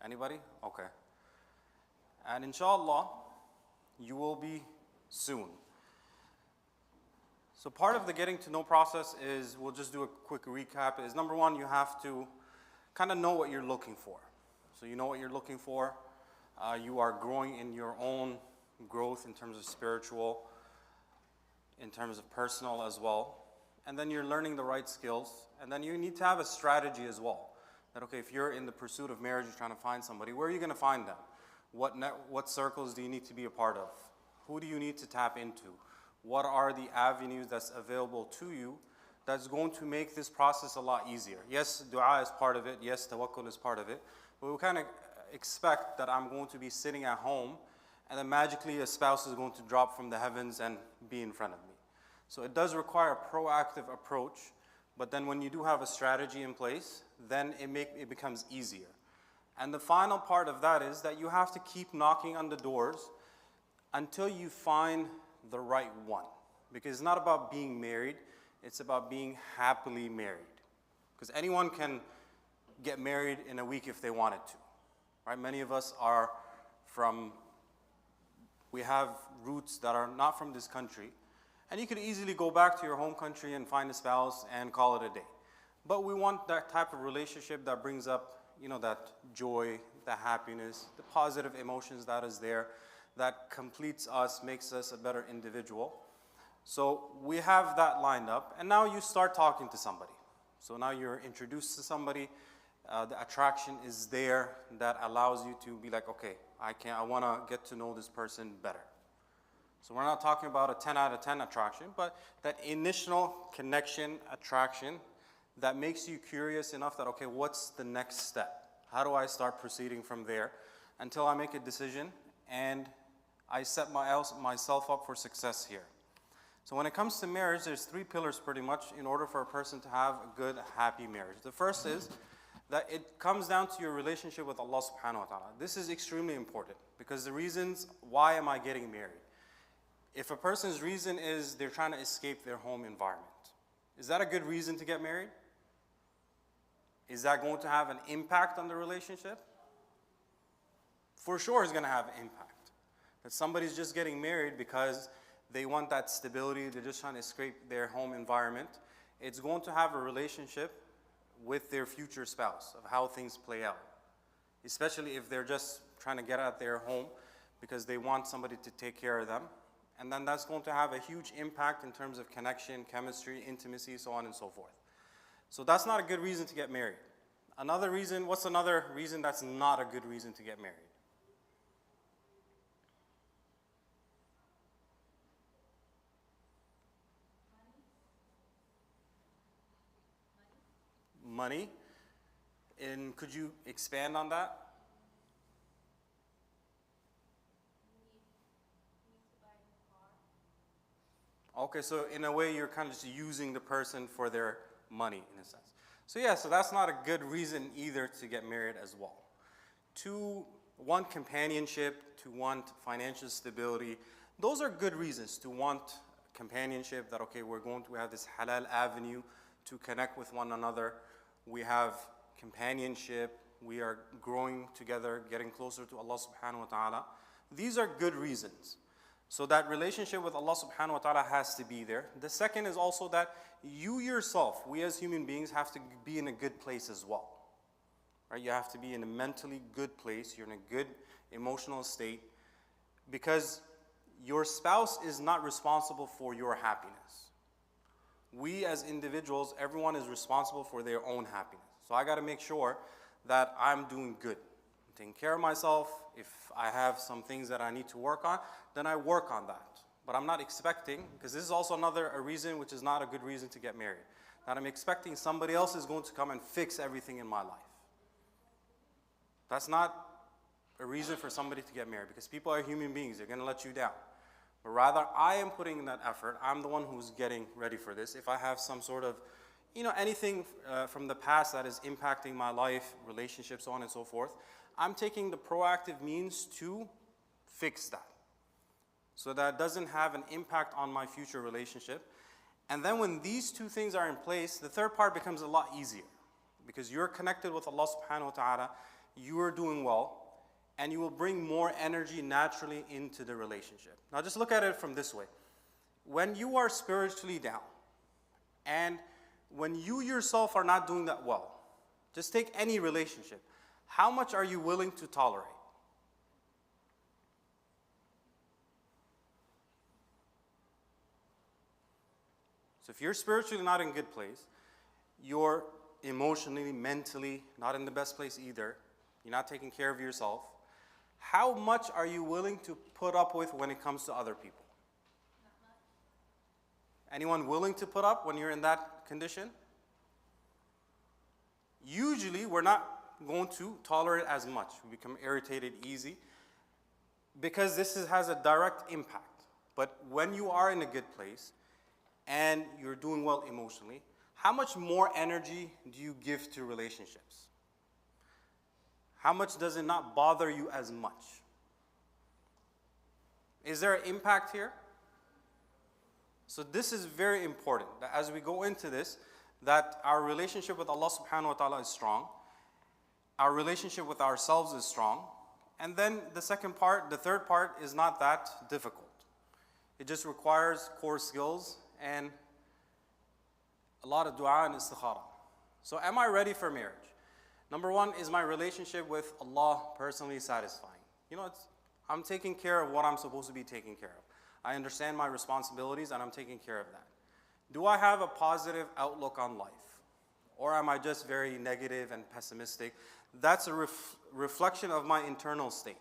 Anybody? Okay. And inshallah, you will be soon. So part of the getting to know process is, we'll just do a quick recap, is number one, you have to kind of know what you're looking for. So you know what you're looking for. You are growing in your own growth in terms of spiritual, in terms of personal as well. And then you're learning the right skills. And then you need to have a strategy as well. That, okay, if you're in the pursuit of marriage, you're trying to find somebody, where are you going to find them? What circles do you need to be a part of? Who do you need to tap into? What are the avenues that's available to you that's going to make this process a lot easier? Yes, dua is part of it. Yes, tawakkul is part of it. But we kind of expect that I'm going to be sitting at home and then magically a spouse is going to drop from the heavens and be in front of me. So it does require a proactive approach, but then when you do have a strategy in place, then it becomes easier. And the final part of that is that you have to keep knocking on the doors until you find the right one. Because it's not about being married, it's about being happily married. Because anyone can get married in a week if they wanted to. Right? Many of us we have roots that are not from this country. And you could easily go back to your home country and find a spouse and call it a day. But we want that type of relationship that brings up, that joy, the happiness, the positive emotions that is there, that completes us, makes us a better individual. So we have that lined up, and now you start talking to somebody. So now you're introduced to somebody, the attraction is there that allows you to be like, okay, I want to get to know this person better. So we're not talking about a 10 out of 10 attraction, but that initial connection, attraction, that makes you curious enough that, okay, what's the next step? How do I start proceeding from there until I make a decision and I set myself up for success here? So when it comes to marriage, there's 3 pillars pretty much in order for a person to have a good, happy marriage. The first is that it comes down to your relationship with Allah subhanahu wa ta'ala. This is extremely important because the reasons, why am I getting married? If a person's reason is they're trying to escape their home environment, is that a good reason to get married? Is that going to have an impact on the relationship? For sure it's going to have an impact. That somebody's just getting married because they want that stability, they're just trying to escape their home environment. It's going to have a relationship with their future spouse of how things play out. Especially if they're just trying to get out their home because they want somebody to take care of them. And then that's going to have a huge impact in terms of connection, chemistry, intimacy, so on and so forth. So that's not a good reason to get married. What's another reason that's not a good reason to get married? Money. And could you expand on that? Okay, so in a way, you're kind of just using the person for their money, in a sense. So yeah, so that's not a good reason either to get married as well. To want companionship, to want financial stability, those are good reasons to want companionship, that, okay, we're going to have this halal avenue to connect with one another. We have companionship, we are growing together, getting closer to Allah subhanahu wa ta'ala. These are good reasons. So that relationship with Allah subhanahu wa ta'ala has to be there. The second is also that you yourself, we as human beings, have to be in a good place as well. Right? You have to be in a mentally good place, you're in a good emotional state, because your spouse is not responsible for your happiness. We as individuals, everyone is responsible for their own happiness. So I got to make sure that I'm doing good. I'm taking care of myself. If I have some things that I need to work on, then I work on that. But I'm not expecting, because this is also a reason which is not a good reason to get married, that I'm expecting somebody else is going to come and fix everything in my life. That's not a reason for somebody to get married, because people are human beings. They're going to let you down. But rather, I am putting in that effort. I'm the one who's getting ready for this. If I have some sort of, anything from the past that is impacting my life, relationships, so on and so forth, I'm taking the proactive means to fix that, so that it doesn't have an impact on my future relationship. And then when these two things are in place, the third part becomes a lot easier, because you're connected with Allah subhanahu wa ta'ala, you are doing well, and you will bring more energy naturally into the relationship. Now just look at it from this way. When you are spiritually down, and when you yourself are not doing that well, just take any relationship, how much are you willing to tolerate? So if you're spiritually not in a good place, you're emotionally, mentally not in the best place either, you're not taking care of yourself, how much are you willing to put up with when it comes to other people? Anyone willing to put up when you're in that condition? Usually, we're not going to tolerate as much. We become irritated easy because has a direct impact. But when you are in a good place and you're doing well emotionally, how much more energy do you give to relationships? How much does it not bother you as much? Is there an impact here? So this is very important, that as we go into this, that our relationship with Allah subhanahu wa ta'ala is strong, our relationship with ourselves is strong, and then the third part is not that difficult. It just requires core skills and a lot of dua and istikhara. So am I ready for marriage? Number one, is my relationship with Allah personally satisfying? I'm taking care of what I'm supposed to be taking care of. I understand my responsibilities and I'm taking care of that. Do I have a positive outlook on life? Or am I just very negative and pessimistic? That's a reflection of my internal state.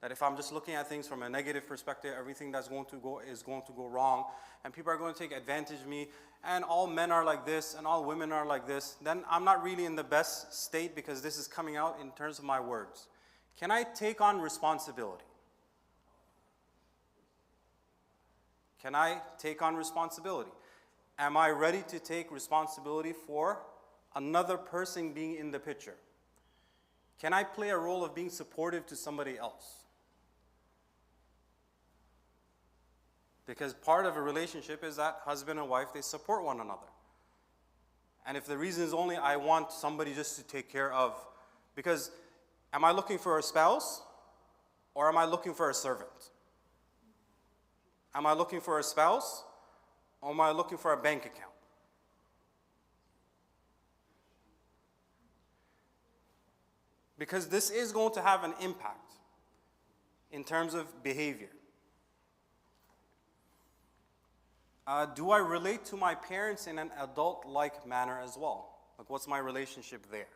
That if I'm just looking at things from a negative perspective, everything is going to go wrong, and people are going to take advantage of me, and all men are like this, and all women are like this, then I'm not really in the best state because this is coming out in terms of my words. Can I take on responsibility? Can I take on responsibility? Am I ready to take responsibility for another person being in the picture? Can I play a role of being supportive to somebody else? Because part of a relationship is that husband and wife, they support one another. And if the reason is only I want somebody just to take care of, because am I looking for a spouse or am I looking for a servant? Am I looking for a spouse or am I looking for a bank account? Because this is going to have an impact in terms of behavior. Do I relate to my parents in an adult-like manner as well? Like, what's my relationship there?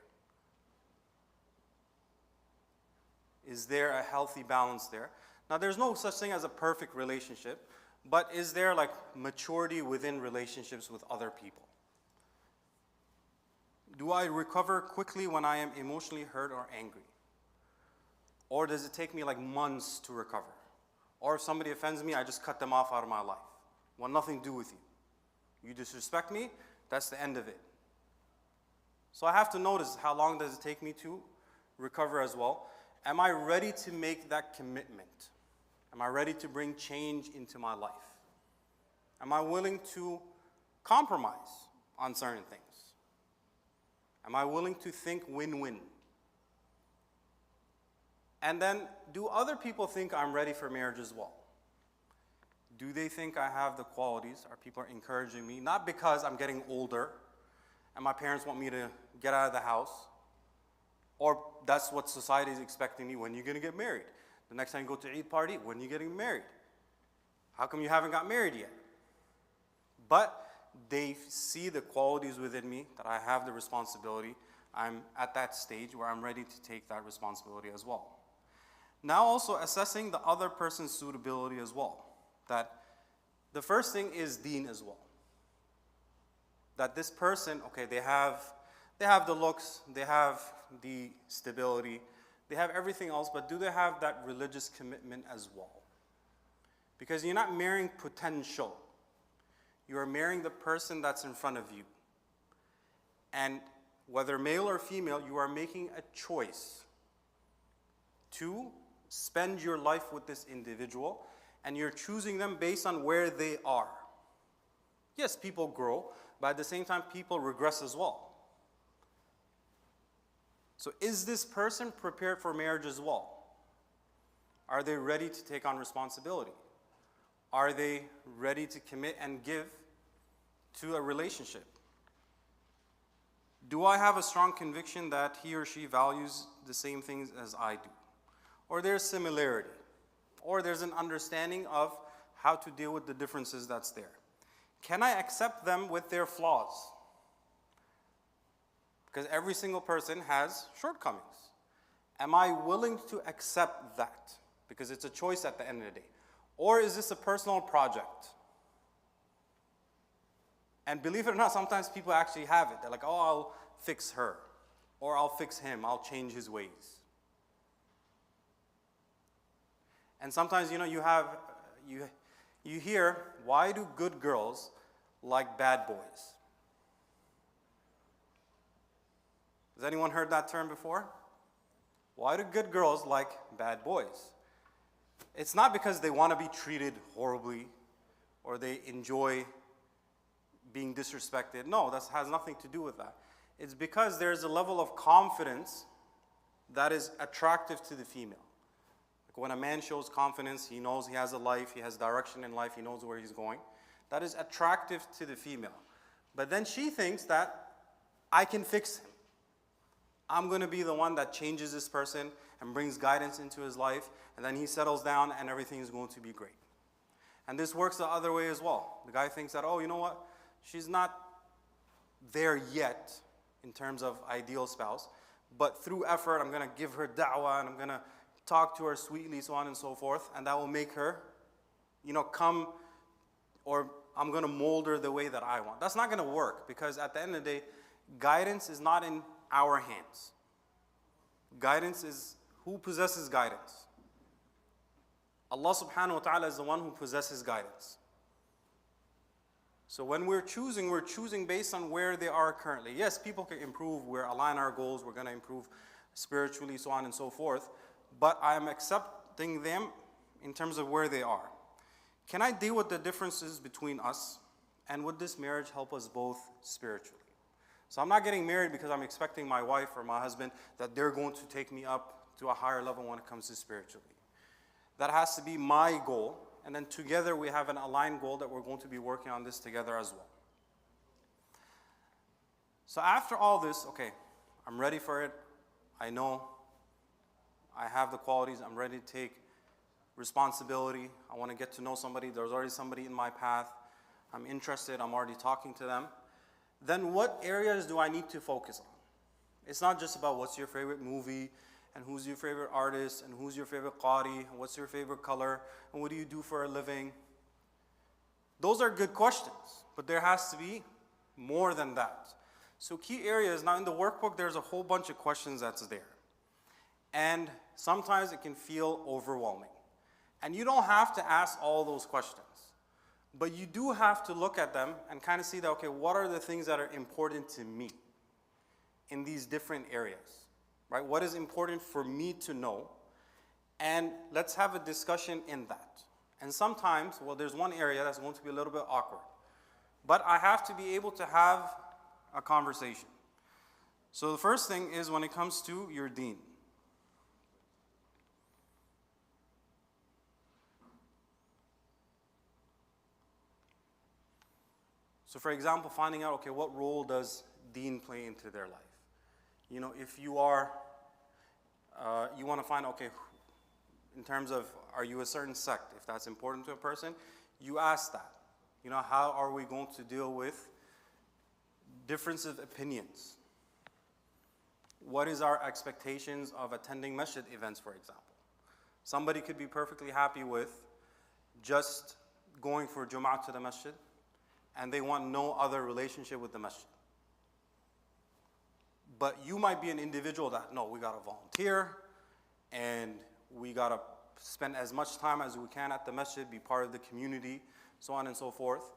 Is there a healthy balance there? Now, there's no such thing as a perfect relationship, but is there like maturity within relationships with other people? Do I recover quickly when I am emotionally hurt or angry? Or does it take me like months to recover? Or if somebody offends me, I just cut them off out of my life. Want nothing to do with you. You disrespect me, that's the end of it. So I have to notice how long does it take me to recover as well. Am I ready to make that commitment? Am I ready to bring change into my life? Am I willing to compromise on certain things? Am I willing to think win-win? And then, do other people think I'm ready for marriage as well? Do they think I have the qualities? Are people encouraging me? Not because I'm getting older and my parents want me to get out of the house, or that's what society is expecting me. When are you going to get married? The next time you go to Eid party, when are you getting married? How come you haven't got married yet? But they see the qualities within me, that I have the responsibility. I'm at that stage where I'm ready to take that responsibility as well. Now also assessing the other person's suitability as well. That the first thing is deen as well. That this person, okay, they have the looks, they have the stability, they have everything else, but do they have that religious commitment as well? Because you're not marrying potential. You are marrying the person that's in front of you. And whether male or female, you are making a choice to spend your life with this individual, and you're choosing them based on where they are. Yes, people grow, but at the same time, people regress as well. So is this person prepared for marriage as well? Are they ready to take on responsibility? Are they ready to commit and give to a relationship? Do I have a strong conviction that he or she values the same things as I do? Or there's similarity? Or there's an understanding of how to deal with the differences that's there? Can I accept them with their flaws? Because every single person has shortcomings. Am I willing to accept that? Because it's a choice at the end of the day. Or is this a personal project? And believe it or not, sometimes people actually have it. They're like, oh, I'll fix her. Or I'll fix him. I'll change his ways. And sometimes, you hear, why do good girls like bad boys? Has anyone heard that term before? Why do good girls like bad boys? It's not because they want to be treated horribly or they enjoy being disrespected. No, that has nothing to do with that. It's because there's a level of confidence that is attractive to the female. Like when a man shows confidence, he knows he has a life, he has direction in life, he knows where he's going. That is attractive to the female. But then she thinks that I can fix him. I'm going to be the one that changes this person and brings guidance into his life, and then he settles down and everything is going to be great. And this works the other way as well. The guy thinks that, oh, you know what? She's not there yet in terms of ideal spouse, but through effort, I'm going to give her da'wah and I'm going to talk to her sweetly, so on and so forth, and that will make her, come, or I'm going to mold her the way that I want. That's not going to work, because at the end of the day, guidance is not in our hands. Guidance is who possesses guidance. Allah subhanahu wa ta'ala is the one who possesses guidance. So when we're choosing based on where they are currently. Yes, people can improve, we're align our goals, we're going to improve spiritually, so on and so forth, but I am accepting them in terms of where they are. Can I deal with the differences between us, and would this marriage help us both spiritually? So I'm not getting married because I'm expecting my wife or my husband that they're going to take me up to a higher level when it comes to spiritually. That has to be my goal, and then together we have an aligned goal that we're going to be working on this together as well. So after all this, okay, I'm ready for it. I know I have the qualities. I'm ready to take responsibility. I want to get to know somebody. There's already somebody in my path. I'm interested. I'm already talking to them. Then what areas do I need to focus on? It's not just about what's your favorite movie, and who's your favorite artist, and who's your favorite qari, and what's your favorite color, and what do you do for a living? Those are good questions, but there has to be more than that. So key areas, now in the workbook, there's a whole bunch of questions that's there. And sometimes it can feel overwhelming. And you don't have to ask all those questions. But you do have to look at them and kind of see that, okay, what are the things that are important to me in these different areas, right? What is important for me to know? And let's have a discussion in that. And sometimes, well, there's one area that's going to be a little bit awkward. But I have to be able to have a conversation. So the first thing is when it comes to your deen. So for example, finding out, okay, what role does deen play into their life? If you are, you want to find, okay, in terms of, are you a certain sect? If that's important to a person, you ask that. How are we going to deal with difference of opinions? What is our expectations of attending masjid events, for example? Somebody could be perfectly happy with just going for Jum'ah to the masjid, and they want no other relationship with the masjid. But you might be an individual that, no, we got to volunteer, and we got to spend as much time as we can at the masjid, be part of the community, so on and so forth.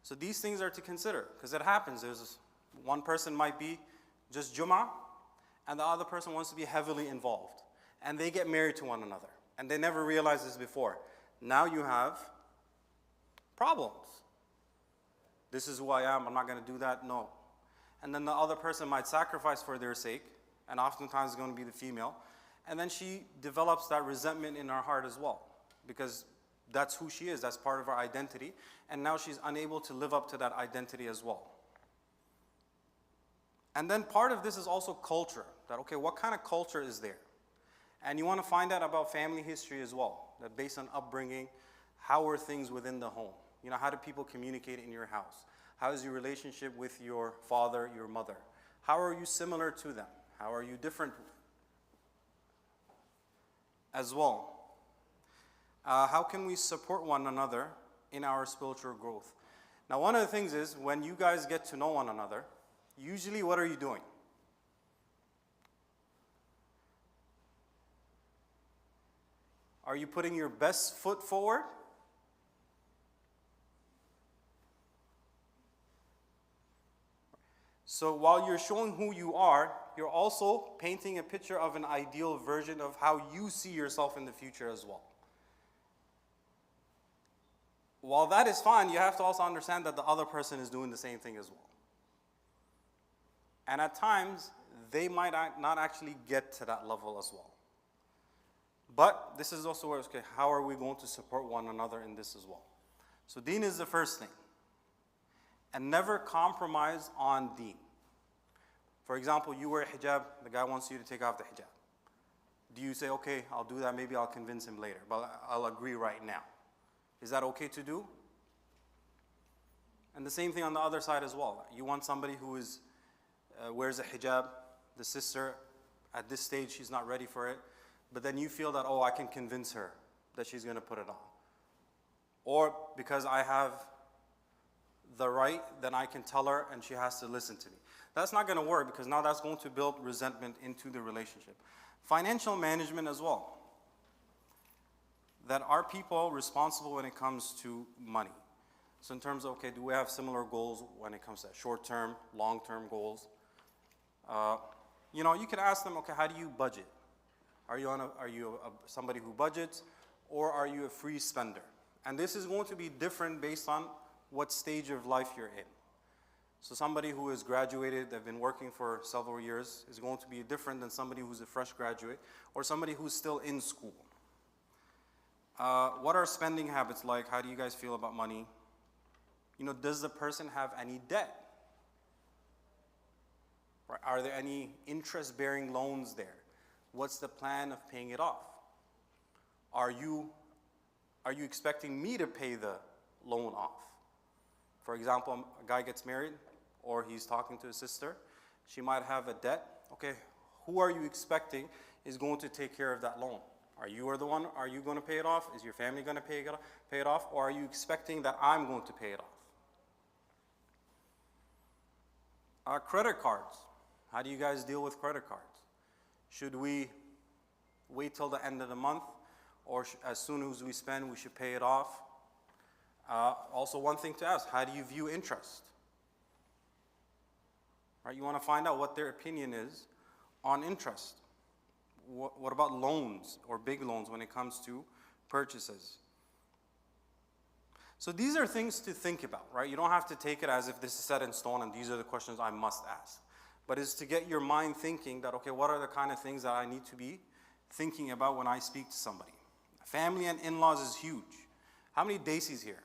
So these things are to consider, because it happens. There's one person might be just Jum'ah, and the other person wants to be heavily involved. And they get married to one another, and they never realized this before. Now you have problems. This is who I am, I'm not going to do that, no. And then the other person might sacrifice for their sake, and oftentimes it's going to be the female. And then she develops that resentment in her heart as well, because that's who she is, that's part of her identity, and now she's unable to live up to that identity as well. And then part of this is also culture, that okay, what kind of culture is there? And you want to find out about family history as well, that based on upbringing, how are things within the home? You know, how do people communicate in your house? How is your relationship with your father, your mother? How are you similar to them? How are you different as well? How can we support one another in our spiritual growth? Now, one of the things is when you guys get to know one another, usually what are you doing? Are you putting your best foot forward? So while you're showing who you are, you're also painting a picture of an ideal version of how you see yourself in the future as well. While that is fine, you have to also understand that the other person is doing the same thing as well. And at times, they might not actually get to that level as well. But this is also where, okay, how are we going to support one another in this as well? So deen is the first thing. And never compromise on deen. For example, you wear hijab, the guy wants you to take off the hijab. Do you say, okay, I'll do that, maybe I'll convince him later, but I'll agree right now? Is that okay to do? And the same thing on the other side as well. You want somebody who wears a hijab, the sister, at this stage, she's not ready for it, but then you feel that, oh, I can convince her that she's going to put it on. Or because I have the right, then I can tell her and she has to listen to me. That's not going to work, because now that's going to build resentment into the relationship. Financial management as well. That are people responsible when it comes to money? So in terms of, okay, do we have similar goals when it comes to short-term, long-term goals? You can ask them, okay, how do you budget? Are you somebody who budgets, or are you a free spender? And this is going to be different based on what stage of life you're in. So somebody who has graduated, they've been working for several years, is going to be different than somebody who's a fresh graduate, or somebody who's still in school. What are spending habits like? How do you guys feel about money? Does the person have any debt? Right? Are there any interest-bearing loans there? What's the plan of paying it off? Are you expecting me to pay the loan off? For example, a guy gets married, or he's talking to his sister. She might have a debt. Okay, who are you expecting is going to take care of that loan? Are you going to pay it off? Is your family going to pay it off? Or are you expecting that I'm going to pay it off? Credit cards. How do you guys deal with credit cards? Should we wait till the end of the month? Or as soon as we spend, we should pay it off? Also, one thing to ask, how do you view interest? Right, you want to find out what their opinion is on interest. What about loans or big loans when it comes to purchases? So these are things to think about, right? You don't have to take it as if this is set in stone and these are the questions I must ask. But it's to get your mind thinking that, okay, what are the kind of things that I need to be thinking about when I speak to somebody? Family and in-laws is huge. How many Daisies here?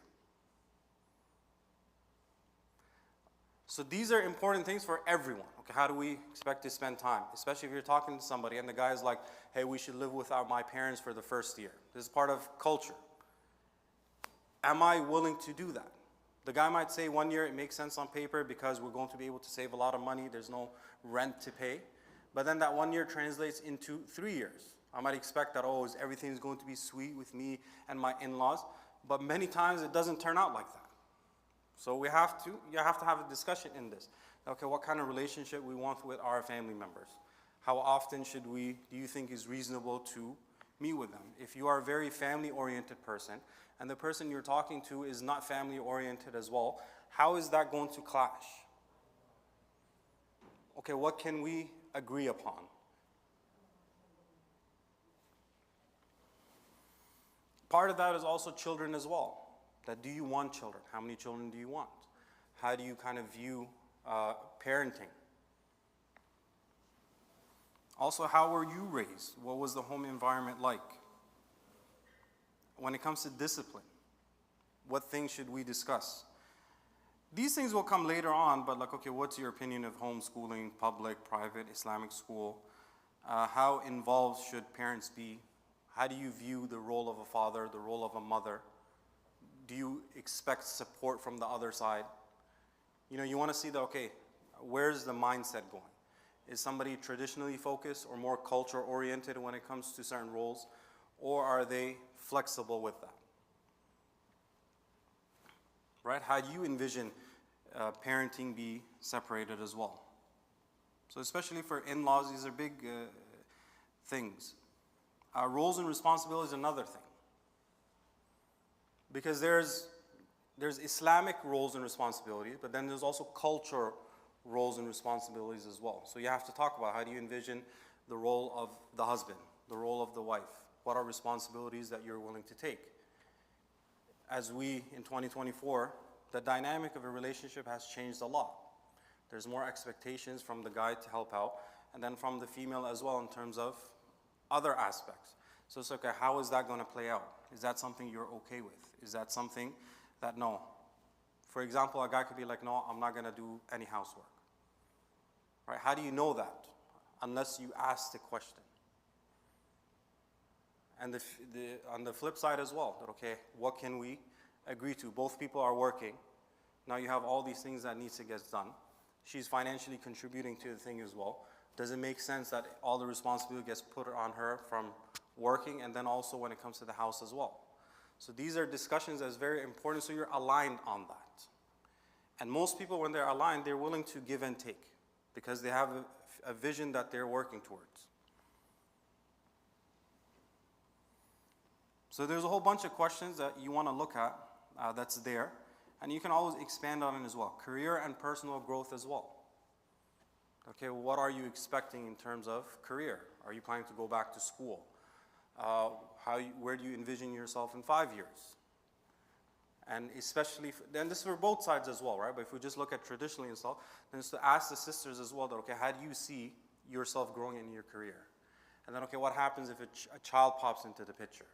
So these are important things for everyone. Okay, how do we expect to spend time? Especially if you're talking to somebody and the guy's like, hey, we should live without my parents for the first year. This is part of culture. Am I willing to do that? The guy might say 1 year it makes sense on paper because we're going to be able to save a lot of money. There's no rent to pay. But then that 1 year translates into 3 years. I might expect that, everything's going to be sweet with me and my in-laws. But many times it doesn't turn out like that. So you have to have a discussion in this. Okay, what kind of relationship we want with our family members? How often do you think is reasonable to meet with them? If you are a very family-oriented person, and the person you're talking to is not family-oriented as well, how is that going to clash? Okay, what can we agree upon? Part of that is also children as well. That do you want children? How many children do you want? How do you kind of view parenting? Also, how were you raised? What was the home environment like? When it comes to discipline, what things should we discuss? These things will come later on, but like, okay, what's your opinion of homeschooling, public, private, Islamic school? How involved should parents be? How do you view the role of a father, the role of a mother? Do you expect support from the other side? You want to see okay, where's the mindset going? Is somebody traditionally focused or more culture oriented when it comes to certain roles? Or are they flexible with that? Right? How do you envision parenting be separated as well? So especially for in-laws, these are big things. Roles and responsibilities is another thing. Because there's Islamic roles and responsibilities, but then there's also culture roles and responsibilities as well. So you have to talk about how do you envision the role of the husband, the role of the wife. What are responsibilities that you're willing to take? As we, in 2024, the dynamic of a relationship has changed a lot. There's more expectations from the guy to help out, and then from the female as well in terms of other aspects. So it's okay, how is that going to play out? Is that something you're okay with? Is that something that, no? For example, a guy could be like, no, I'm not going to do any housework. Right? How do you know that? Unless you ask the question. And on the flip side as well, that okay, what can we agree to? Both people are working. Now you have all these things that needs to get done. She's financially contributing to the thing as well. Does it make sense that all the responsibility gets put on her from working and then also when it comes to the house as well? So these are discussions that's very important, so you're aligned on that. And most people, when they're aligned, they're willing to give and take because they have a vision that they're working towards. So there's a whole bunch of questions that you want to look at that's there. And you can always expand on it as well. Career and personal growth as well. Okay, well, what are you expecting in terms of career? Are you planning to go back to school? Where do you envision yourself in 5 years? And especially, then this is for both sides as well, right? But if we just look at traditionally and stuff, then it's to ask the sisters as well that, okay, how do you see yourself growing in your career? And then, okay, what happens if a child pops into the picture?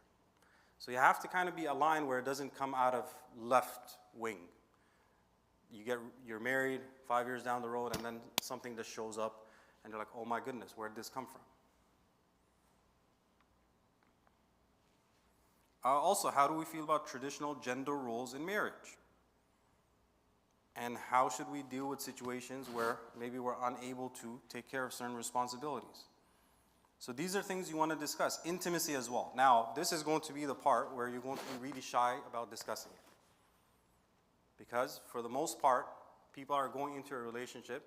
So you have to kind of be aligned where it doesn't come out of left wing. You're married 5 years down the road and then something just shows up and you're like, oh my goodness, where did this come from? Also, how do we feel about traditional gender roles in marriage? And how should we deal with situations where maybe we're unable to take care of certain responsibilities? So these are things you want to discuss. Intimacy as well. Now, this is going to be the part where you're going to be really shy about discussing it. Because for the most part, people are going into a relationship,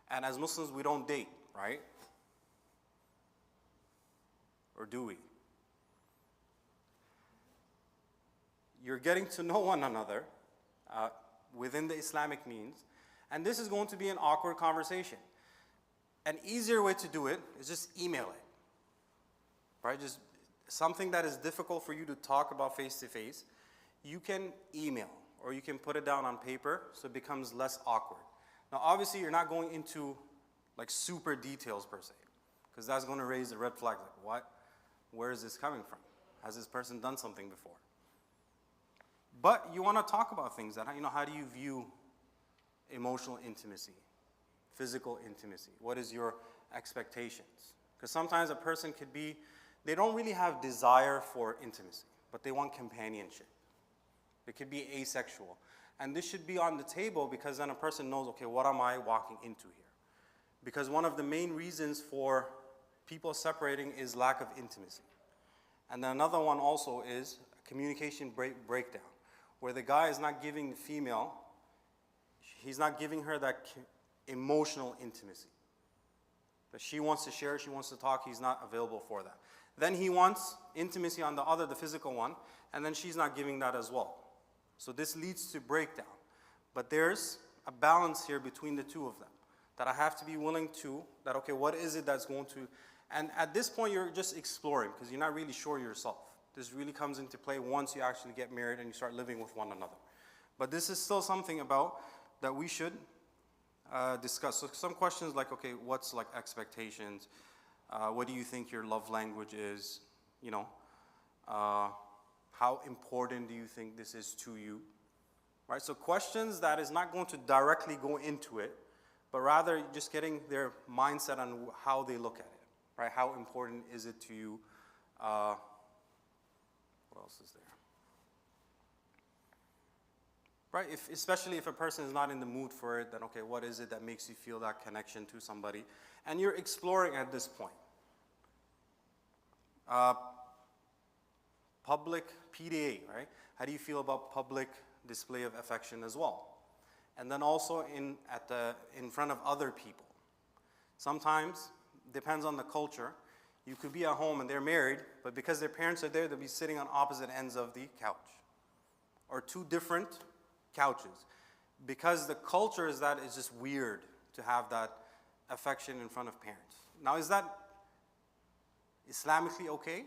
and as Muslims, we don't date, right? Or do we? You're getting to know one another within the Islamic means, and this is going to be an awkward conversation. An easier way to do it is just email it. Right? Just something that is difficult for you to talk about face to face, you can email or you can put it down on paper so it becomes less awkward. Now, obviously, you're not going into like super details per se, because that's going to raise a red flag. Like, what? Where is this coming from? Has this person done something before? But you want to talk about things that, how do you view emotional intimacy, physical intimacy? What is your expectations? Because sometimes a person could be, they don't really have desire for intimacy, but they want companionship. They could be asexual. And this should be on the table because then a person knows, okay, what am I walking into here? Because one of the main reasons for people separating is lack of intimacy. And then another one also is communication breakdown, where the guy is not giving the female, he's not giving her that emotional intimacy. That she wants to share, she wants to talk, he's not available for that. Then he wants intimacy on the physical one, and then she's not giving that as well. So this leads to breakdown. But there's a balance here between the two of them, that I have to be willing to, that okay, what is it that's going to, and at this point you're just exploring, because you're not really sure yourself. This really comes into play once you actually get married and you start living with one another. But this is still something about that we should discuss. So some questions like, okay, what's like expectations? What do you think your love language is? You know, how important do you think this is to you? Right? So questions that is not going to directly go into it, but rather just getting their mindset on how they look at it. Right? How important is it to you? What else is there? Right? Especially if a person is not in the mood for it, then okay, what is it that makes you feel that connection to somebody? And you're exploring at this point. Public PDA, right? How do you feel about public display of affection as well? And then also in front of other people. Sometimes, depends on the culture, you could be at home and they're married, but because their parents are there, they'll be sitting on opposite ends of the couch. Or two different couches. Because the culture is that it's just weird to have that affection in front of parents. Now, is that Islamically okay?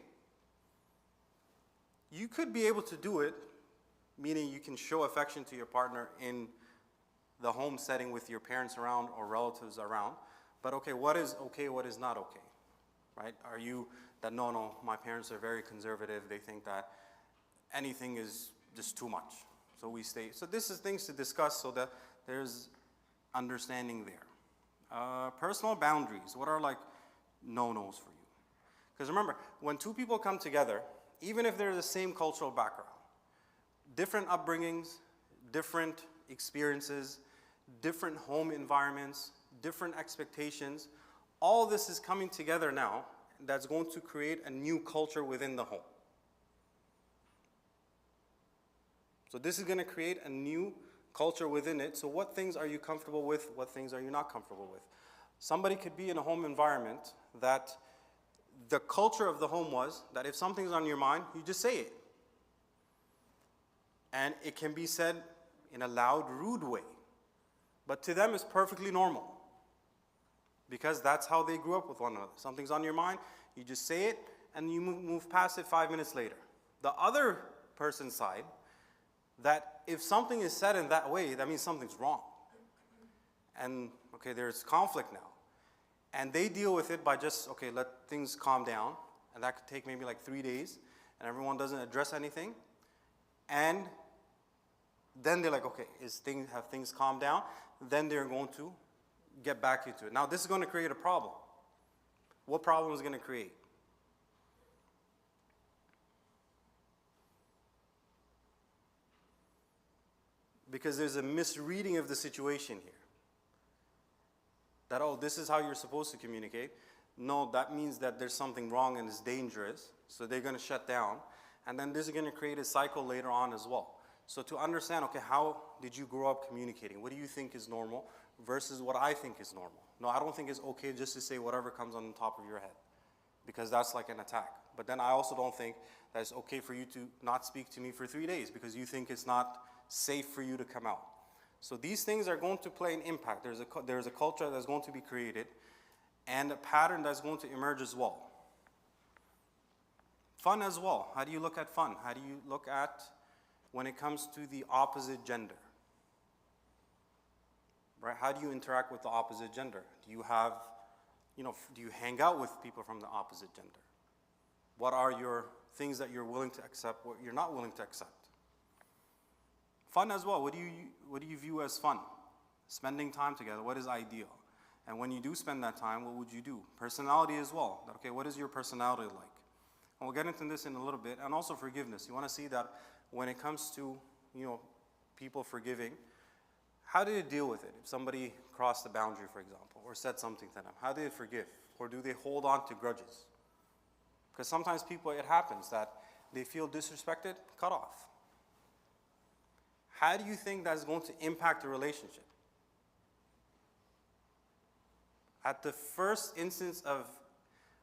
You could be able to do it, meaning you can show affection to your partner in the home setting with your parents around or relatives around. But okay, what is not okay? Right? Are you that, no, my parents are very conservative. They think that anything is just too much. So we stay. So this is things to discuss so that there's understanding there. Personal boundaries. What are like no-nos for you? Because remember, when two people come together, even if they're the same cultural background, different upbringings, different experiences, different home environments, different expectations, all this is coming together now that's going to create a new culture within the home. So this is going to create a new culture within it. So what things are you comfortable with? What things are you not comfortable with? Somebody could be in a home environment that the culture of the home was that if something's on your mind, you just say it. And it can be said in a loud, rude way. But to them, it's perfectly normal. Because that's how they grew up with one another. Something's on your mind, you just say it, and you move past it 5 minutes later. The other person's side, that if something is said in that way, that means something's wrong. And, okay, there's conflict now. And they deal with it by just, okay, let things calm down. And that could take maybe like 3 days. And everyone doesn't address anything. And then they're like, okay, have things calmed down? Then they're going to get back into it. Now, this is going to create a problem. What problem is going to create? Because there's a misreading of the situation here. That, oh, this is how you're supposed to communicate. No, that means that there's something wrong and it's dangerous. So they're going to shut down. And then this is going to create a cycle later on as well. So to understand, okay, how did you grow up communicating? What do you think is normal versus what I think is normal? No, I don't think it's okay just to say whatever comes on the top of your head, because that's like an attack. But then I also don't think that it's okay for you to not speak to me for 3 days because you think it's not safe for you to come out. So these things are going to play an impact. There's a culture that's going to be created and a pattern that's going to emerge as well. Fun as well. How do you look at fun? How do you look at when it comes to the opposite gender? Right? How do you interact with the opposite gender? Do you have, do you hang out with people from the opposite gender? What are your things that you're willing to accept, what you're not willing to accept? Fun as well. What do you view as fun? Spending time together. What is ideal? And when you do spend that time, what would you do? Personality as well. Okay, what is your personality like? And we'll get into this in a little bit. And also forgiveness. You want to see that when it comes to, people forgiving, how do you deal with it? If somebody crossed the boundary, for example, or said something to them, how do they forgive? Or do they hold on to grudges? Because sometimes it happens that they feel disrespected, cut off. How do you think that's going to impact the relationship? At the first instance of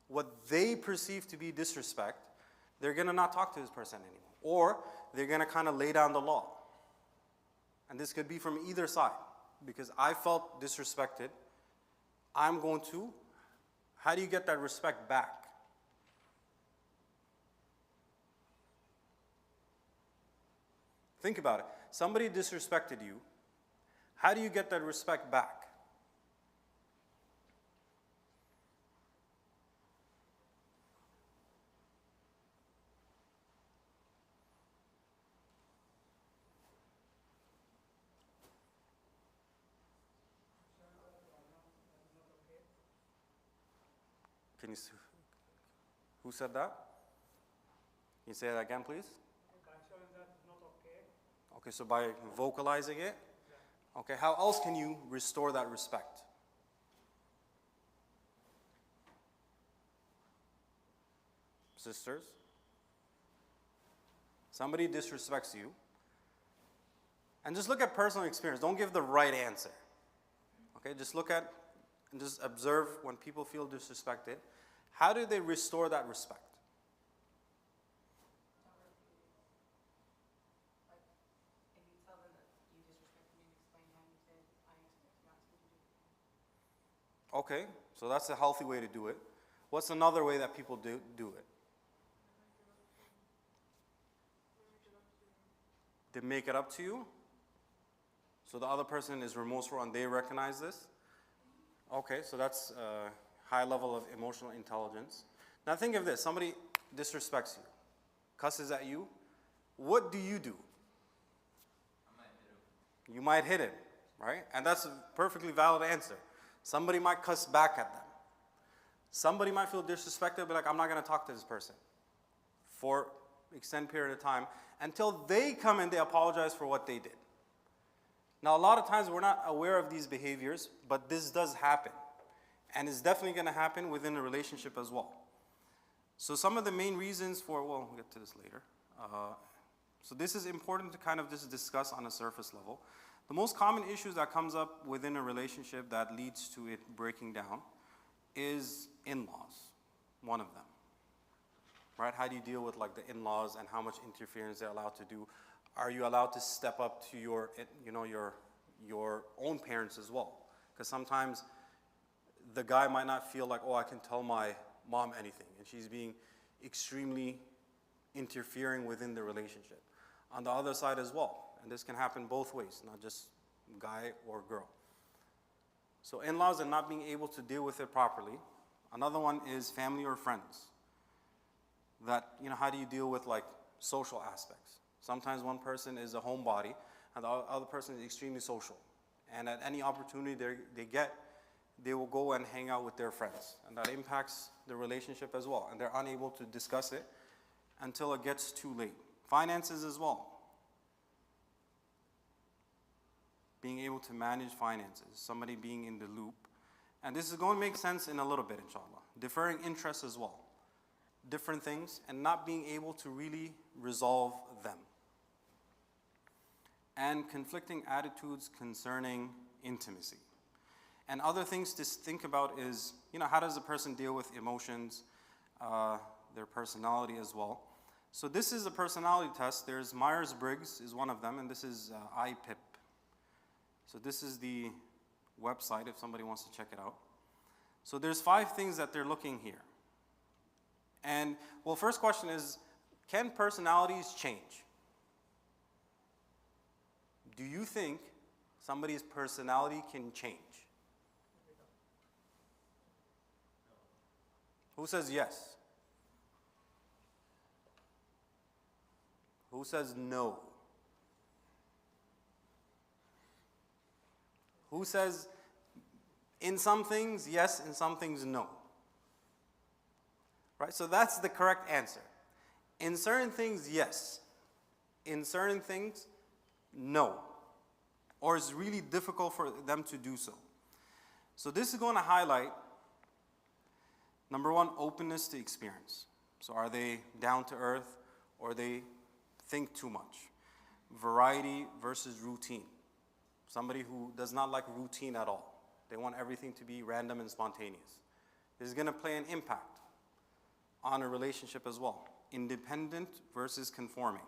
what they perceive to be disrespect, they're going to not talk to this person anymore. Or they're going to kind of lay down the law. And this could be from either side. Because I felt disrespected, I'm going to, how do you get that respect back? Think about it. Somebody disrespected you. How do you get that respect back? Can you, who said that? Can you say that again, please? Okay, so by vocalizing it? Okay, how else can you restore that respect? Sisters? Somebody disrespects you. And just look at personal experience. Don't give the right answer. Okay, just look at and just observe when people feel disrespected. How do they restore that respect? Okay, so that's a healthy way to do it. What's another way that people do it? They make it up to you. So the other person is remorseful and they recognize this. Okay, so that's a high level of emotional intelligence. Now think of this, somebody disrespects you, cusses at you. What do? You might hit him, right? And that's a perfectly valid answer. Somebody might cuss back at them. Somebody might feel disrespected, be like, I'm not going to talk to this person for an extended period of time until they come and they apologize for what they did. Now, a lot of times we're not aware of these behaviors, but this does happen. And it's definitely going to happen within a relationship as well. So some of the main reasons for, well, we'll get to this later. So this is important to kind of just discuss on a surface level. The most common issues that comes up within a relationship that leads to it breaking down is in-laws, one of them. Right? How do you deal with like the in-laws and how much interference they're allowed to do? Are you allowed to step up to your own parents as well? Because sometimes the guy might not feel like, oh, I can tell my mom anything, and she's being extremely interfering within the relationship. On the other side as well, and this can happen both ways, not just guy or girl. So in-laws and not being able to deal with it properly. Another one is family or friends. That, how do you deal with like social aspects? Sometimes one person is a homebody and the other person is extremely social. And at any opportunity they get, they will go and hang out with their friends. And that impacts the relationship as well. And they're unable to discuss it until it gets too late. Finances as well. Being able to manage finances, somebody being in the loop. And this is going to make sense in a little bit, inshallah. Deferring interest as well. Different things and not being able to really resolve them. And conflicting attitudes concerning intimacy. And other things to think about is, how does a person deal with emotions, their personality as well. So this is a personality test. There's Myers-Briggs is one of them, and this is IPIP. So this is the website if somebody wants to check it out. So there's 5 things that they're looking here. And, well, first question is, can personalities change? Do you think somebody's personality can change? Who says yes? Who says no? Who says in some things yes, in some things no? Right? So that's the correct answer. In certain things, yes. In certain things, no. Or it's really difficult for them to do so. So this is going to highlight, number 1, openness to experience. So are they down to earth or they think too much? Variety versus routine. Somebody who does not like routine at all. They want everything to be random and spontaneous. This is going to play an impact on a relationship as well. Independent versus conforming.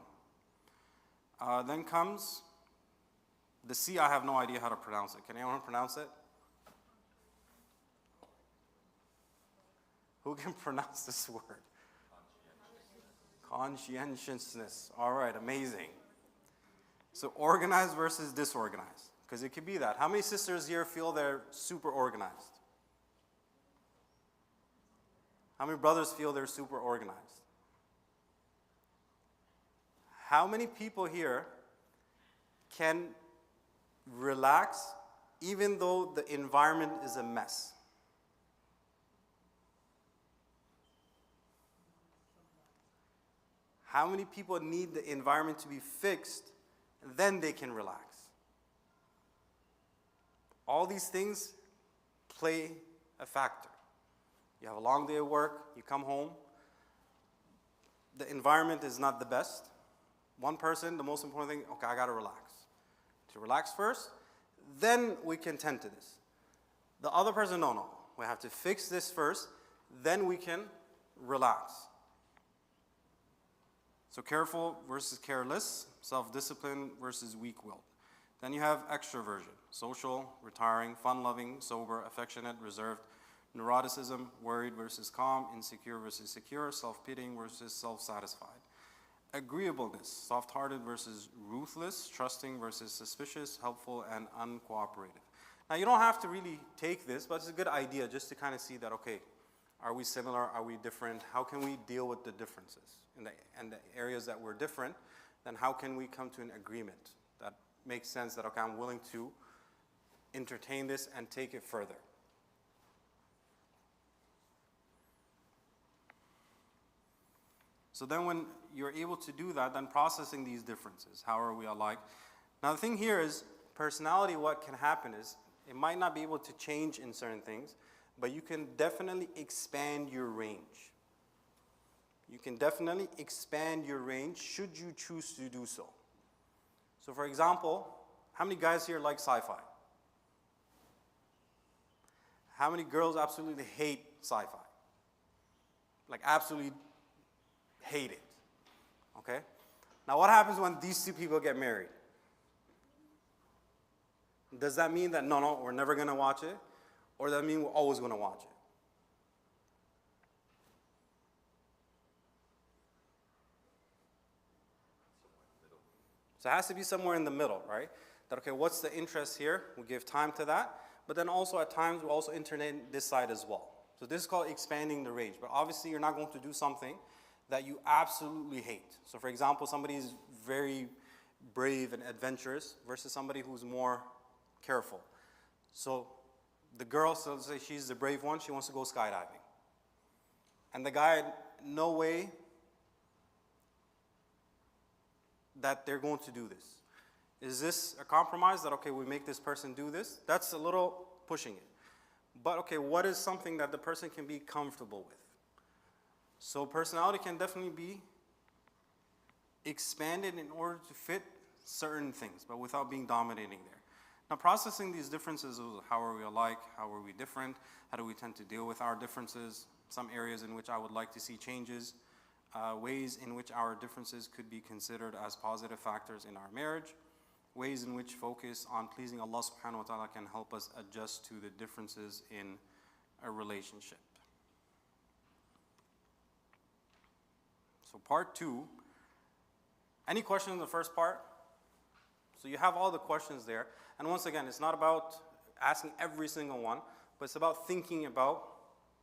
Then comes the C. I have no idea how to pronounce it. Can anyone pronounce it? Who can pronounce this word? Conscientiousness. All right, amazing. So organized versus disorganized. Because it could be that. How many sisters here feel they're super organized? How many brothers feel they're super organized? How many people here can relax even though the environment is a mess? How many people need the environment to be fixed, then they can relax? All these things play a factor. You have a long day of work, you come home, the environment is not the best. One person, the most important thing, okay, I gotta relax. To relax first, then we can tend to this. The other person, no. We have to fix this first, then we can relax. So careful versus careless, self-discipline versus weak-willed. Then you have extroversion, social, retiring, fun-loving, sober, affectionate, reserved, neuroticism, worried versus calm, insecure versus secure, self-pitying versus self-satisfied. Agreeableness, soft-hearted versus ruthless, trusting versus suspicious, helpful and uncooperative. Now you don't have to really take this, but it's a good idea just to kind of see that, okay, are we similar, are we different? How can we deal with the differences? In the areas that we're different, then how can we come to an agreement that makes sense that, okay, I'm willing to entertain this and take it further. So then when you're able to do that, then processing these differences, how are we alike? Now the thing here is, personality, what can happen is, it might not be able to change in certain things, but you can definitely expand your range. You can definitely expand your range should you choose to do so. So for example, how many guys here like sci-fi? How many girls absolutely hate sci-fi? Like absolutely hate it, okay? Now what happens when these two people get married? Does that mean that no, we're never gonna watch it? Or does that mean we're always gonna watch it? So it has to be somewhere in the middle, right? That, okay, what's the interest here? We give time to that. But then also at times we also alternate this side as well. So this is called expanding the range. But obviously you're not going to do something that you absolutely hate. So for example, somebody is very brave and adventurous versus somebody who's more careful. So the girl, so let's say she's the brave one, she wants to go skydiving. And the guy, no way that they're going to do this. Is this a compromise that, okay, we make this person do this? That's a little pushing it. But okay, what is something that the person can be comfortable with? So personality can definitely be expanded in order to fit certain things, but without being dominating there. Now processing these differences, how are we alike, how are we different, how do we tend to deal with our differences, some areas in which I would like to see changes, ways in which our differences could be considered as positive factors in our marriage, ways in which focus on pleasing Allah subhanahu wa ta'ala can help us adjust to the differences in a relationship. So part 2, any questions in the first part? So you have all the questions there. And once again, it's not about asking every single one, but it's about thinking about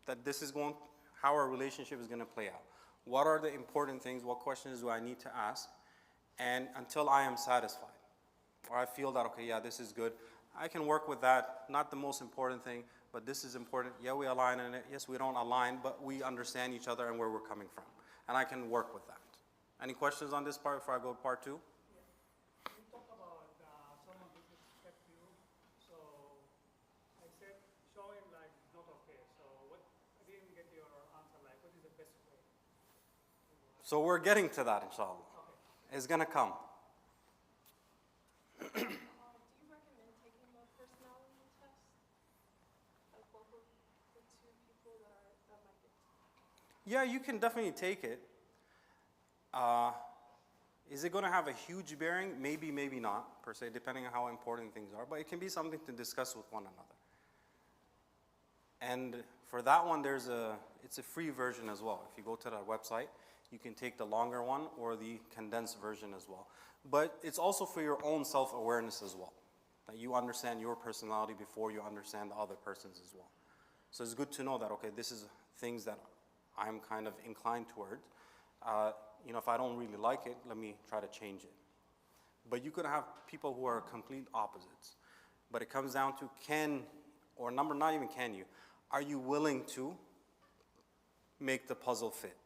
that this is going, how our relationship is going to play out. What are the important things? What questions do I need to ask? And until I am satisfied, or I feel that, okay, yeah, this is good, I can work with that. Not the most important thing, but this is important. Yeah, we align in it. Yes, we don't align, but we understand each other and where we're coming from. And I can work with that. Any questions on this part before I go to part 2? You talk about someone disrespect you, so I said showing like not okay. So what? I didn't get your answer. Like, what is the best way? So we're getting to that, inshallah. Okay. It's gonna come. Do you recommend taking the personality test? Like both of the two people that might get? Yeah, you can definitely take it. Is it going to have a huge bearing? Maybe, maybe not, per se, depending on how important things are. But it can be something to discuss with one another. And for that one, it's a free version as well. If you go to that website, you can take the longer one or the condensed version as well. But it's also for your own self-awareness as well. That you understand your personality before you understand the other person's as well. So it's good to know that, okay, this is things that I'm kind of inclined toward. If I don't really like it, let me try to change it. But you could have people who are complete opposites. But it comes down to not even can you, are you willing to make the puzzle fit?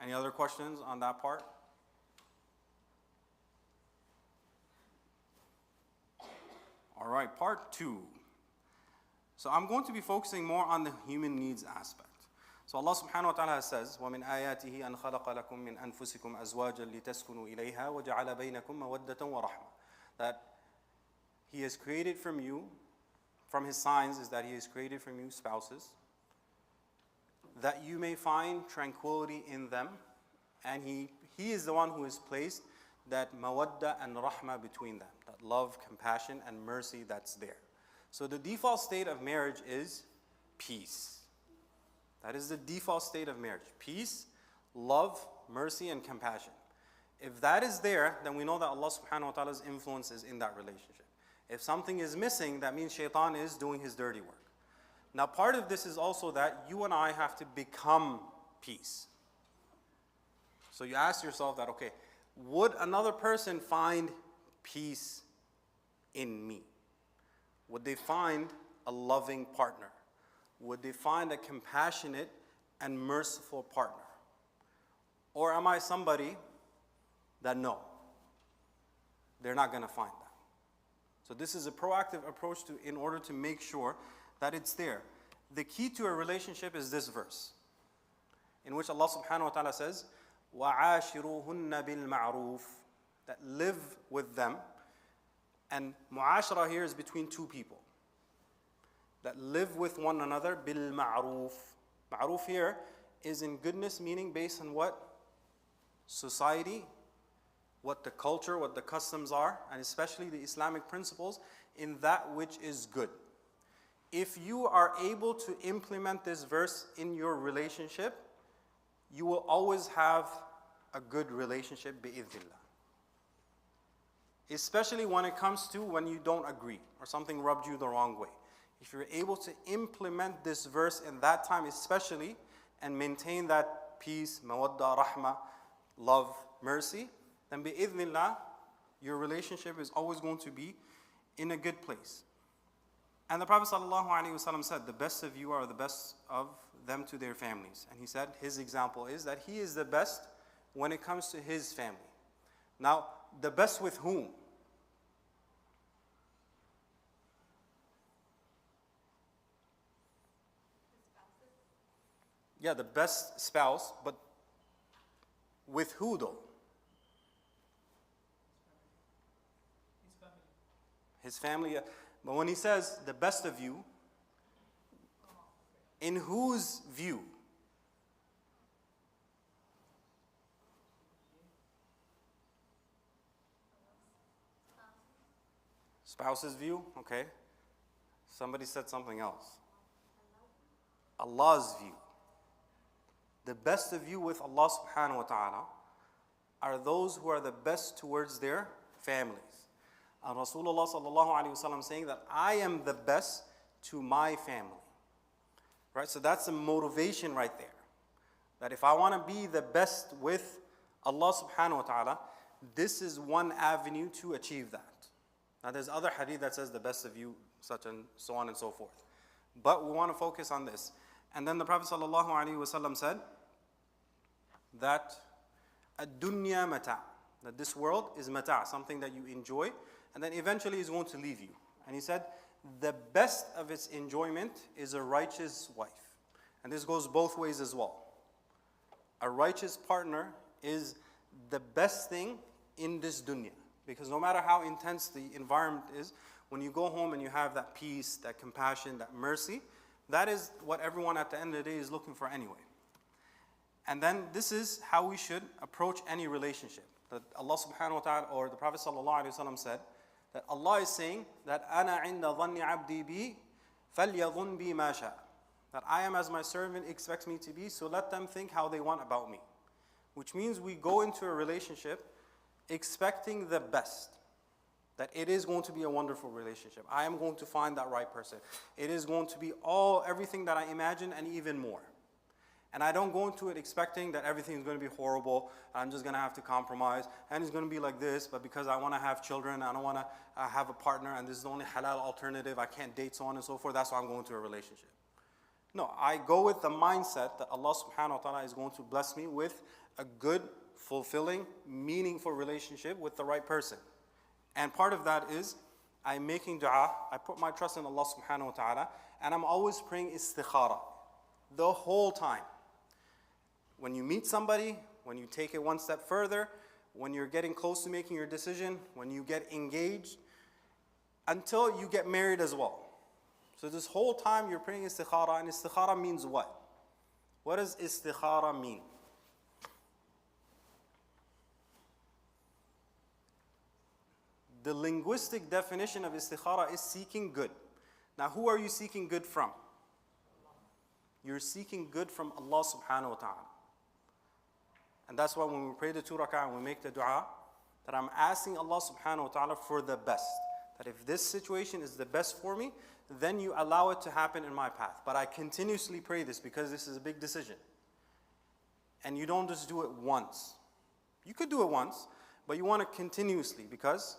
Any other questions on that part? All right, part 2. So I'm going to be focusing more on the human needs aspect. So Allah subhanahu wa ta'ala says, وَمِنْ آيَاتِهِ أَنْ خَلَقَ لَكُم مِّنْ أَنفُسِكُمْ أَزْوَاجًا لِتَسْكُنُوا إِلَيْهَا وَجَعَلَ بَيْنَكُم مَّوَدَّةً وَرَحْمَةً. That He has created from you, from His signs is that He has created from you spouses, that you may find tranquility in them, and He is the one who has placed that mawadda and rahma between them, that love, compassion, and mercy that's there. So the default state of marriage is peace. That is the default state of marriage. Peace, love, mercy, and compassion. If that is there, then we know that Allah subhanahu wa ta'ala's influence is in that relationship. If something is missing, that means shaitan is doing his dirty work. Now part of this is also that you and I have to become peace. So you ask yourself that, okay, would another person find peace in me? Would they find a loving partner? Would they find a compassionate and merciful partner? Or am I somebody that no, they're not going to find that? So this is a proactive approach in order to make sure that it's there. The key to a relationship is this verse, in which Allah subhanahu wa ta'ala says, وَعَاشِرُوهُنَّ بِالْمَعْرُوفِ, that live with them. And mu'ashara here is between two people, that live with one another bil-ma'ruf. Ma'ruf here is in goodness, meaning based on what society, what the culture, what the customs are, and especially the Islamic principles, in that which is good. If you are able to implement this verse in your relationship, you will always have a good relationship bi'idhnillah. Especially when it comes to when you don't agree or something rubbed you the wrong way. If you're able to implement this verse in that time especially and maintain that peace, mawadda, rahmah, love, mercy, then bi'idhnillah, your relationship is always going to be in a good place. And the Prophet ﷺ said, the best of you are the best of them to their families. And he said, his example is that he is the best when it comes to his family. Now, the best with whom? Yeah, the best spouse, but with who though? His family. But when he says the best of you, in whose view? Spouse's view? Okay. Somebody said something else. Allah's view. The best of you with Allah subhanahu wa ta'ala are those who are the best towards their families. And Rasulullah sallallahu alayhi wa sallam saying that I am the best to my family. Right? So that's a motivation right there. That if I want to be the best with Allah subhanahu wa ta'ala, this is one avenue to achieve that. Now there's other hadith that says the best of you, such and so on and so forth. But we want to focus on this. And then the Prophet sallallahu alaihi wasallam said that ad-dunya mata', that this world is mata', something that you enjoy, and then eventually is going to leave you. And he said the best of its enjoyment is a righteous wife. And this goes both ways as well. A righteous partner is the best thing in this dunya. Because no matter how intense the environment is, when you go home and you have that peace, that compassion, that mercy, that is what everyone at the end of the day is looking for anyway. And then this is how we should approach any relationship. That Allah subhanahu wa ta'ala or the Prophet sallallahu alaihi wasallam said that Allah is saying that أَنَا عِنْدَ ظَنِّ عَبْدِي بِي فَلْيَظُنْ بِي مَا شَاءَ. That I am as my servant expects me to be, so let them think how they want about me. Which means we go into a relationship expecting the best. That it is going to be a wonderful relationship. I am going to find that right person. It is going to be everything that I imagine and even more. And I don't go into it expecting that everything is going to be horrible. I'm just going to have to compromise. And it's going to be like this, but because I want to have children, I don't want to have a partner, and this is the only halal alternative, I can't date, so on and so forth, that's why I'm going to a relationship. No, I go with the mindset that Allah subhanahu wa ta'ala is going to bless me with a good, fulfilling, meaningful relationship with the right person. And part of that is I'm making dua, I put my trust in Allah subhanahu wa ta'ala, and I'm always praying istikhara the whole time. When you meet somebody, when you take it one step further, when you're getting close to making your decision, when you get engaged, until you get married as well. So this whole time you're praying istikhara, and istikhara means what? What does istikhara mean? The linguistic definition of istikhara is seeking good. Now, who are you seeking good from? You're seeking good from Allah subhanahu wa ta'ala. And that's why when we pray the 2 rak'ah and we make the dua, that I'm asking Allah subhanahu wa ta'ala for the best. That if this situation is the best for me, then you allow it to happen in my path. But I continuously pray this because this is a big decision. And you don't just do it once. You could do it once, but you want to continuously because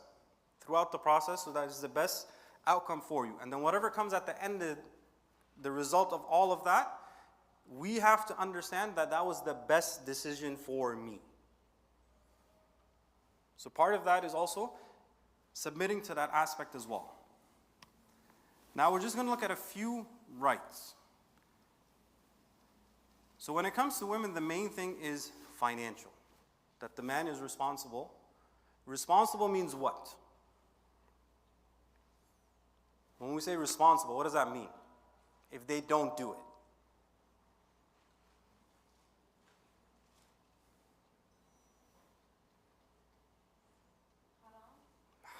throughout the process, so that is the best outcome for you. And then whatever comes at the end, the result of all of that, we have to understand that that was the best decision for me. So part of that is also submitting to that aspect as well. Now we're just going to look at a few rights. So when it comes to women, the main thing is financial. That the man is responsible. Responsible means what? When we say responsible, what does that mean? If they don't do it.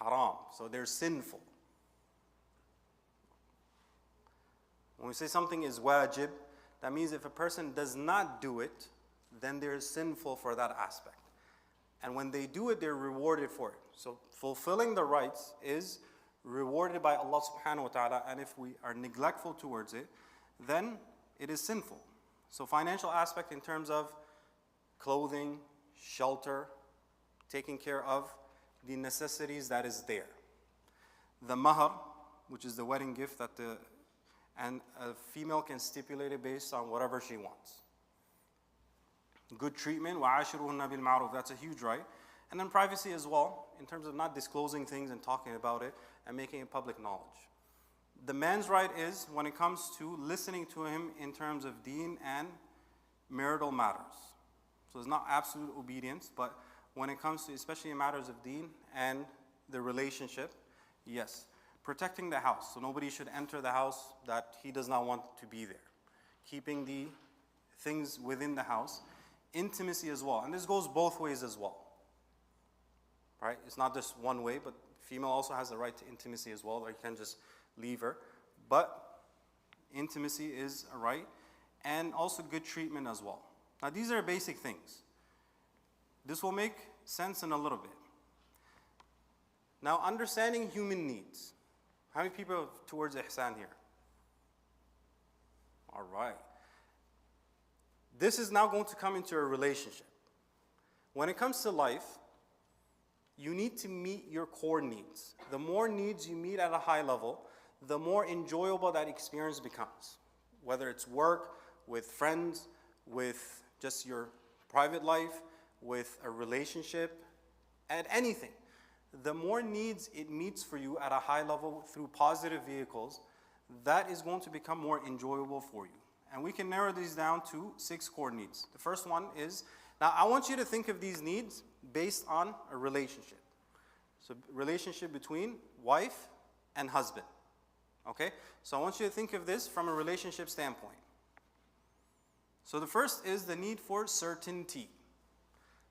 Haram. So they're sinful. When we say something is wajib, that means if a person does not do it, then they're sinful for that aspect. And when they do it, they're rewarded for it. So fulfilling the rights is rewarded by Allah subhanahu wa ta'ala, and if we are neglectful towards it, then it is sinful. So financial aspect in terms of clothing, shelter, taking care of the necessities that is there. The mahar, which is the wedding gift that and a female can stipulate it based on whatever she wants. Good treatment, وَعَاشِرُهُنَّ بِالْمَعْرُوفِ, that's a huge right. And then privacy as well, in terms of not disclosing things and talking about it and making it public knowledge. The man's right is when it comes to listening to him in terms of deen and marital matters. So it's not absolute obedience, but when it comes to, especially in matters of deen and the relationship, yes. Protecting the house, so nobody should enter the house that he does not want to be there. Keeping the things within the house. Intimacy as well, and this goes both ways as well. Right? It's not just one way, but female also has the right to intimacy as well, or you can't just leave her. But intimacy is a right, and also good treatment as well. Now these are basic things. This will make sense in a little bit. Now understanding human needs. How many people are towards ihsan here? All right. This is now going to come into a relationship. When it comes to life, you need to meet your core needs. The more needs you meet at a high level, the more enjoyable that experience becomes. Whether it's work, with friends, with just your private life, with a relationship, at anything. The more needs it meets for you at a high level through positive vehicles, that is going to become more enjoyable for you. And we can narrow these down to 6 core needs. The first one is, now I want you to think of these needs based on a relationship. So relationship between wife and husband. Okay? So I want you to think of this from a relationship standpoint. So the first is the need for certainty.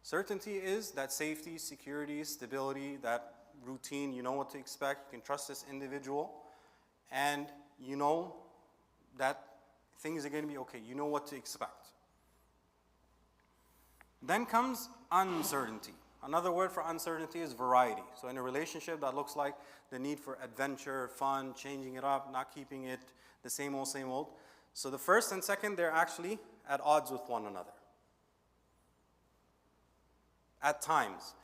Certainty is that safety, security, stability, that routine, you know what to expect, you can trust this individual, and you know that things are going to be okay, you know what to expect. Then comes uncertainty. Another word for uncertainty is variety. So in a relationship, that looks like the need for adventure, fun, changing it up, not keeping it the same old, same old. So the first and second, they're actually at odds with one another. At times.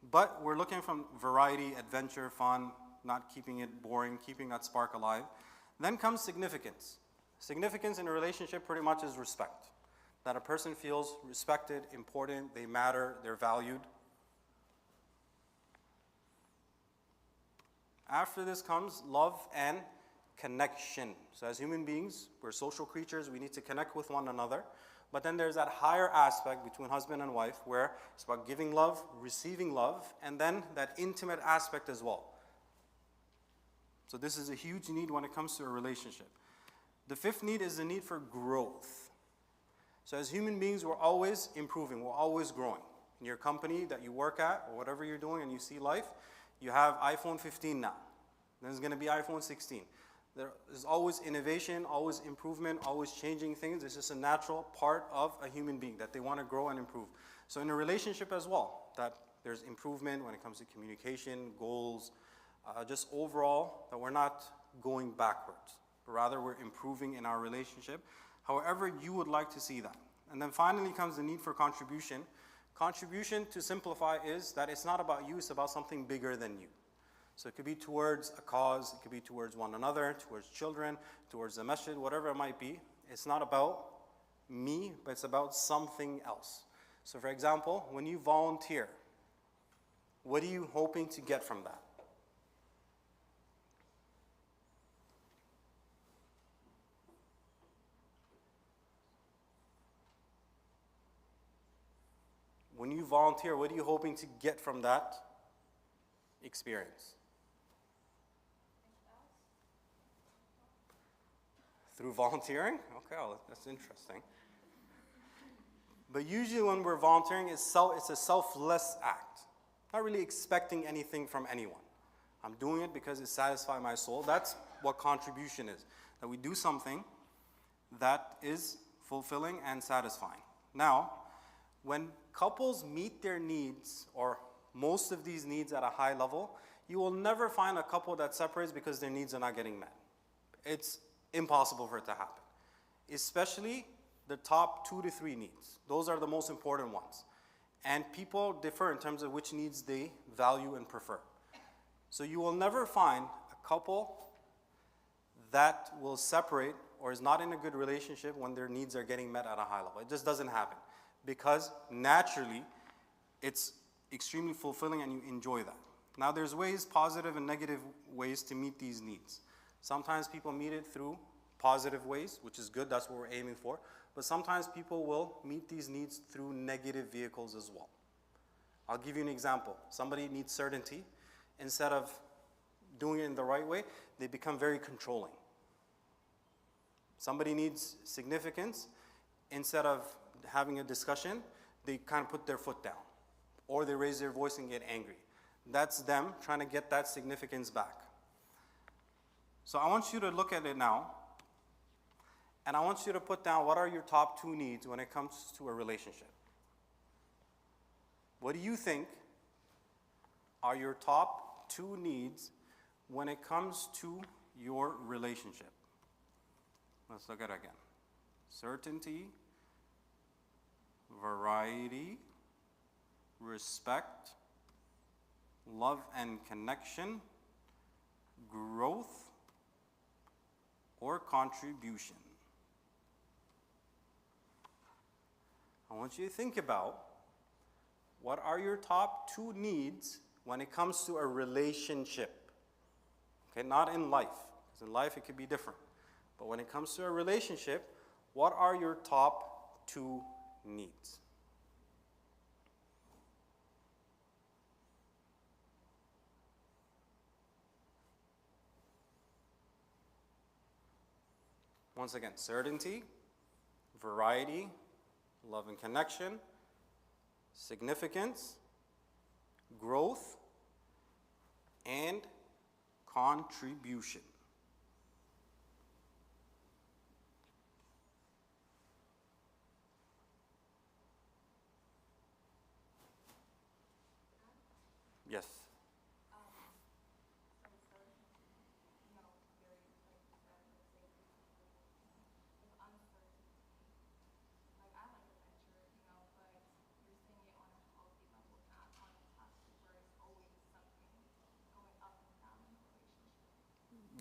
But we're looking from variety, adventure, fun, not keeping it boring, keeping that spark alive. Then comes significance. Significance in a relationship pretty much is respect. That a person feels respected, important, they matter, they're valued. After this comes love and connection. So as human beings, we're social creatures, we need to connect with one another. But then there's that higher aspect between husband and wife where it's about giving love, receiving love, and then that intimate aspect as well. So this is a huge need when it comes to a relationship. The fifth need is the need for growth. So as human beings, we're always improving, we're always growing. In your company that you work at, or whatever you're doing and you see life, you have iPhone 15 now. Then it's going to be iPhone 16. There is always innovation, always improvement, always changing things. It's just a natural part of a human being that they want to grow and improve. So in a relationship as well, that there's improvement when it comes to communication, goals, just overall, that we're not going backwards, but rather we're improving in our relationship, however you would like to see that. And then finally comes the need for contribution. Contribution, to simplify, is that it's not about you, it's about something bigger than you. So it could be towards a cause, it could be towards one another, towards children, towards the masjid, whatever it might be. It's not about me, but it's about something else. So for example, when you volunteer, what are you hoping to get from that? When you volunteer, what are you hoping to get from that experience? Through volunteering? Okay, well, that's interesting. But usually when we're volunteering, it's a selfless act. Not really expecting anything from anyone. I'm doing it because it satisfies my soul. That's what contribution is. That we do something that is fulfilling and satisfying. Now, when couples meet their needs, or most of these needs at a high level, you will never find a couple that separates because their needs are not getting met. It's impossible for it to happen. Especially the top 2 to 3 needs. Those are the most important ones. And people differ in terms of which needs they value and prefer. So you will never find a couple that will separate or is not in a good relationship when their needs are getting met at a high level. It just doesn't happen. Because naturally, it's extremely fulfilling and you enjoy that. Now there's ways, positive and negative ways to meet these needs. Sometimes people meet it through positive ways, which is good, that's what we're aiming for. But sometimes people will meet these needs through negative vehicles as well. I'll give you an example. Somebody needs certainty. Instead of doing it in the right way, they become very controlling. Somebody needs significance. Instead of having a discussion, they kind of put their foot down. Or they raise their voice and get angry. That's them trying to get that significance back. So I want you to look at it now, and I want you to put down what are your top 2 needs when it comes to a relationship. What do you think are your top 2 needs when it comes to your relationship? Let's look at it again. Certainty, variety, respect, love and connection, growth, or contribution. I want you to think about what are your top 2 needs when it comes to a relationship. Okay, not in life, because in life it could be different. But when it comes to a relationship, what are your top 2 needs? Once again, certainty, variety, love and connection, significance, growth, and contribution. Yes.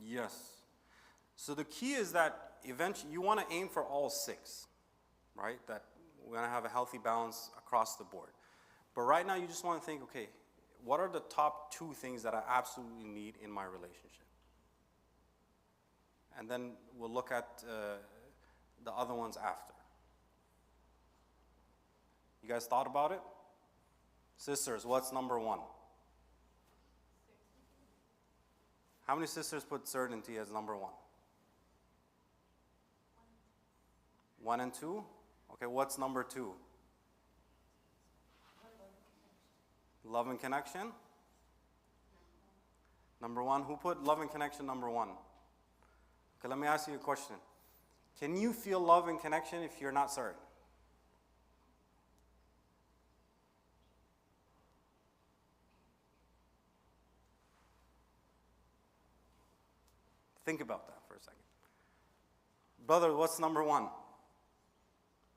Yes. So the key is that eventually you want to aim for all 6, right? That we're going to have a healthy balance across the board. But right now you just want to think, okay, what are the top 2 things that I absolutely need in my relationship? And then we'll look at the other ones after. You guys thought about it? Sisters, what's number 1? How many sisters put certainty as number 1? 1 and 2? Okay, what's number 2? Love and connection? Number 1, who put love and connection number 1? Okay, let me ask you a question. Can you feel love and connection if you're not certain? Think about that for a second. Brother, what's number 1?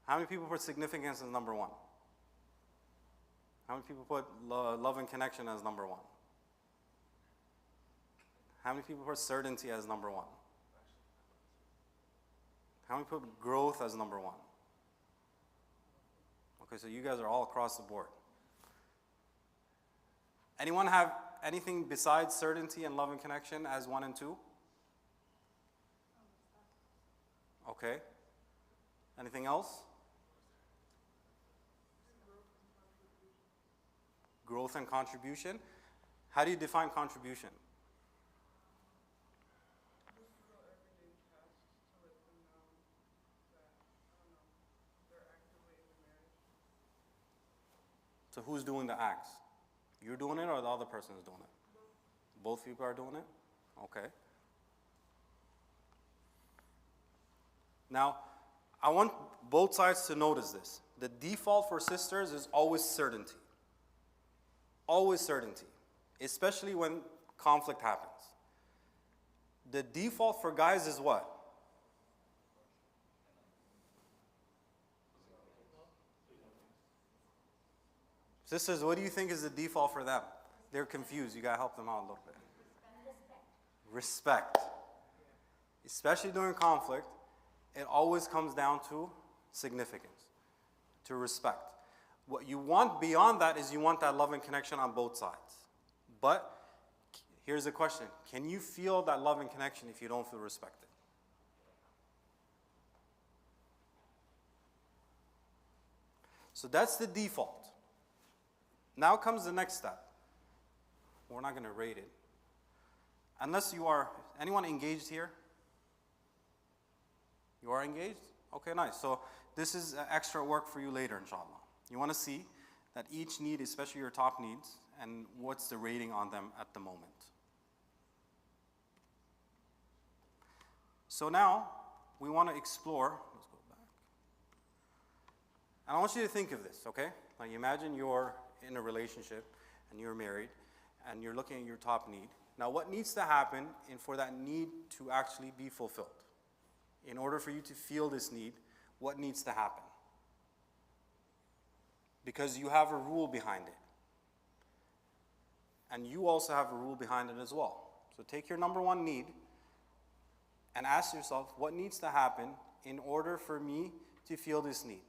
How many people put significance as number 1? How many people put love and connection as number 1? How many people put certainty as number 1? How many put growth as number 1? Okay, so you guys are all across the board. Anyone have anything besides certainty and love and connection as 1 and 2? Okay. Anything else? Growth and contribution. How do you define contribution? So who's doing the acts? You're doing it or the other person is doing it? Both people are doing it? Okay. Now, I want both sides to notice this. The default for sisters is always certainty. Always certainty, especially when conflict happens. The default for guys is what? Sisters, what do you think is the default for them? They're confused. You got to help them out a little bit. Respect. Especially during conflict, it always comes down to significance, to respect. What you want beyond that is you want that love and connection on both sides. But here's the question. Can you feel that love and connection if you don't feel respected? So that's the default. Now comes the next step. We're not going to rate it. Unless you are, anyone engaged here? You are engaged? Okay, nice. So this is extra work for you later, inshallah. You want to see that each need, especially your top needs, and what's the rating on them at the moment. So now, we want to explore, let's go back. And I want you to think of this, okay? Like imagine you're in a relationship, and you're married, and you're looking at your top need. Now what needs to happen for that need to actually be fulfilled? In order for you to feel this need, what needs to happen? Because you have a rule behind it. And you also have a rule behind it as well. So take your number 1 need and ask yourself, what needs to happen in order for me to feel this need?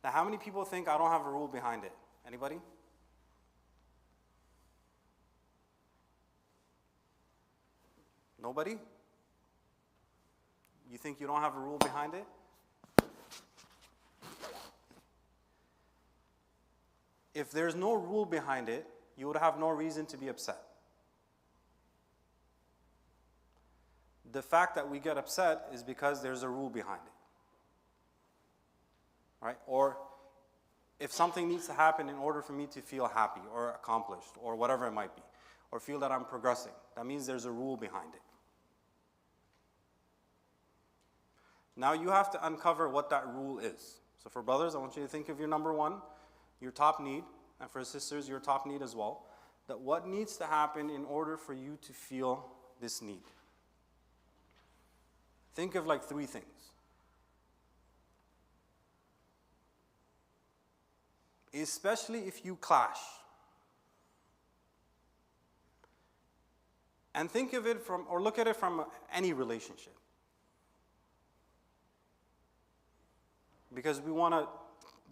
Now, how many people think I don't have a rule behind it? Anybody? Nobody? You think you don't have a rule behind it? If there's no rule behind it, you would have no reason to be upset. The fact that we get upset is because there's a rule behind it. Right? Or if something needs to happen in order for me to feel happy or accomplished or whatever it might be, or feel that I'm progressing, that means there's a rule behind it. Now you have to uncover what that rule is. So for brothers, I want you to think of your number 1, your top need, and for sisters, your top need as well, that what needs to happen in order for you to feel this need. Think of like 3 things. Especially if you clash. And think of it from, or look at it from any relationship. because we want to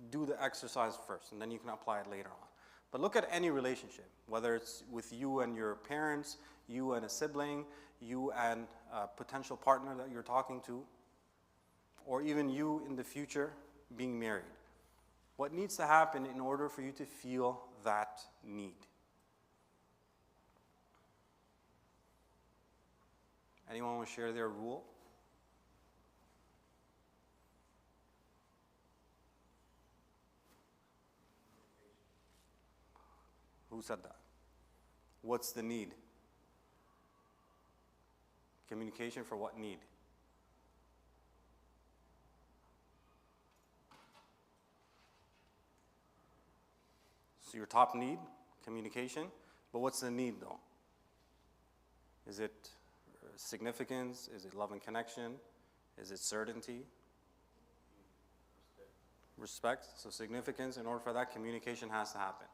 do the exercise first, and then you can apply it later on. But look at any relationship, whether it's with you and your parents, you and a sibling, you and a potential partner that you're talking to, or even you in the future being married. What needs to happen in order for you to feel that need? Anyone want to share their rule? Who said that? What's the need? Communication for what need? So your top need, communication, but what's the need though? Is it significance? Is it love and connection? Is it certainty? Respect. So significance, in order for that, communication has to happen.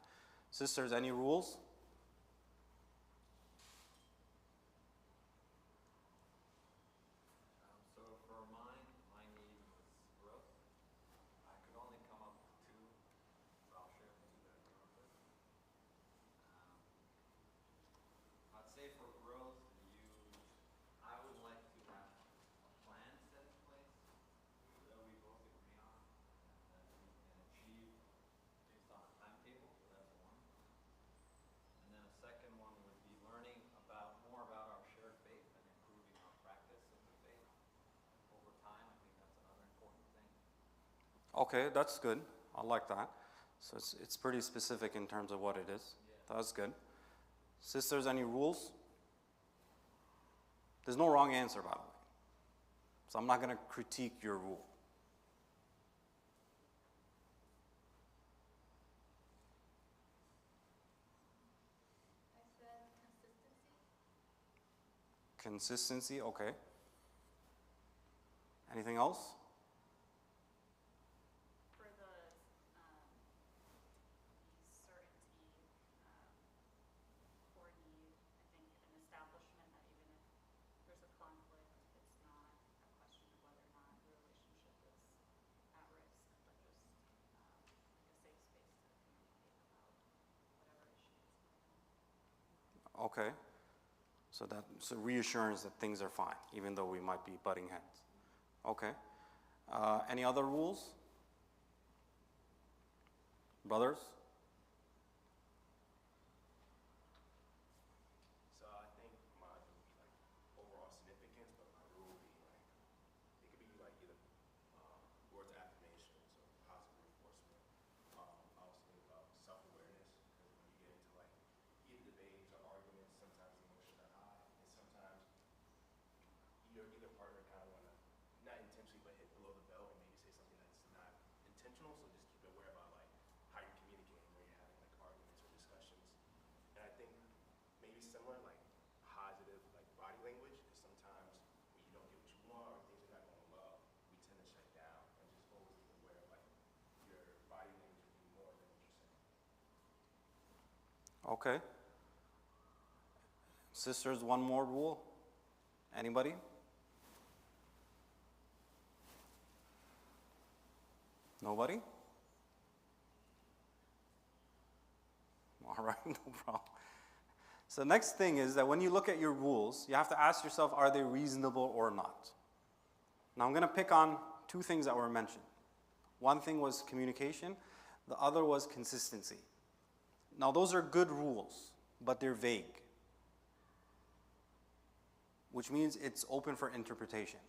Sisters, any rules? So for mine, my need was growth. I could only come up with two, so I'll share the two that I came up with. I'd say for growth, I would like to have a plan set in place that we both agree on and that we can achieve based on a timetable. So that's one. And then a second one would be learning more about our shared faith and improving our practice of the faith over time. I think that's another important thing. Okay, that's good. I like that. So it's pretty specific in terms of what it is. Yeah. That's good. Sisters, any rules? There's no wrong answer, by the way. So I'm not going to critique your rule. I said consistency. Consistency, okay. Anything else? For the certainty for need, I think an establishment that even if there's a conflict, it's not a question of whether or not the relationship is at risk, but just like a safe space to communicate about whatever issue is going on. Okay. So reassurance that things are fine, even though we might be butting heads. Okay. Any other rules? Brothers? So I think mine would be like overall significance, but my rule would be like, it could be like either words of affirmation, so positive reinforcement. I also think about self-awareness, because when you get into like heated debates or arguments, sometimes the emotions are high, and sometimes either partner kind of want to, not intentionally, but hit below the belt and maybe say something that's not intentional, so just keep aware about like how you're communicating when you're having like arguments or discussions. And I think maybe similar, like positive, like body language, is sometimes when you don't get what you want or things are not going well, we tend to shut down and just always be aware of like your body language would be more than what you're saying. Okay. Sisters, one more rule. Anybody? Nobody? All right, no problem. So the next thing is that when you look at your rules, you have to ask yourself, are they reasonable or not? Now I'm going to pick on two things that were mentioned. One thing was communication. The other was consistency. Now those are good rules, but they're vague, which means it's open for interpretation.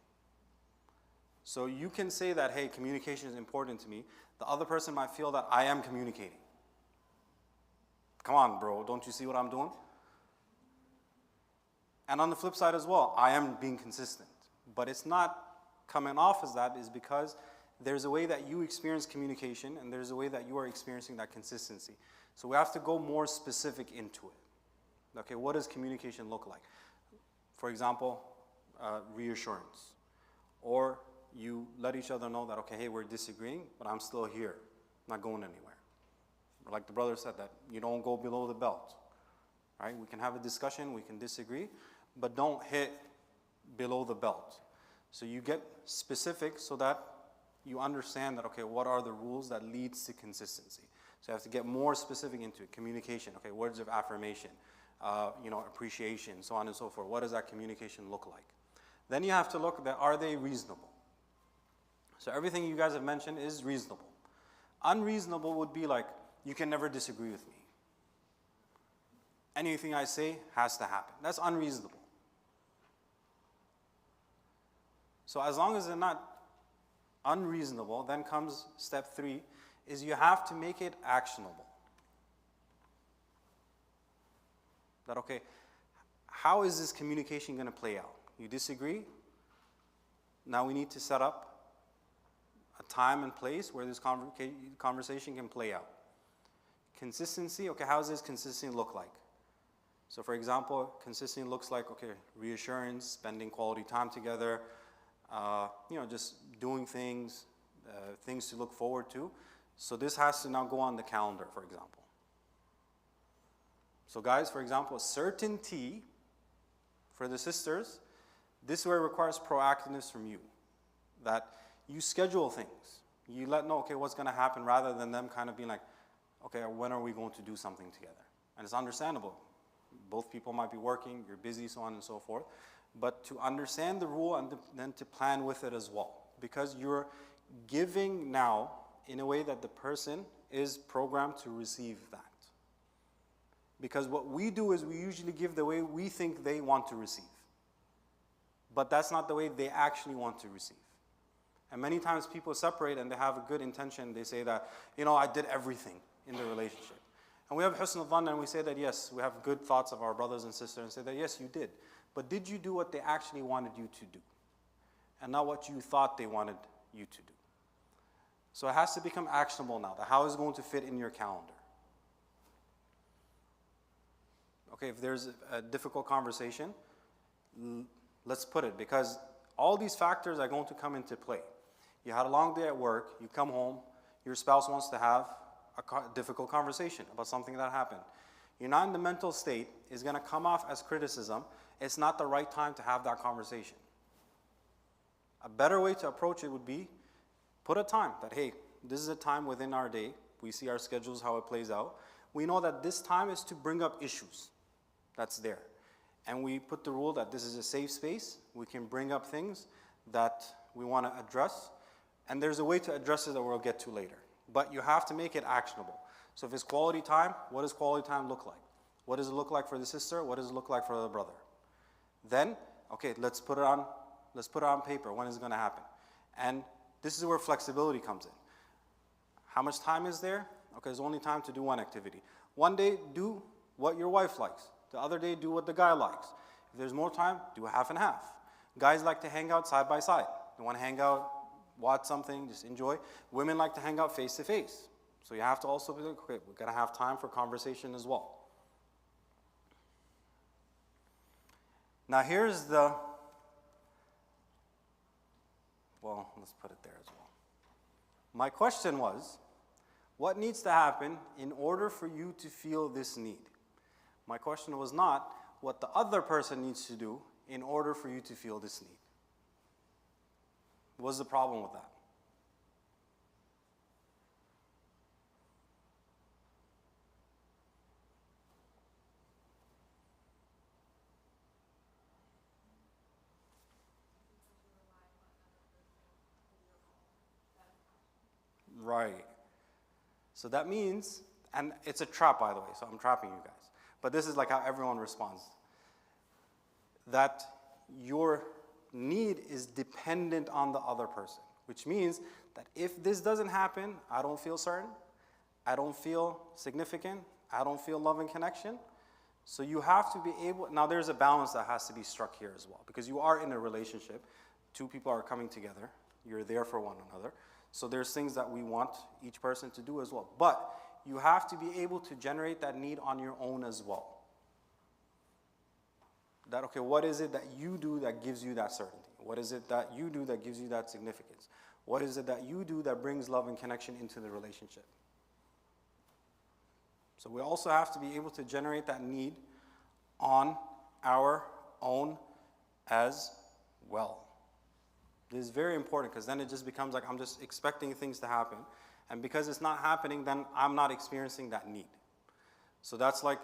So you can say that, hey, communication is important to me. The other person might feel that I am communicating. Come on, bro, don't you see what I'm doing? And on the flip side as well, I am being consistent. But it's not coming off as that, is because there's a way that you experience communication and there's a way that you are experiencing that consistency. So we have to go more specific into it. Okay, what does communication look like? For example, reassurance. Or you let each other know that, okay, hey, we're disagreeing, but I'm still here, not going anywhere. Like the brother said, that you don't go below the belt. Right? We can have a discussion, we can disagree, but don't hit below the belt. So you get specific so that you understand that, okay, what are the rules that leads to consistency? So you have to get more specific into it. Communication, okay, words of affirmation, appreciation, so on and so forth. What does that communication look like? Then you have to look at, are they reasonable? So everything you guys have mentioned is reasonable. Unreasonable would be like, you can never disagree with me. Anything I say has to happen. That's unreasonable. So as long as they're not unreasonable, then comes step 3, is you have to make it actionable. That, okay, how is this communication going to play out? You disagree? Now we need to set up a time and place where this conversation can play out. Consistency, okay, how does this consistency look like? So for example, consistency looks like, okay, reassurance, spending quality time together, just doing things, things to look forward to. So this has to now go on the calendar, for example. So guys, for example, certainty for the sisters, this way requires proactiveness from you. That you schedule things. You let know, okay, what's going to happen, rather than them kind of being like, okay, when are we going to do something together? And it's understandable. Both people might be working, you're busy, so on and so forth. But to understand the rule and then to plan with it as well. Because you're giving now in a way that the person is programmed to receive that. Because what we do is we usually give the way we think they want to receive. But that's not the way they actually want to receive. And many times people separate and they have a good intention. They say that, I did everything in the relationship. And we have husn al-dhann, and we say that, yes, we have good thoughts of our brothers and sisters, and say that, yes, you did. But did you do what they actually wanted you to do? And not what you thought they wanted you to do. So it has to become actionable now. How is it going to fit in your calendar? Okay, if there's a difficult conversation, let's put it, because all these factors are going to come into play. You had a long day at work, you come home, your spouse wants to have a difficult conversation about something that happened. You're not in the mental state, it's going to come off as criticism. It's not the right time to have that conversation. A better way to approach it would be, put a time that, hey, this is a time within our day. We see our schedules, how it plays out. We know that this time is to bring up issues that's there. And we put the rule that this is a safe space. We can bring up things that we want to address. And there's a way to address it that we'll get to later. But you have to make it actionable. So if it's quality time, what does quality time look like? What does it look like for the sister? What does it look like for the brother? Then, okay, let's put it on paper. When is it going to happen? And this is where flexibility comes in. How much time is there? Okay, there's only time to do one activity. One day, do what your wife likes. The other day, do what the guy likes. If there's more time, do a half and half. Guys like to hang out side by side. They want to hang out, watch something, just enjoy. Women like to hang out face to face. So you have to also be like, okay, we've got to have time for conversation as well. Now here's let's put it there as well. My question was, what needs to happen in order for you to feel this need? My question was not what the other person needs to do in order for you to feel this need. What's the problem with that? Right. So that means, and it's a trap, by the way, so I'm trapping you guys. But this is like how everyone responds. That your need is dependent on the other person, which means that if this doesn't happen, I don't feel certain, I don't feel significant, I don't feel love and connection. So you have to be able, now there's a balance that has to be struck here as well, because you are in a relationship, two people are coming together, you're there for one another. So there's things that we want each person to do as well. But you have to be able to generate that need on your own as well. That, okay, what is it that you do that gives you that certainty? What is it that you do that gives you that significance? What is it that you do that brings love and connection into the relationship? So we also have to be able to generate that need on our own as well. This is very important because then it just becomes like I'm just expecting things to happen. And because it's not happening, then I'm not experiencing that need. So that's like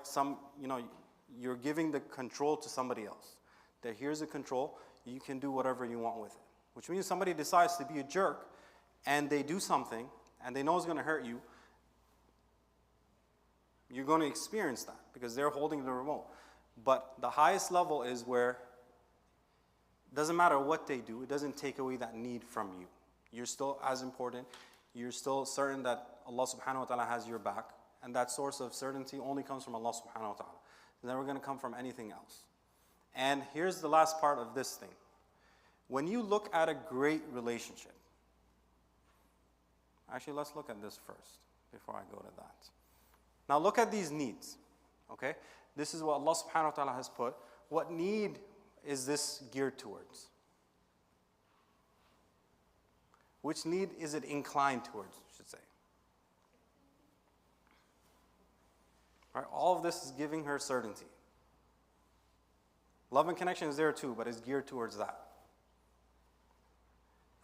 you're giving the control to somebody else. That here's the control, you can do whatever you want with it. Which means somebody decides to be a jerk and they do something and they know it's going to hurt you, you're going to experience that because they're holding the remote. But the highest level is where it doesn't matter what they do, it doesn't take away that need from you. You're still as important, you're still certain that Allah subhanahu wa ta'ala has your back, and that source of certainty only comes from Allah subhanahu wa ta'ala. It's never going to come from anything else. And here's the last part of this thing. When you look at a great relationship, actually let's look at this first before I go to that. Now look at these needs, okay? This is what Allah subhanahu wa ta'ala has put. What need is this geared towards? Which need is it inclined towards, I should say? Right, all of this is giving her certainty. Love and connection is there too, but it's geared towards that.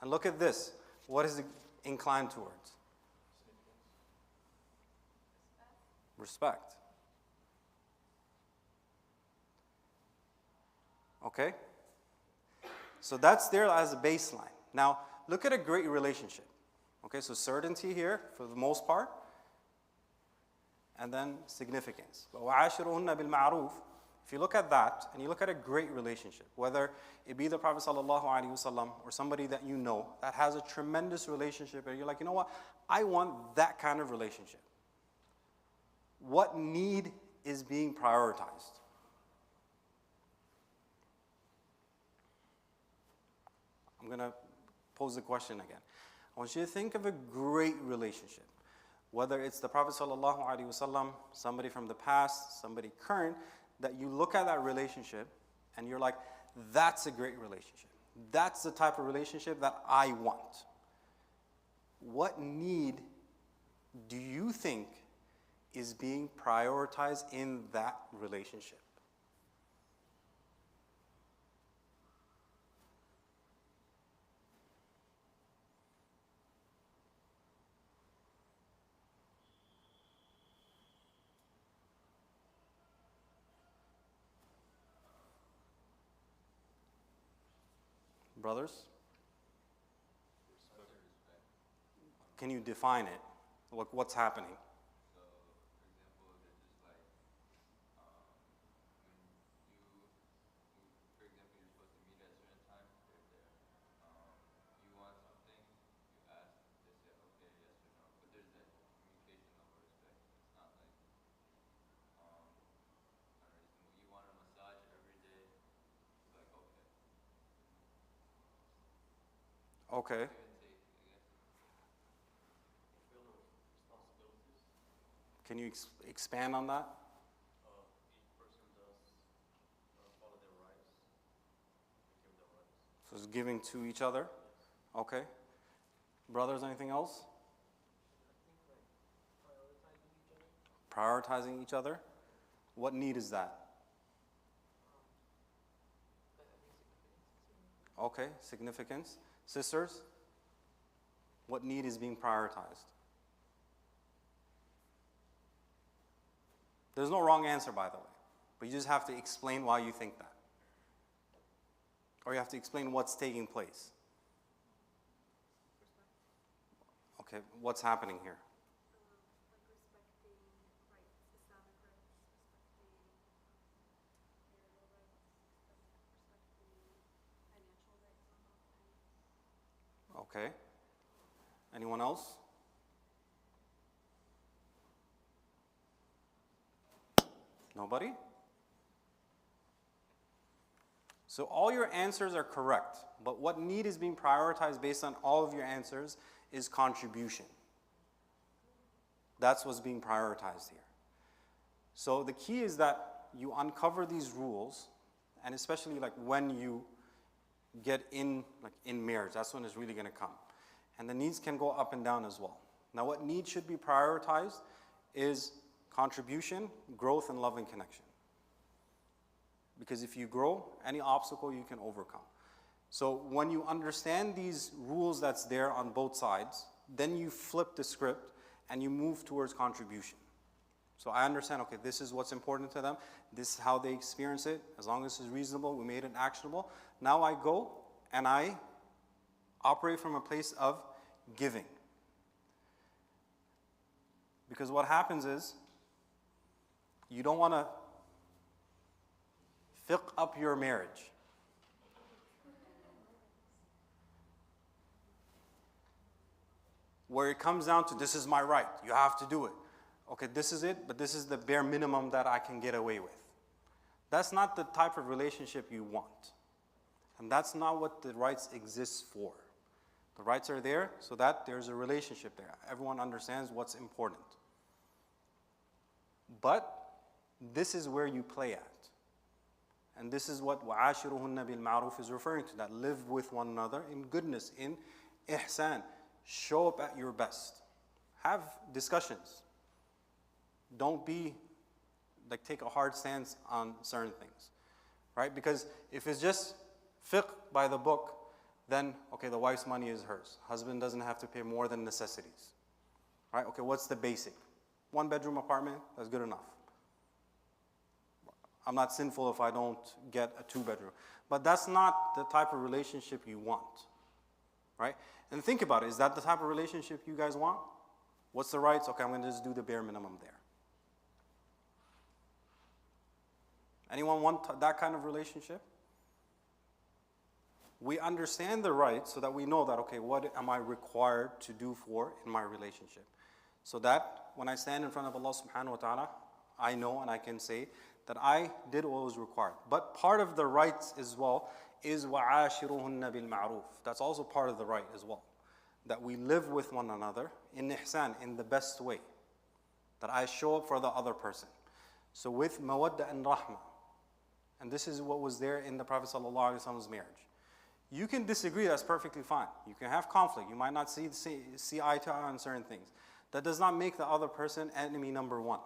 And look at this. What is it inclined towards? Respect. Okay? So that's there as a baseline. Now, look at a great relationship. Okay, so certainty here for the most part, and then significance. وَعَاشِرُهُنَّ بِالْمَعْرُوفِ. If you look at that, and you look at a great relationship, whether it be the Prophet ﷺ or somebody that you know that has a tremendous relationship, and you're like, you know what, I want that kind of relationship. What need is being prioritized? I'm going to pose the question again. I want you to think of a great relationship. Whether it's the Prophet ﷺ, somebody from the past, somebody current, that you look at that relationship and you're like, that's a great relationship. That's the type of relationship that I want. What need do you think is being prioritized in that relationship? Brothers? Can you define it? Like what's happening? So, for example, they're just like, for example, you're supposed to meet at a certain time, they're there. You want something, you ask, they say, okay, yes or no. But there's that communication level of respect. It's not like, unreasonable. You want a massage every day, it's like, okay. Okay. Give and take, I guess. Responsibilities. Can you expand on that? Each person does follow their rights. We give them rights. So it's giving to each other? Okay. Brothers, anything else? Prioritizing each other? What need is that? Okay, significance. Sisters, what need is being prioritized? There's no wrong answer, by the way, but you just have to explain why you think that. Or you have to explain what's taking place. Okay, what's happening here? Like respecting rights, Islamic rights, respecting marital rights, respecting financial rights on both ends. Okay. Anyone else? Nobody? So all your answers are correct, but what need is being prioritized based on all of your answers is contribution. That's what's being prioritized here. So the key is that you uncover these rules, and especially like when you get in marriage, that's when it's really going to come. And the needs can go up and down as well. Now what needs should be prioritized is contribution, growth, and love and connection. Because if you grow, any obstacle you can overcome. So when you understand these rules that's there on both sides, then you flip the script and you move towards contribution. So I understand, okay, this is what's important to them. This is how they experience it. As long as it's reasonable, we made it actionable. Now I go and I operate from a place of giving. Because what happens is, you don't want to fiqh up your marriage. Where it comes down to, this is my right, you have to do it. Okay, this is it, but this is the bare minimum that I can get away with. That's not the type of relationship you want. And that's not what the rights exist for. The rights are there so that there's a relationship there. Everyone understands what's important. But this is where you play at. And this is what وَعَاشِرُهُنَّ بِالْمَعْرُوفِ is referring to, that live with one another in goodness, in ihsan. Show up at your best. Have discussions. Don't be, like, take a hard stance on certain things, right? Because if it's just fiqh by the book, then, okay, the wife's money is hers. Husband doesn't have to pay more than necessities, right? Okay, what's the basic? 1-bedroom apartment, that's good enough. I'm not sinful if I don't get a 2-bedroom. But that's not the type of relationship you want, right? And think about it, is that the type of relationship you guys want? What's the rights? Okay, I'm going to just do the bare minimum there. Anyone want that kind of relationship? We understand the rights so that we know that, okay, what am I required to do for in my relationship? So that when I stand in front of Allah subhanahu wa ta'ala, I know and I can say that I did what was required. But part of the rights as well is وَعَاشِرُهُنَّ بِالْمَعْرُوفِ. That's also part of the right as well. That we live with one another in ihsan, in the best way. That I show up for the other person. So with mawadda and rahmah. And this is what was there in the Prophet ﷺ's marriage. You can disagree, that's perfectly fine. You can have conflict. You might not see eye to eye on certain things. That does not make the other person enemy number one.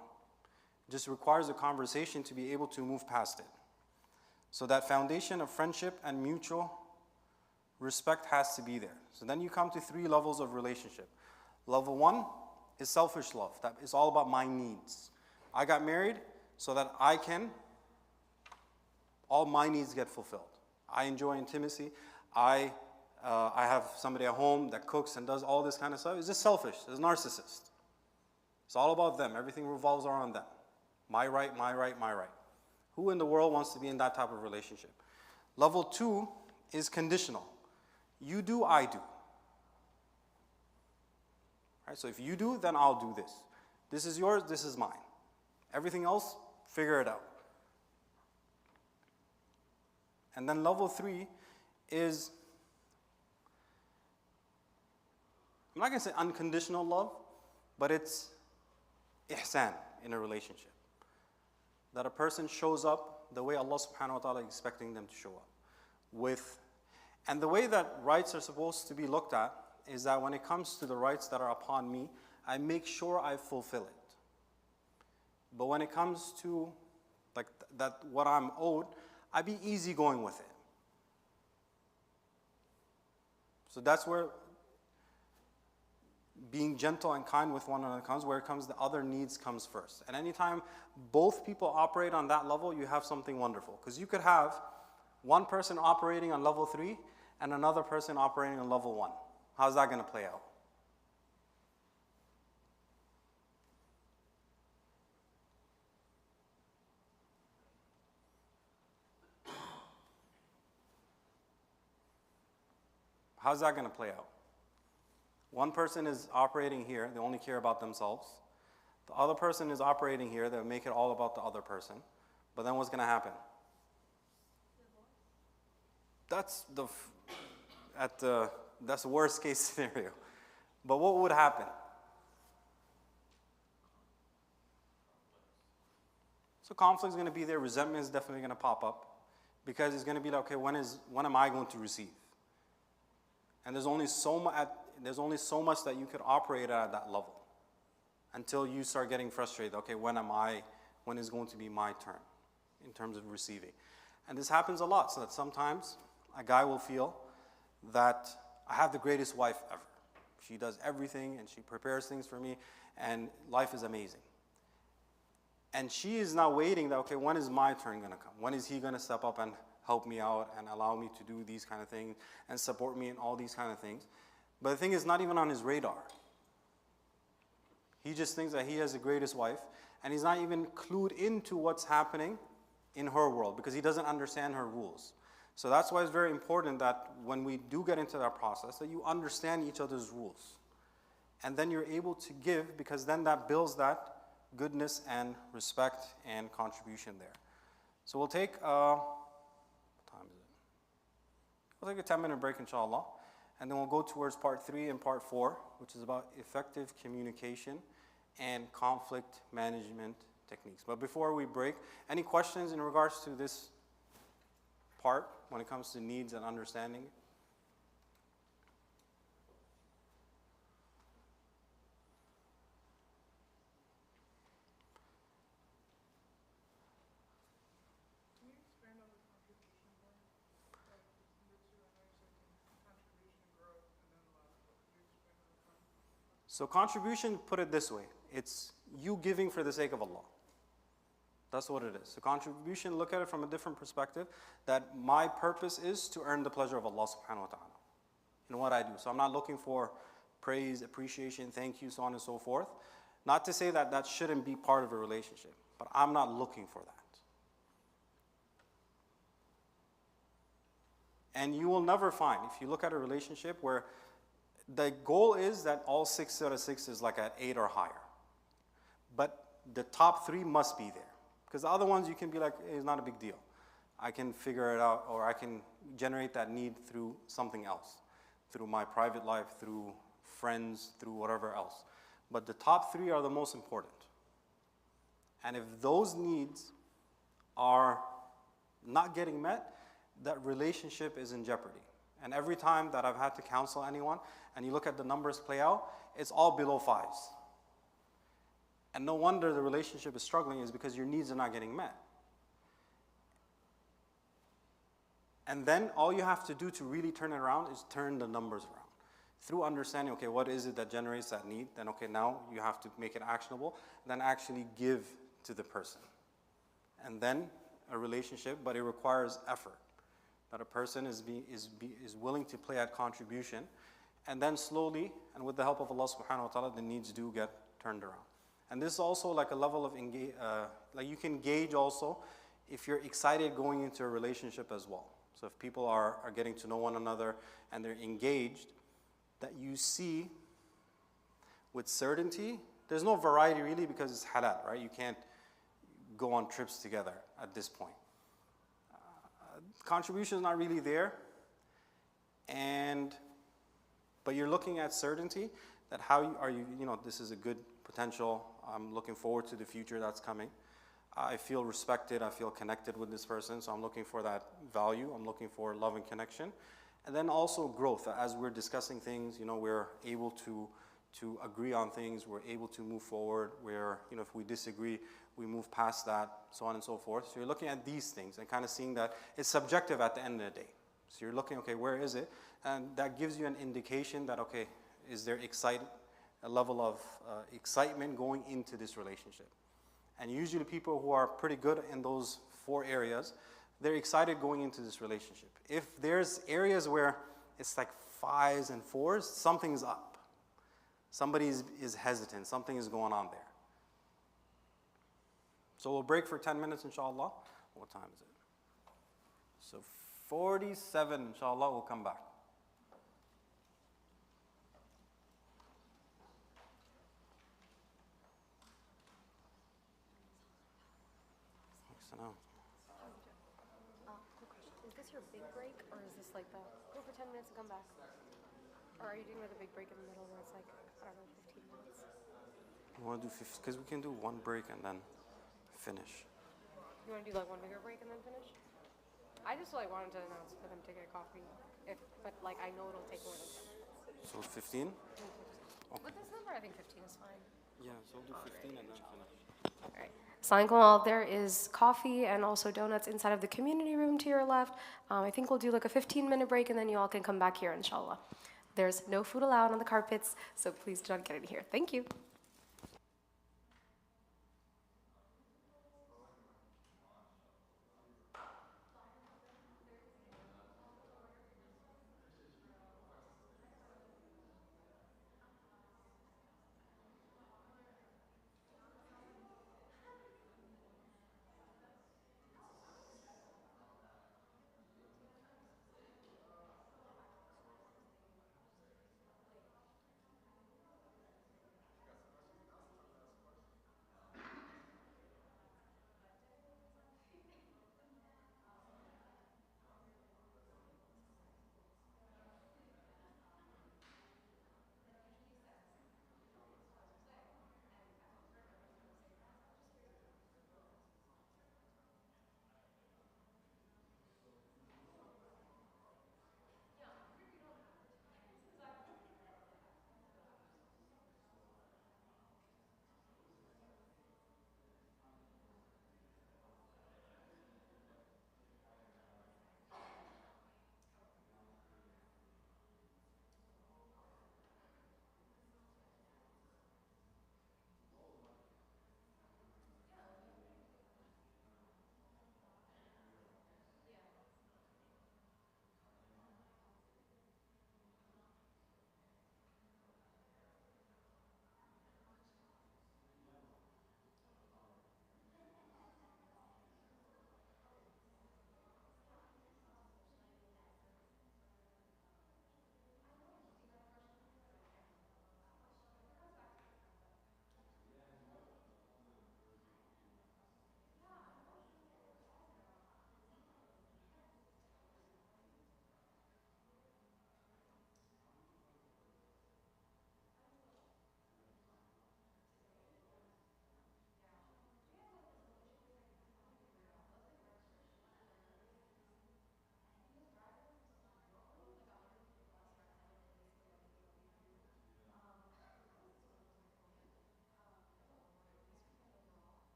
It just requires a conversation to be able to move past it. So that foundation of friendship and mutual respect has to be there. So then you come to 3 levels of relationship. Level 1 is selfish love. That is all about my needs. I got married so that all my needs get fulfilled. I enjoy intimacy. I have somebody at home that cooks and does all this kind of stuff. It's just selfish. It's narcissist. It's all about them. Everything revolves around them. My right, my right, my right. Who in the world wants to be in that type of relationship? Level 2 is conditional. You do, I do. Right? So if you do, then I'll do this. This is yours, this is mine. Everything else, figure it out. And then level 3 is, I'm not going to say unconditional love, but it's ihsan in a relationship. That a person shows up the way Allah subhanahu wa ta'ala is expecting them to show up. And the way that rights are supposed to be looked at is that when it comes to the rights that are upon me, I make sure I fulfill it. But when it comes to what I'm owed, I be easygoing with it. So that's where being gentle and kind with one another comes, where it comes the other needs comes first. And anytime both people operate on that level, you have something wonderful. Because you could have one person operating on level 3 and another person operating on level 1. How's that going to play out? How's that going to play out? One person is operating here, they only care about themselves. The other person is operating here, they make it all about the other person. But then what's going to happen? That's the worst case scenario. But what would happen? So conflict is going to be there, resentment is definitely going to pop up. Because it's going to be like, okay, when am I going to receive? And there's only so much that you could operate at that level until you start getting frustrated. Okay, when is going to be my turn in terms of receiving? And this happens a lot, so that sometimes a guy will feel that I have the greatest wife ever. She does everything and she prepares things for me and life is amazing. And she is now waiting that, okay, when is my turn gonna come? When is he gonna step up and help me out and allow me to do these kind of things and support me in all these kind of things? But the thing is not even on his radar. He just thinks that he has the greatest wife and he's not even clued into what's happening in her world because he doesn't understand her rules. So that's why it's very important that when we do get into that process, that you understand each other's rules. And then you're able to give, because then that builds that goodness and respect and contribution there. So we'll take, what time is it? We'll take a 10-minute break, inshallah. And then we'll go towards part 3 and part 4, which is about effective communication and conflict management techniques. But before we break, any questions in regards to this part when it comes to needs and understanding? Can you expand on the contribution part? Like, you two, I know you said contribution, growth, and then love, but could you expand on the contribution? So contribution, put it this way, it's you giving for the sake of Allah. That's what it is. So contribution, look at it from a different perspective, that my purpose is to earn the pleasure of Allah subhanahu wa ta'ala in what I do. So I'm not looking for praise, appreciation, thank you, so on and so forth. Not to say that that shouldn't be part of a relationship, but I'm not looking for that. And you will never find, if you look at a relationship where the goal is that all 6 out of 6 is like at 8 or higher. But the top 3 must be there. Because the other ones you can be like, it's not a big deal. I can figure it out, or I can generate that need through something else. Through my private life, through friends, through whatever else. But the top 3 are the most important. And if those needs are not getting met, that relationship is in jeopardy. And every time that I've had to counsel anyone, and you look at the numbers play out, it's all below 5s. And no wonder the relationship is struggling, is because your needs are not getting met. And then all you have to do to really turn it around is turn the numbers around. Through understanding, okay, what is it that generates that need? Then, okay, now you have to make it actionable, then actually give to the person. And then a relationship, but it requires effort. That a person is willing to play at contribution, and then slowly, and with the help of Allah subhanahu wa ta'ala, the needs do get turned around. And this is also like a level of like you can gauge also if you're excited going into a relationship as well. So if people are getting to know one another and they're engaged, that you see with certainty, there's no variety really because it's halal, right? You can't go on trips together at this point. Contribution is not really there, but you're looking at certainty, that how are you, this is a good potential, I'm looking forward to the future that's coming. I feel respected, I feel connected with this person, so I'm looking for that value, I'm looking for love and connection. And then also growth, as we're discussing things, we're able to agree on things, we're able to move forward, if we disagree, we move past that, so on and so forth. So you're looking at these things and kind of seeing that it's subjective at the end of the day. So you're looking, okay, where is it? And that gives you an indication that, okay, is there a level of excitement going into this relationship? And usually people who are pretty good in those 4 areas, they're excited going into this relationship. If there's areas where it's like 5s and 4s, something's up. Somebody is hesitant, something is going on there. So we'll break for 10 minutes, inshallah. What time is it? So 47, inshallah, we'll come back. Quick question. Is this your big break, or is this like the go for 10 minutes and come back? Or are you doing like a big break in the middle where it's like, I don't know, 15 minutes? We want to do 50, because we can do 1 break and then finish. You want to do like 1 bigger break and then finish? I just like wanted to announce for them to get coffee, but like I know it'll take more than 10 minutes. So 15? With this number, I think 15 is fine. Yeah, so we'll do 15 and then finish. All right. Salam Kamal, there is coffee and also donuts inside of the community room to your left. I think we'll do like a 15-minute break and then you all can come back here, inshallah. There's no food allowed on the carpets, so please do not get in here. Thank you.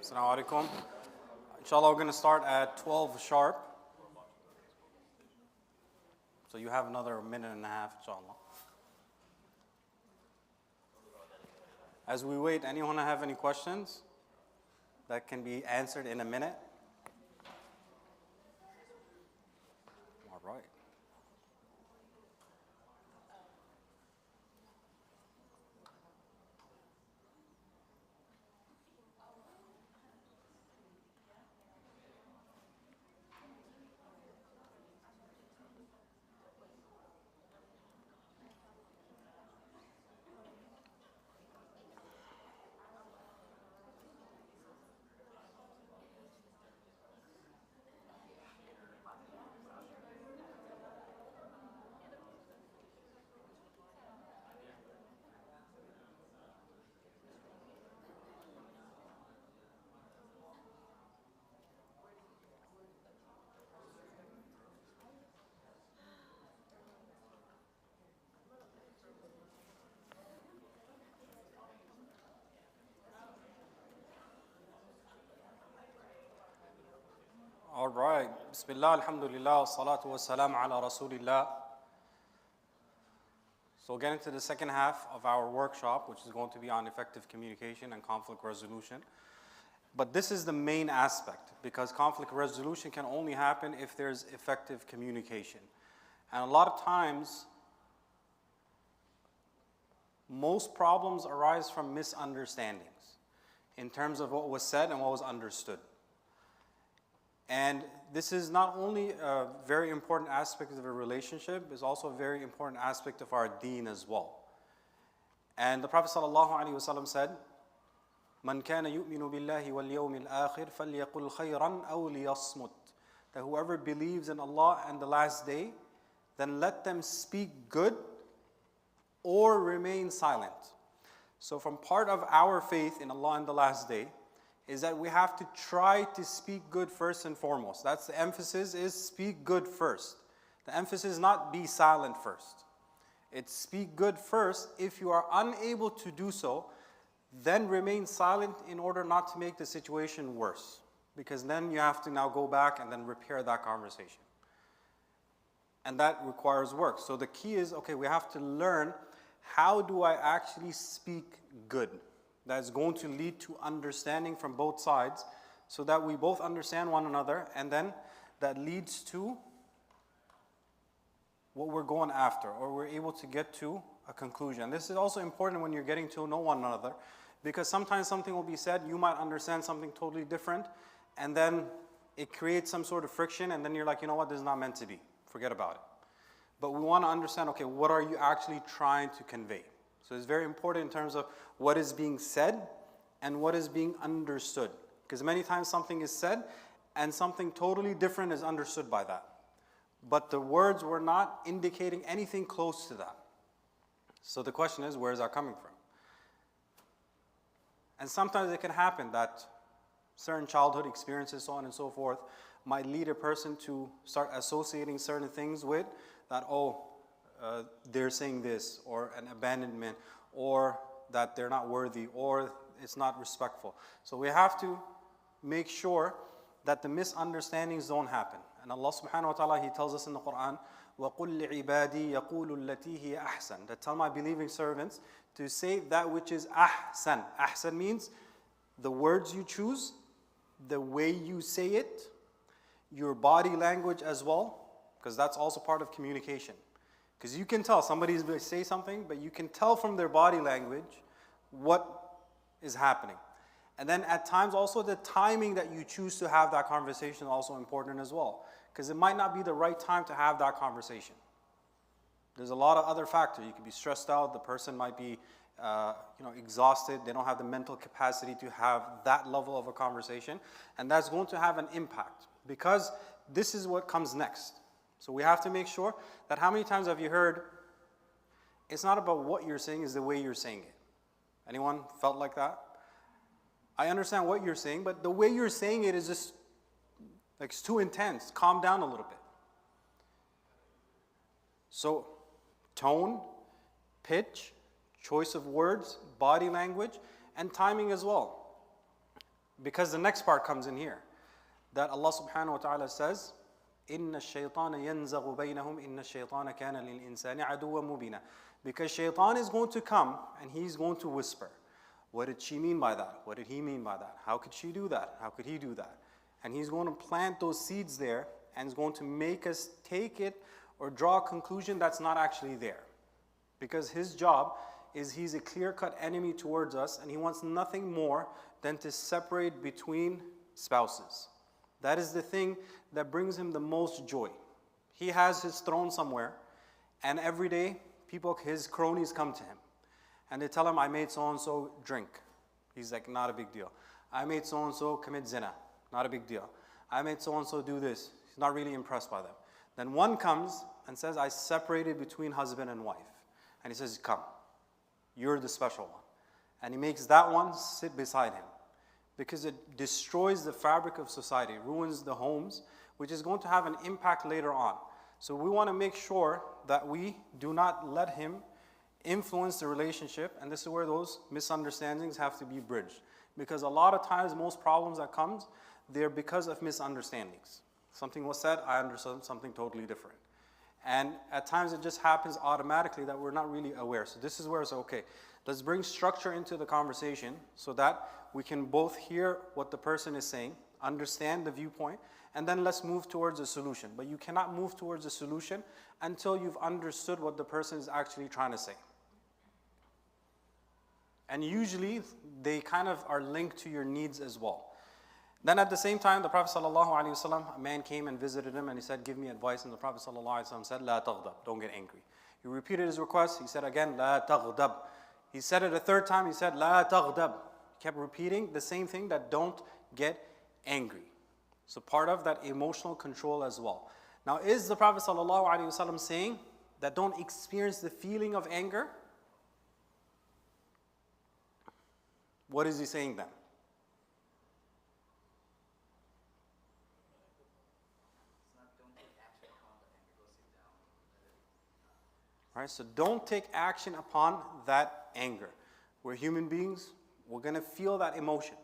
Assalamu alaikum. Inshallah, we're going to start at 12 sharp. So you have another minute and a half, inshallah. As we wait, anyone have any questions that can be answered in a minute? All right. All right. Bismillah, alhamdulillah, salatu wa salam ala rasulillah. So we'll get into the second half of our workshop, which is going to be on effective communication and conflict resolution. But this is the main aspect, because conflict resolution can only happen if there's effective communication. And a lot of times, most problems arise from misunderstandings in terms of what was said and what was understood. And this is not only a very important aspect of a relationship, it's also a very important aspect of our deen as well. And the Prophet ﷺ said, "Man kana yu'minu billahi wal yawmil akhir falyaqul khayran aw liyasmut." That whoever believes in Allah and the last day, then let them speak good or remain silent. So from part of our faith in Allah and the last day is that we have to try to speak good first and foremost. That's the emphasis, is speak good first. The emphasis is not be silent first. It's speak good first. If you are unable to do so, then remain silent in order not to make the situation worse. Because then you have to now go back and then repair that conversation. And that requires work. So the key is, okay, we have to learn, how do I actually speak good? That's going to lead to understanding from both sides, so that we both understand one another, and then that leads to what we're going after, or we're able to get to a conclusion. This is also important when you're getting to know one another, because sometimes something will be said, you might understand something totally different, and then it creates some sort of friction, and then you're like, you know what, this is not meant to be. Forget about it. But we want to understand, okay, what are you actually trying to convey? So it's very important in terms of what is being said and what is being understood. Because many times something is said and something totally different is understood by that. But the words were not indicating anything close to that. So the question is, where is that coming from? And sometimes it can happen that certain childhood experiences, so on and so forth, might lead a person to start associating certain things with that, they're saying this, or an abandonment, or that they're not worthy, or it's not respectful. So we have to make sure that the misunderstandings don't happen. And Allah subhanahu wa ta'ala, He tells us in the Quran, وَقُلْ لِعِبَادِي يَقُولُ الَّتِي هِيَ أَحْسَنُ. That tell my believing servants to say that which is ahsan. Ahsan means the words you choose, the way you say it, your body language as well, because that's also part of communication. Because you can tell, somebody's going to say something, but you can tell from their body language what is happening. And then at times also the timing that you choose to have that conversation is also important as well. Because it might not be the right time to have that conversation. There's a lot of other factors. You could be stressed out, the person might be exhausted, they don't have the mental capacity to have that level of a conversation. And that's going to have an impact. Because this is what comes next. So we have to make sure that, how many times have you heard, it's not about what you're saying, it's the way you're saying it. Anyone felt like that? I understand what you're saying, but the way you're saying it is just, like, it's too intense. Calm down a little bit. So, tone, pitch, choice of words, body language, and timing as well. Because the next part comes in here. That Allah subhanahu wa ta'ala says, إِنَّ الشَّيْطَانَ يَنْزَغُ بَيْنَهُمْ إِنَّ الشَّيْطَانَ كَانَ لِلْإِنسَانِ عَدُوًّا مُبِينًا. Because shaitan is going to come and he's going to whisper. What did she mean by that? What did he mean by that? How could she do that? How could he do that? And he's going to plant those seeds there and is going to make us take it or draw a conclusion that's not actually there. Because his job is he's a clear-cut enemy towards us and he wants nothing more than to separate between spouses. That is the thing that brings him the most joy. He has his throne somewhere and every day people, his cronies come to him and they tell him, I made so-and-so drink. He's like, not a big deal. I made so-and-so commit zina. Not a big deal. I made so-and-so do this. He's not really impressed by them. Then one comes and says, I separated between husband and wife. And he says, come, you're the special one. And he makes that one sit beside him. Because it destroys the fabric of society, ruins the homes, which is going to have an impact later on. So we want to make sure that we do not let him influence the relationship, and this is where those misunderstandings have to be bridged. Because a lot of times, most problems that comes, they're because of misunderstandings. Something was said, I understood something totally different. And at times it just happens automatically that we're not really aware. So this is where it's okay. Let's bring structure into the conversation so that we can both hear what the person is saying, understand the viewpoint, and then let's move towards a solution. But you cannot move towards a solution until you've understood what the person is actually trying to say. And usually, they kind of are linked to your needs as well. Then at the same time, the Prophet ﷺ, a man came and visited him and he said, give me advice. And the Prophet ﷺ said, La taghdab, don't get angry. He repeated his request. He said again, La taghdab. He said it a third time. He said, La taghdab. He kept repeating the same thing, that don't get angry. So part of that emotional control as well. Now, is the Prophet ﷺ saying that don't experience the feeling of anger? What is he saying then? All right, so don't take action upon that anger. We're human beings. We're going to feel that emotion.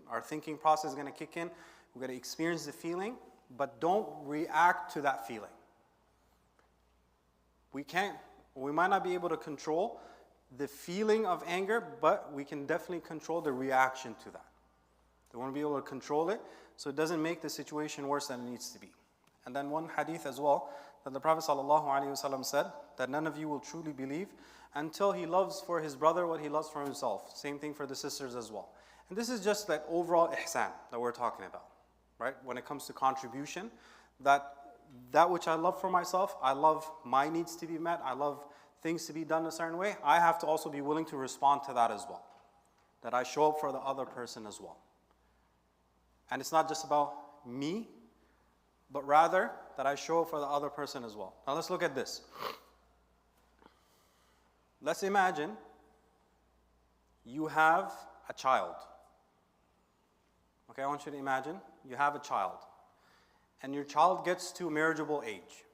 Our thinking process is going to kick in. We're going to experience the feeling, but don't react to that feeling. We might not be able to control the feeling of anger, but we can definitely control the reaction to that. We want to be able to control it so it doesn't make the situation worse than it needs to be. And then one hadith as well, that the Prophet ﷺ said that none of you will truly believe until he loves for his brother what he loves for himself. Same thing for the sisters as well. And this is just that overall ihsan that we're talking about, right? When it comes to contribution, that which I love for myself, I love my needs to be met, I love things to be done a certain way, I have to also be willing to respond to that as well. That I show up for the other person as well. And it's not just about me, but rather that I show up for the other person as well. Now let's look at this. Let's imagine you have a child. Okay, I want you to imagine you have a child. And your child gets to marriageable age.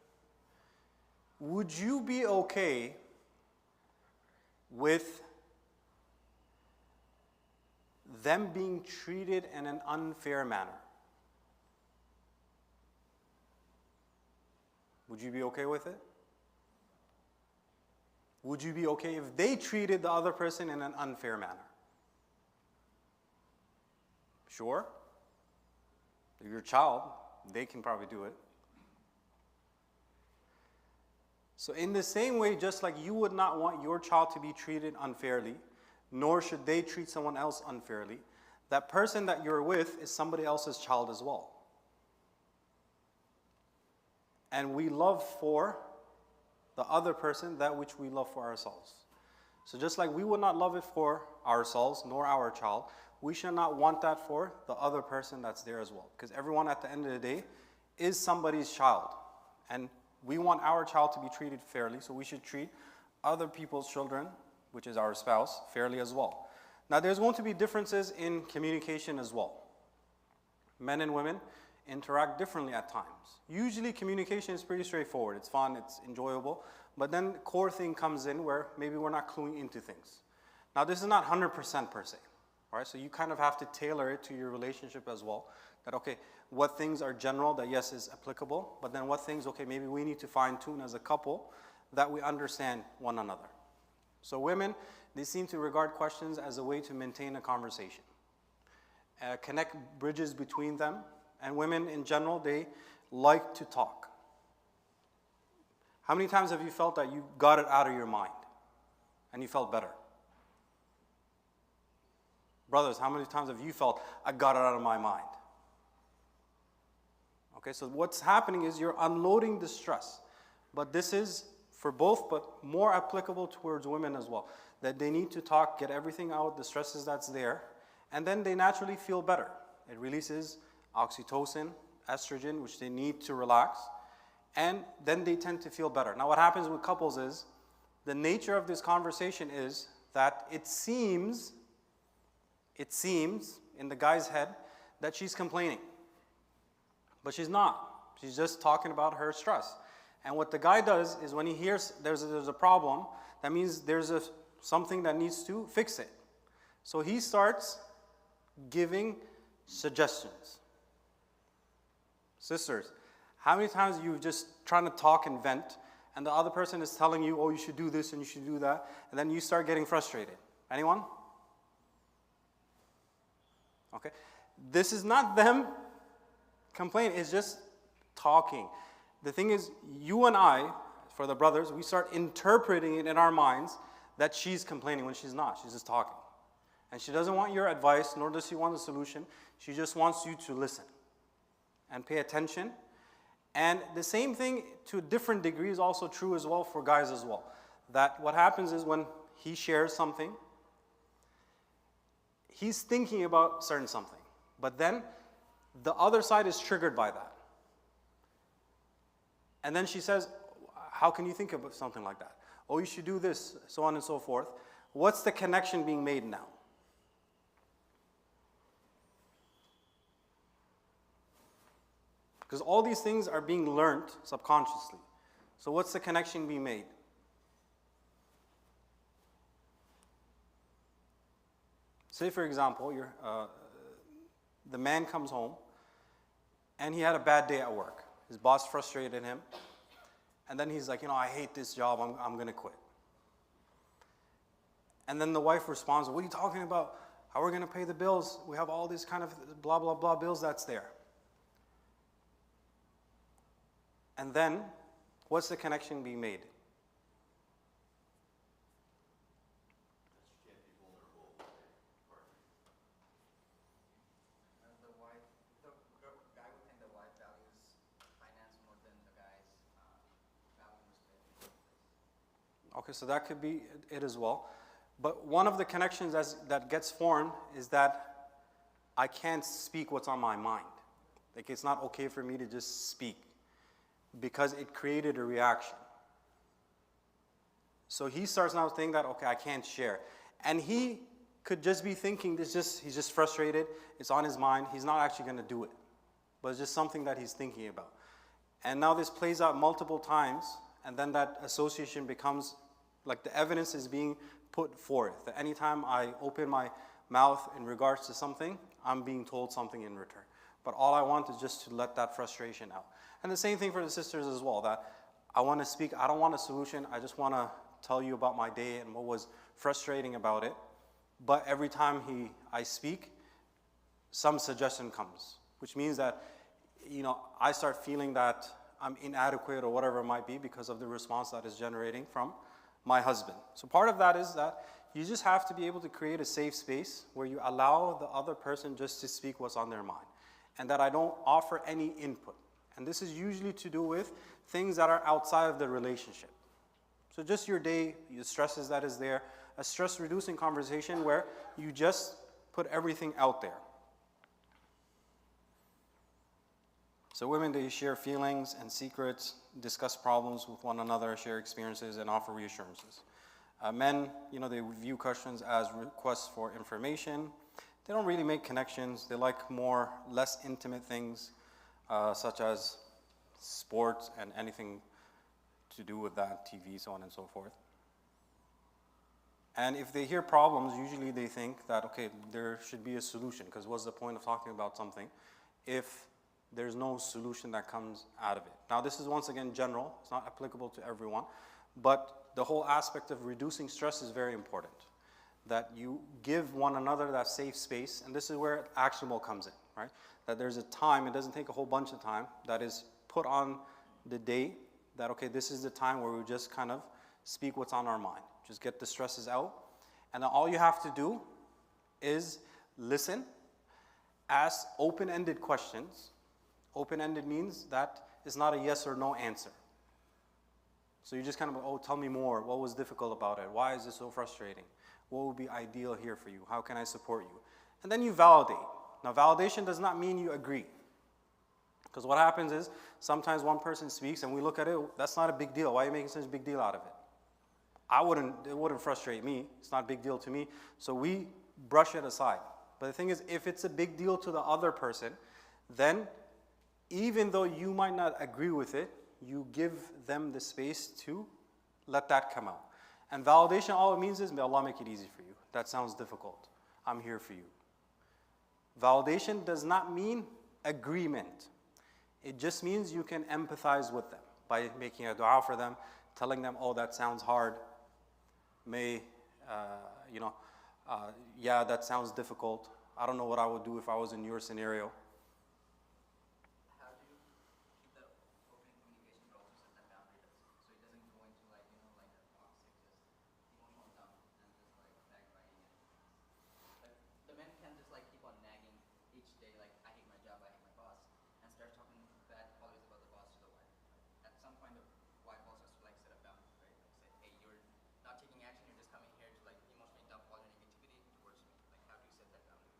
Would you be okay with them being treated in an unfair manner? Would you be okay with it? Would you be okay if they treated the other person in an unfair manner? Sure. Your child, they can probably do it. So in the same way, just like you would not want your child to be treated unfairly, nor should they treat someone else unfairly, that person that you're with is somebody else's child as well. And we love for the other person that which we love for ourselves. So just like we would not love it for ourselves, nor our child, we should not want that for the other person that's there as well. Because everyone at the end of the day is somebody's child. And we want our child to be treated fairly, so we should treat other people's children, which is our spouse, fairly as well. Now there's going to be differences in communication as well. Men and women interact differently at times. Usually communication is pretty straightforward. It's fun, it's enjoyable. But then core thing comes in where maybe we're not cluing into things. Now this is not 100% per se. All right, so you kind of have to tailor it to your relationship as well. That, okay, what things are general that, yes, is applicable, but then what things, okay, maybe we need to fine tune as a couple that we understand one another. So women, they seem to regard questions as a way to maintain a conversation, connect bridges between them, and women in general, they like to talk. How many times have you felt that you got it out of your mind and you felt better? Brothers, how many times have you felt, I got it out of my mind? Okay, so what's happening is you're unloading the stress. But this is for both, but more applicable towards women as well. That they need to talk, get everything out, the stresses that's there, and then they naturally feel better. It releases oxytocin, estrogen, which they need to relax, and then they tend to feel better. Now what happens with couples is, the nature of this conversation is that it seems in the guy's head that she's complaining. But she's not. She's just talking about her stress. And what the guy does is when he hears there's a problem, that means there's something that needs to fix it. So he starts giving suggestions. Sisters, how many times you've just trying to talk and vent, and the other person is telling you, oh, you should do this and you should do that, and then you start getting frustrated? Anyone? Okay. This is not them complaining, it's just talking. The thing is, you and I, for the brothers, we start interpreting it in our minds that she's complaining when she's not. She's just talking. And she doesn't want your advice, nor does she want a solution. She just wants you to listen and pay attention. And the same thing to a different degree is also true as well for guys as well. That what happens is when he shares something, he's thinking about certain something. But then the other side is triggered by that. And then she says, how can you think about something like that? Oh, you should do this, so on and so forth. What's the connection being made now? Because all these things are being learned subconsciously. So what's the connection being made? Say, for example, the man comes home and he had a bad day at work. His boss frustrated him. And then he's like, I hate this job, I'm going to quit. And then the wife responds, what are you talking about? How are we going to pay the bills? We have all these kind of blah, blah, blah bills that's there. And then, what's the connection being made? Okay, so that could be it as well. But one of the connections that gets formed is that I can't speak what's on my mind. Like, it's not okay for me to just speak because it created a reaction. So he starts now thinking that, okay, I can't share. And he could just be thinking he's just frustrated, it's on his mind, he's not actually going to do it. But it's just something that he's thinking about. And now this plays out multiple times, and then that association becomes, like the evidence is being put forth. That anytime I open my mouth in regards to something, I'm being told something in return. But all I want is just to let that frustration out. And the same thing for the sisters as well, that I want to speak, I don't want a solution, I just want to tell you about my day and what was frustrating about it. But every time I speak, some suggestion comes, which means that, I start feeling that I'm inadequate or whatever it might be because of the response that is generating from my husband. So part of that is that you just have to be able to create a safe space where you allow the other person just to speak what's on their mind, and that I don't offer any input. And this is usually to do with things that are outside of the relationship. So just your day, the stresses that is there, a stress-reducing conversation where you just put everything out there. So women, they share feelings and secrets, discuss problems with one another, share experiences, and offer reassurances. Men, they view questions as requests for information. They don't really make connections. They like less intimate things, such as sports and anything to do with that, TV, so on and so forth. And if they hear problems, usually they think that, okay, there should be a solution, because what's the point of talking about something if there's no solution that comes out of it? Now, this is once again general, it's not applicable to everyone, but the whole aspect of reducing stress is very important. That you give one another that safe space, and this is where actionable comes in, right? That there's a time, it doesn't take a whole bunch of time, that is put on the day that, okay, this is the time where we just kind of speak what's on our mind. Just get the stresses out. And then all you have to do is listen, ask open-ended questions. Open-ended means that it's not a yes or no answer. So you just kind of, oh, tell me more. What was difficult about it? Why is this so frustrating? What would be ideal here for you? How can I support you? And then you validate. Now, validation does not mean you agree. Because what happens is, sometimes one person speaks and we look at it, that's not a big deal. Why are you making such a big deal out of it? It wouldn't frustrate me. It's not a big deal to me. So we brush it aside. But the thing is, if it's a big deal to the other person, then even though you might not agree with it, you give them the space to let that come out. And validation, all it means is, may Allah make it easy for you. That sounds difficult. I'm here for you. Validation does not mean agreement. It just means you can empathize with them by making a dua for them, telling them, oh, that sounds hard. Yeah, that sounds difficult. I don't know what I would do if I was in your scenario. How do you keep the open communication but also set that boundary so it doesn't go into like a toxic, just emotional dump and just like backbiting and like the men can just like keep on nagging each day like I hate my job, I hate my boss, and start talking bad qualities about the boss to the wife. At some point the wife also has to like set a boundary, right? Like say, hey, you're not taking action, you're just coming here to like emotionally dump all your negativity towards me. Like how do you set that boundary?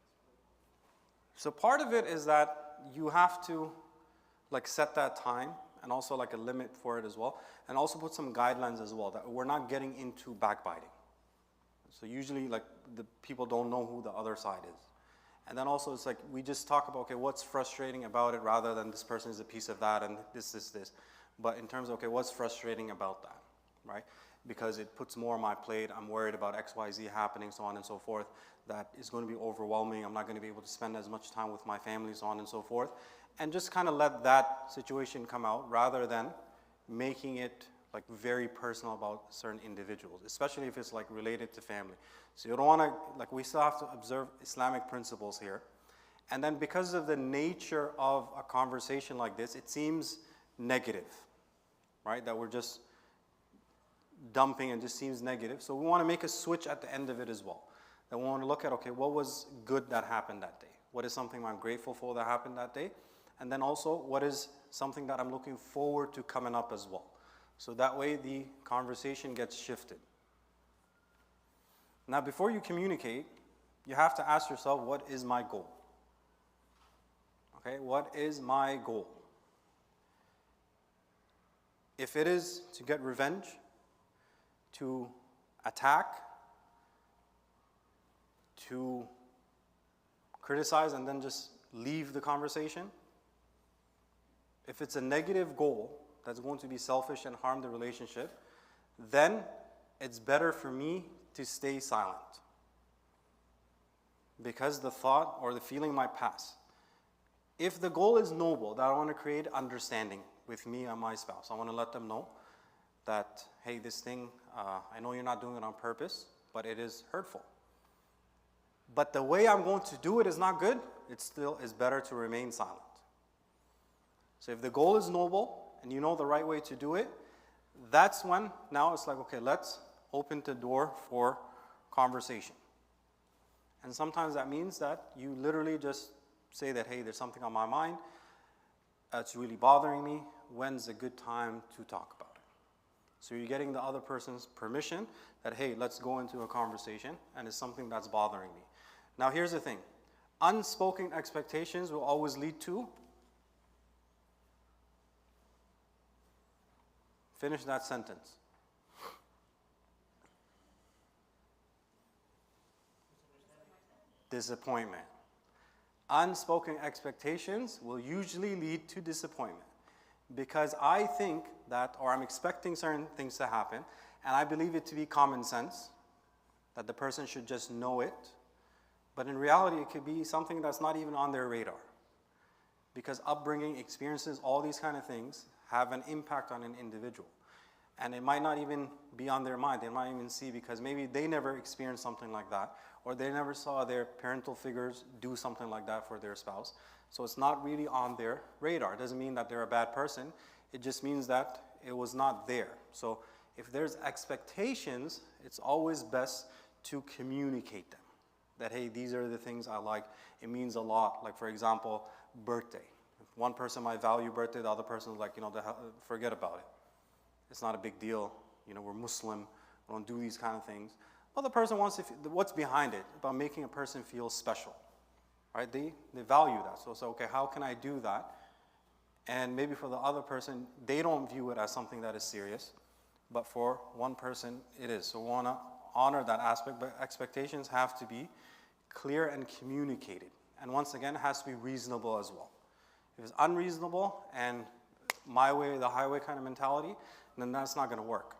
So part of it is that you have to like set that time and also like a limit for it as well, and also put some guidelines as well that we're not getting into backbiting. So usually like the people don't know who the other side is. And then also it's like we just talk about, okay, what's frustrating about it rather than this person is a piece of that and this. But in terms of, okay, what's frustrating about that, right? Because it puts more on my plate, I'm worried about X, Y, Z happening, so on and so forth. That is going to be overwhelming. I'm not going to be able to spend as much time with my family, so on and so forth. And just kind of let that situation come out rather than making it like very personal about certain individuals, especially if it's like related to family. So you don't want to, like we still have to observe Islamic principles here. And then because of the nature of a conversation like this, it seems negative, right? That we're just dumping and just seems negative. So we want to make a switch at the end of it as well. Then we want to look at, okay, what was good that happened that day? What is something I'm grateful for that happened that day? And then also, what is something that I'm looking forward to coming up as well? So that way the conversation gets shifted. Now, before you communicate, you have to ask yourself, what is my goal? Okay, what is my goal? If it is to get revenge, to attack, to criticize and then just leave the conversation, if it's a negative goal that's going to be selfish and harm the relationship, then it's better for me to stay silent. Because the thought or the feeling might pass. If the goal is noble, that I want to create understanding with me and my spouse, I want to let them know that, hey, this thing, I know you're not doing it on purpose, but it is hurtful. But the way I'm going to do it is not good, it still is better to remain silent. So if the goal is noble and you know the right way to do it, that's when now it's like, okay, let's open the door for conversation. And sometimes that means that you literally just say that, hey, there's something on my mind, it's really bothering me, when's a good time to talk about it? So you're getting the other person's permission that, hey, let's go into a conversation and it's something that's bothering me. Now here's the thing, unspoken expectations will always lead to, finish that sentence. Disappointment. Unspoken expectations will usually lead to disappointment because I think that, or I'm expecting certain things to happen, and I believe it to be common sense, that the person should just know it. But in reality, it could be something that's not even on their radar. Because upbringing, experiences, all these kind of things have an impact on an individual. And it might not even be on their mind. They might even see because maybe they never experienced something like that, or they never saw their parental figures do something like that for their spouse. So it's not really on their radar. It doesn't mean that they're a bad person. It just means that it was not there. So if there's expectations, it's always best to communicate them. That, hey, these are the things I like. It means a lot. Like, for example, birthday. One person might value birthday, the other person's like, forget about it. It's not a big deal. We're Muslim. We don't do these kind of things. Other person wants to, what's behind it? About making a person feel special, right? They value that. So, okay, how can I do that? And maybe for the other person, they don't view it as something that is serious. But for one person, it is. So we want to honor that aspect, but expectations have to be clear and communicated. And once again, it has to be reasonable as well. If it's unreasonable and my way or the highway kind of mentality, then that's not going to work.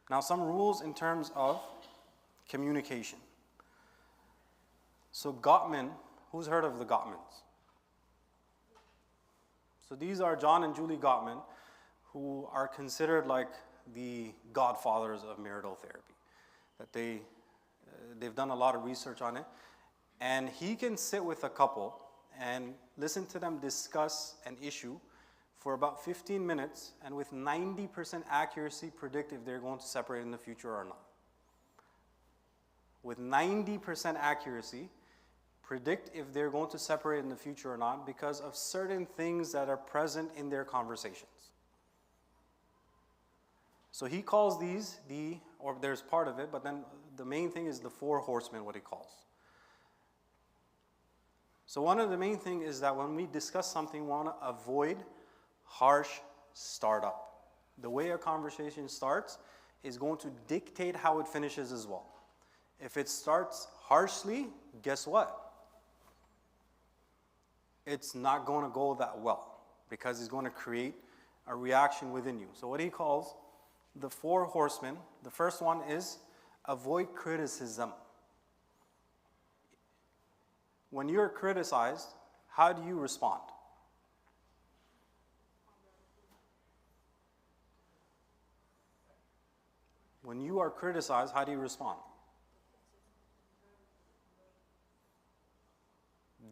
Now, some rules in terms of communication. So Gottman, who's heard of the Gottmans? So these are John and Julie Gottman, who are considered like the godfathers of marital therapy. That they've done a lot of research on it. And he can sit with a couple and listen to them discuss an issue for about 15 minutes and with 90% accuracy predict if they're going to separate in the future or not. With 90% accuracy, predict if they're going to separate in the future or not because of certain things that are present in their conversations. So he calls these or there's part of it, but then the main thing is the 4 horsemen, what he calls. So one of the main things is that when we discuss something, we want to avoid harsh startup. The way a conversation starts is going to dictate how it finishes as well. If it starts harshly, guess what? It's not going to go that well because it's going to create a reaction within you. So what he calls the 4 horsemen, the first one is avoid criticism. When you're criticized, how do you respond? When you are criticized, how do you respond?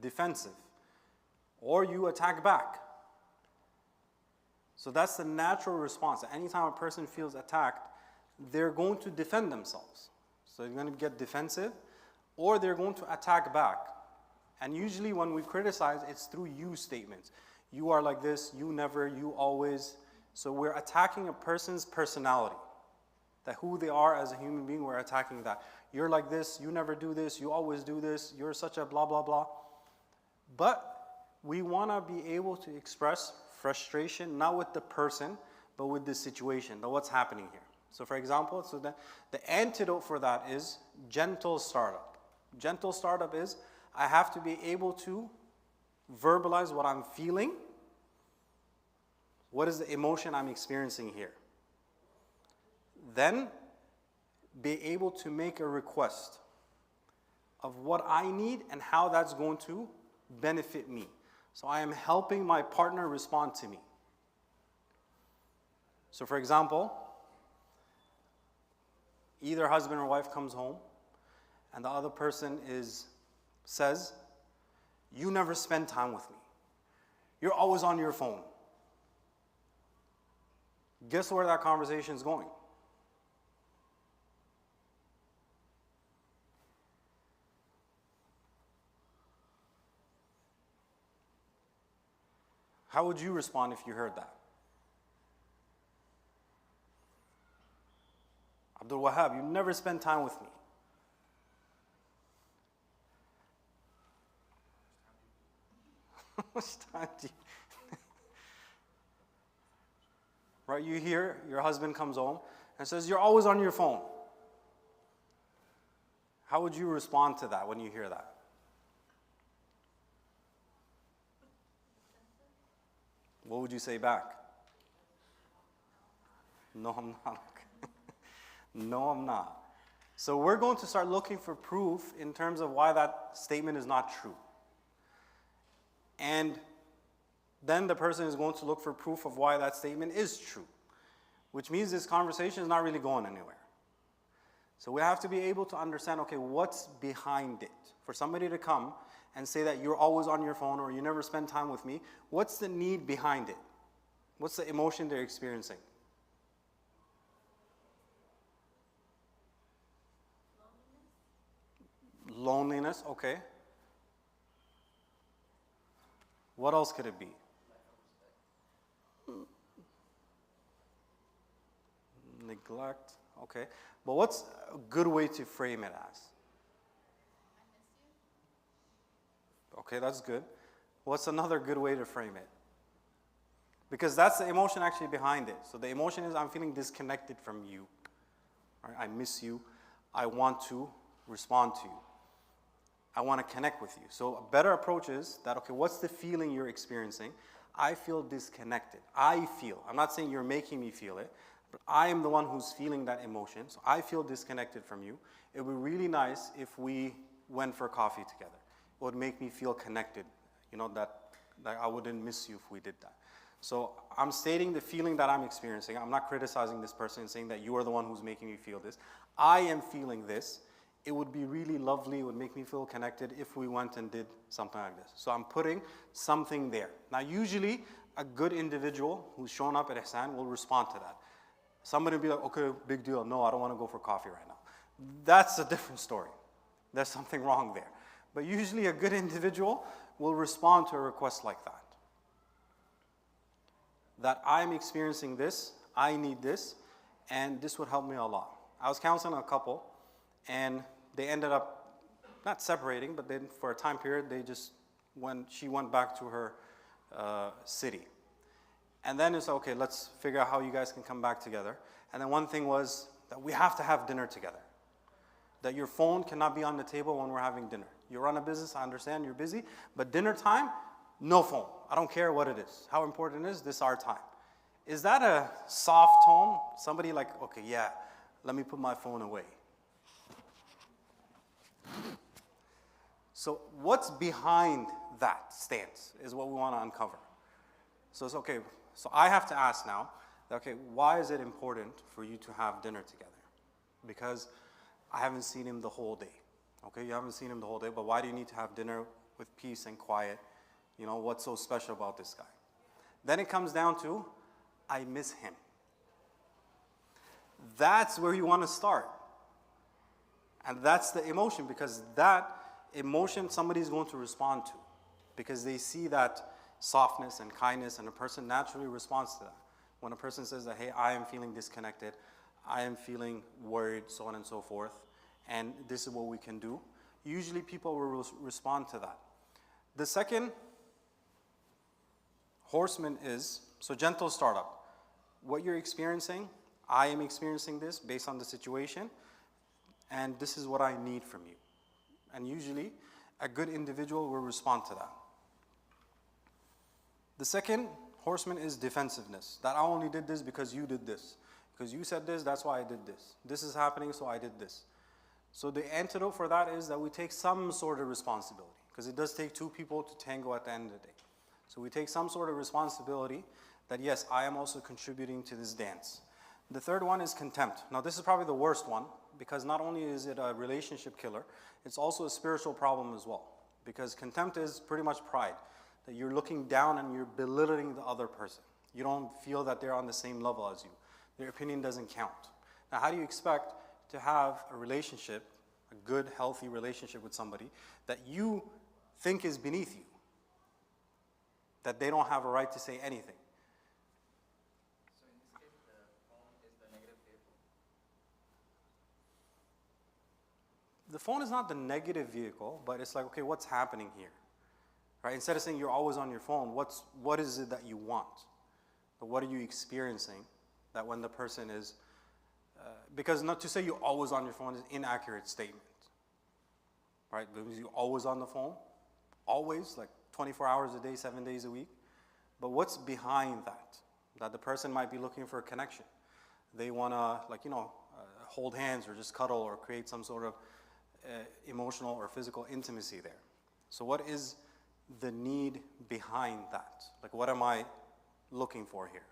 Defensive. Or you attack back. So that's the natural response. Anytime a person feels attacked, they're going to defend themselves. So they're going to get defensive, or they're going to attack back. And usually when we criticize, it's through you statements. You are like this, you never, you always. So we're attacking a person's personality. That who they are as a human being, we're attacking that. You're like this, you never do this, you always do this, you're such a blah, blah, blah. But we want to be able to express frustration, not with the person, but with the situation, what's happening here. So for example, the antidote for that is gentle startup. Gentle startup is, I have to be able to verbalize what I'm feeling. What is the emotion I'm experiencing here? Then be able to make a request of what I need and how that's going to benefit me. So I am helping my partner respond to me. So for example, either husband or wife comes home and the other person says, you never spend time with me. You're always on your phone. Guess where that conversation is going? How would you respond if you heard that? Abdul Wahab, you never spend time with me. How much time do you... Right, you hear your husband comes home and says, you're always on your phone. How would you respond to that when you hear that? What would you say back? No, I'm not. No, I'm not. So we're going to start looking for proof in terms of why that statement is not true. And then the person is going to look for proof of why that statement is true, which means this conversation is not really going anywhere. So we have to be able to understand, okay, what's behind it? For somebody to come and say that you're always on your phone or you never spend time with me, what's the need behind it? What's the emotion they're experiencing? Loneliness, okay. What else could it be? Neglect, okay. But what's a good way to frame it as? Okay, that's good. What's another good way to frame it? Because that's the emotion actually behind it. So the emotion is I'm feeling disconnected from you. Right? I miss you. I want to respond to you. I want to connect with you. So a better approach is that, okay, what's the feeling you're experiencing? I feel disconnected. I'm not saying you're making me feel it, but I am the one who's feeling that emotion. So I feel disconnected from you. It would be really nice if we went for coffee together. It would make me feel connected. You know, that I wouldn't miss you if we did that. So I'm stating the feeling that I'm experiencing. I'm not criticizing this person and saying that you are the one who's making me feel this. I am feeling this. It would be really lovely, it would make me feel connected if we went and did something like this. So I'm putting something there. Now usually a good individual who's shown up at Ihsan will respond to that. Somebody will be like, okay, big deal. No, I don't want to go for coffee right now. That's a different story. There's something wrong there. But usually a good individual will respond to a request like that. That I'm experiencing this, I need this, and this would help me a lot. I was counseling a couple, and they ended up not separating, but then for a time period, she went back to her city. And then it's okay, let's figure out how you guys can come back together. And then one thing was that we have to have dinner together. That your phone cannot be on the table when we're having dinner. You run a business, I understand you're busy, but dinner time, no phone. I don't care what it is. How important it is, this is our time. Is that a soft tone? Somebody like, okay, yeah, let me put my phone away. So what's behind that stance is what we want to uncover. So it's okay. So I have to ask now, okay, why is it important for you to have dinner together? Because I haven't seen him the whole day. Okay, you haven't seen him the whole day, but why do you need to have dinner with peace and quiet? You know, what's so special about this guy? Then it comes down to, I miss him. That's where you want to start. And that's the emotion, because that emotion somebody's going to respond to, because they see that softness and kindness, and a person naturally responds to that. When a person says that, hey, I am feeling disconnected, I am feeling worried, so on and so forth, and this is what we can do, usually people will respond to that. The second horseman is, so gentle startup. What you're experiencing, I am experiencing this based on the situation, and this is what I need from you. And usually, a good individual will respond to that. The second horseman is defensiveness. That I only did this because you did this. Because you said this, that's why I did this. This is happening, so I did this. So the antidote for that is that we take some sort of responsibility. Because it does take two people to tango at the end of the day. So we take some sort of responsibility that, yes, I am also contributing to this dance. The third one is contempt. Now, this is probably the worst one, because not only is it a relationship killer, it's also a spiritual problem as well. Because contempt is pretty much pride, that you're looking down and you're belittling the other person. You don't feel that they're on the same level as you. Their opinion doesn't count. Now, how do you expect to have a relationship, a good, healthy relationship with somebody that you think is beneath you? That they don't have a right to say anything? So in this case, the phone is the negative vehicle? The phone is not the negative vehicle, but it's like, okay, what's happening here? Right? Instead of saying you're always on your phone, what is it that you want? But what are you experiencing that when the person is, because not to say you're always on your phone is an inaccurate statement. Right? Because you're always on the phone, always, like 24 hours a day, 7 days a week. But what's behind that? That the person might be looking for a connection. They want to, hold hands or just cuddle or create some sort of emotional or physical intimacy there. So what is the need behind that? Like, what am I looking for here?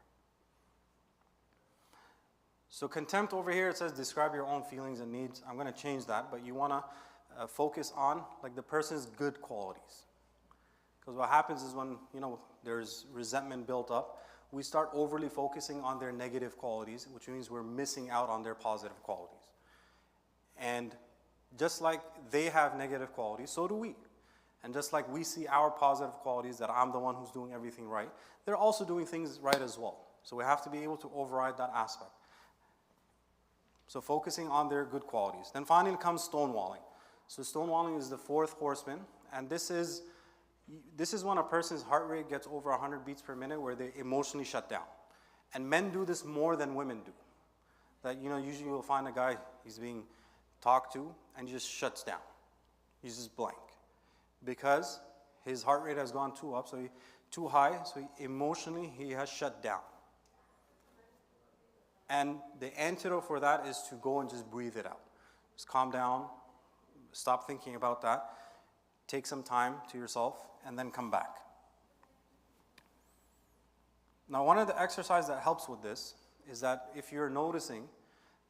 So contempt over here, it says describe your own feelings and needs. I'm going to change that, but you want to focus on like the person's good qualities. Because what happens is when, there's resentment built up, we start overly focusing on their negative qualities, which means we're missing out on their positive qualities. And just like they have negative qualities, so do we. And just like we see our positive qualities, that I'm the one who's doing everything right, they're also doing things right as well. So we have to be able to override that aspect. So focusing on their good qualities. Then finally comes stonewalling. So stonewalling is the fourth horseman, and this is when a person's heart rate gets over 100 beats per minute, where they emotionally shut down. And men do this more than women do. That, usually you'll find a guy, he's being talked to, and he just shuts down. He's just blank. Because his heart rate has gone too high, so emotionally he has shut down. And the antidote for that is to go and just breathe it out. Just calm down, stop thinking about that, take some time to yourself, and then come back. Now, one of the exercises that helps with this is that if you're noticing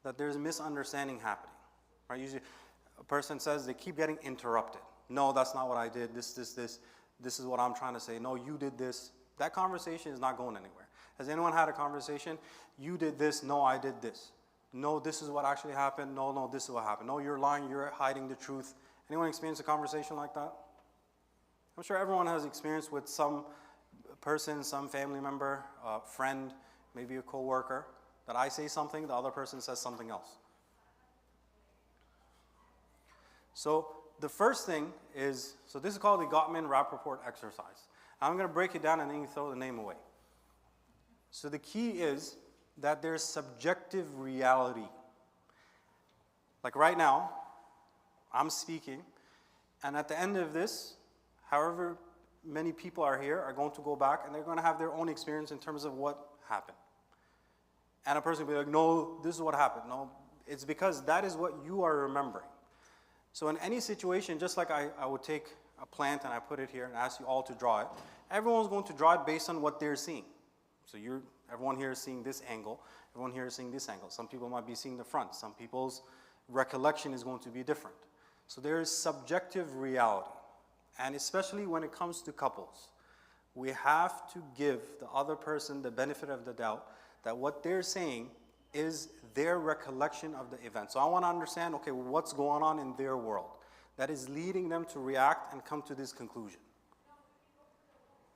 that there's a misunderstanding happening, right? Usually a person says they keep getting interrupted. No, that's not what I did. This is what I'm trying to say. No, you did this. That conversation is not going anywhere. Has anyone had a conversation? You did this. No, I did this. No, this is what actually happened. No, this is what happened. No, you're lying. You're hiding the truth. Anyone experienced a conversation like that? I'm sure everyone has experience with some person, some family member, friend, maybe a coworker, that I say something, the other person says something else. So the first thing is, so this is called the Gottman-Rappaport exercise. I'm going to break it down and then you throw the name away. So the key is that there's subjective reality. Like right now, I'm speaking, and at the end of this, however many people are here are going to go back and they're going to have their own experience in terms of what happened. And a person will be like, no, this is what happened. No, it's because that is what you are remembering. So in any situation, just like I would take a plant and I put it here and ask you all to draw it, everyone's going to draw it based on what they're seeing. So everyone here is seeing this angle, everyone here is seeing this angle. Some people might be seeing the front, some people's recollection is going to be different. So there is subjective reality. And especially when it comes to couples, we have to give the other person the benefit of the doubt that what they're saying is their recollection of the event. So I want to understand, okay, what's going on in their world that is leading them to react and come to this conclusion.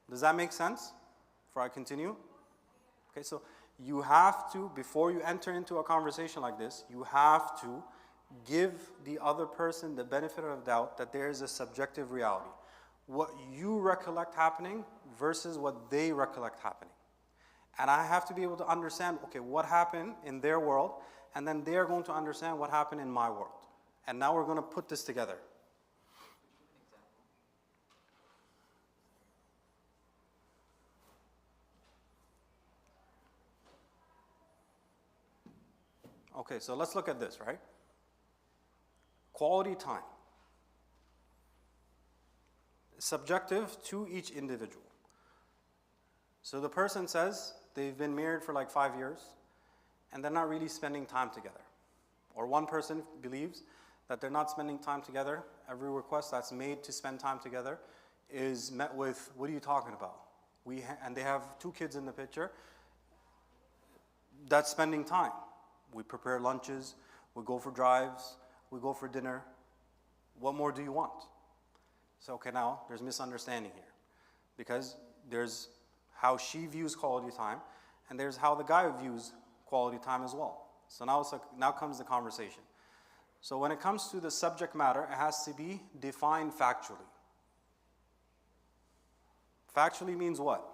Does that make sense? Before I continue? Okay, so you have to, before you enter into a conversation like this, you have to give the other person the benefit of the doubt that there is a subjective reality. What you recollect happening versus what they recollect happening. And I have to be able to understand, okay, what happened in their world, and then they're going to understand what happened in my world. And now we're going to put this together. Okay, so let's look at this, right? Quality time. Subjective to each individual. So the person says they've been married for like 5 years and they're not really spending time together. Or one person believes that they're not spending time together. Every request that's made to spend time together is met with, what are you talking about? And they have 2 kids in the picture. That's spending time. We prepare lunches, we go for drives, we go for dinner. What more do you want? So, okay, now there's misunderstanding here. Because there's how she views quality time, and there's how the guy views quality time as well. So now comes the conversation. So when it comes to the subject matter, it has to be defined factually. Factually means what?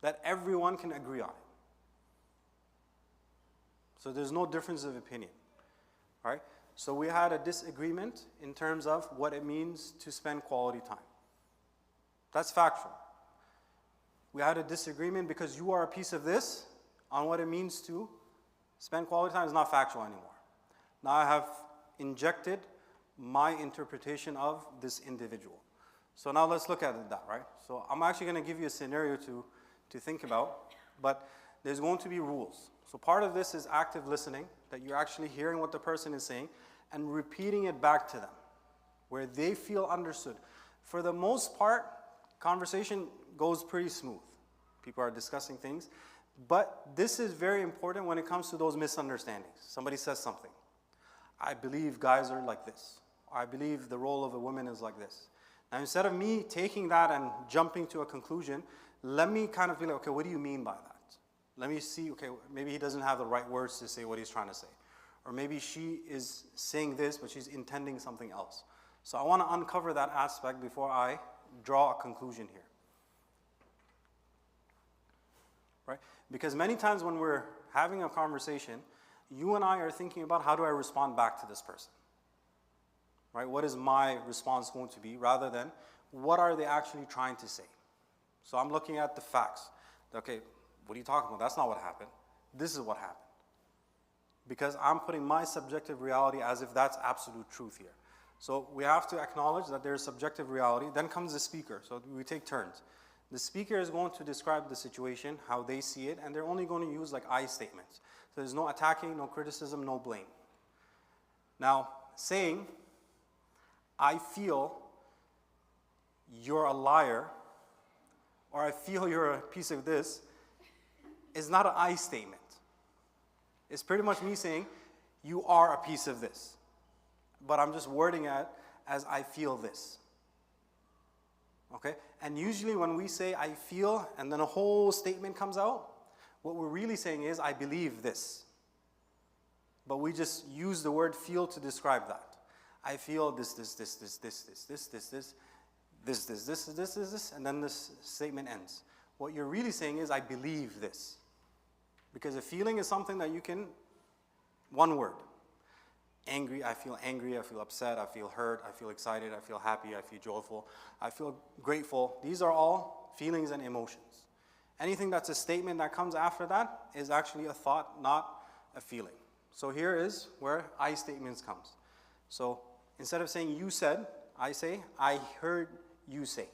That everyone can agree on it. So there's no difference of opinion, right? So we had a disagreement in terms of what it means to spend quality time. That's factual. We had a disagreement because you are a piece of this on what it means to Spend quality time is not factual anymore. Now I have injected my interpretation of this individual. So now let's look at that, right? So I'm actually going to give you a scenario to think about, but there's going to be rules. So part of this is active listening, that you're actually hearing what the person is saying and repeating it back to them, where they feel understood. For the most part, conversation goes pretty smooth. People are discussing things, but this is very important when it comes to those misunderstandings. Somebody says something. I believe guys are like this. I believe the role of a woman is like this. Now, instead of me taking that and jumping to a conclusion, let me kind of be like, okay, what do you mean by that? Let me see, okay, maybe he doesn't have the right words to say what he's trying to say. Or maybe she is saying this, but she's intending something else. So I want to uncover that aspect before I draw a conclusion here. Right? Because many times when we're having a conversation, you and I are thinking about how do I respond back to this person? Right? What is my response going to be, rather than what are they actually trying to say? So I'm looking at the facts. Okay, what are you talking about? That's not what happened. This is what happened. Because I'm putting my subjective reality as if that's absolute truth here. So we have to acknowledge that there's subjective reality. Then comes the speaker. So we take turns. The speaker is going to describe the situation, how they see it, and they're only going to use like I statements. So there's no attacking, no criticism, no blame. Now, saying, I feel you're a liar, or I feel you're a piece of this, is not an I statement. It's pretty much me saying, you are a piece of this. But I'm just wording it as I feel this. Okay? And usually when we say I feel and then a whole statement comes out, what we're really saying is I believe this. But we just use the word feel to describe that. I feel this, and then this statement ends. What you're really saying is I believe this. Because a feeling is something that you can, one word. Angry, I feel upset, I feel hurt, I feel excited, I feel happy, I feel joyful, I feel grateful. These are all feelings and emotions. Anything that's a statement that comes after that is actually a thought, not a feeling. So here is where I statements comes. So instead of saying you said, I say, I heard you say.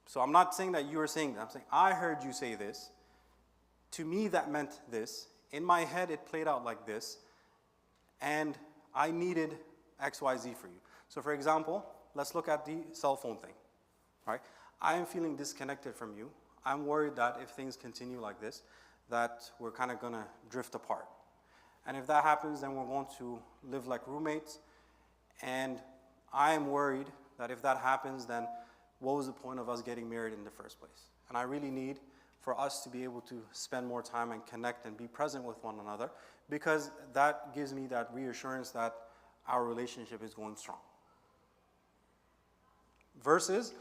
So I'm not saying that you are saying that. I'm saying, I heard you say this. To me, that meant this. In my head, it played out like this. And I needed X, Y, Z for you. So for example, let's look at the cell phone thing. Right? I am feeling disconnected from you. I'm worried that if things continue like this, that we're kind of going to drift apart. And if that happens, then we're going to live like roommates. And I am worried that if that happens, then what was the point of us getting married in the first place? And I really need for us to be able to spend more time and connect and be present with one another, because that gives me that reassurance that our relationship is going strong. Versus,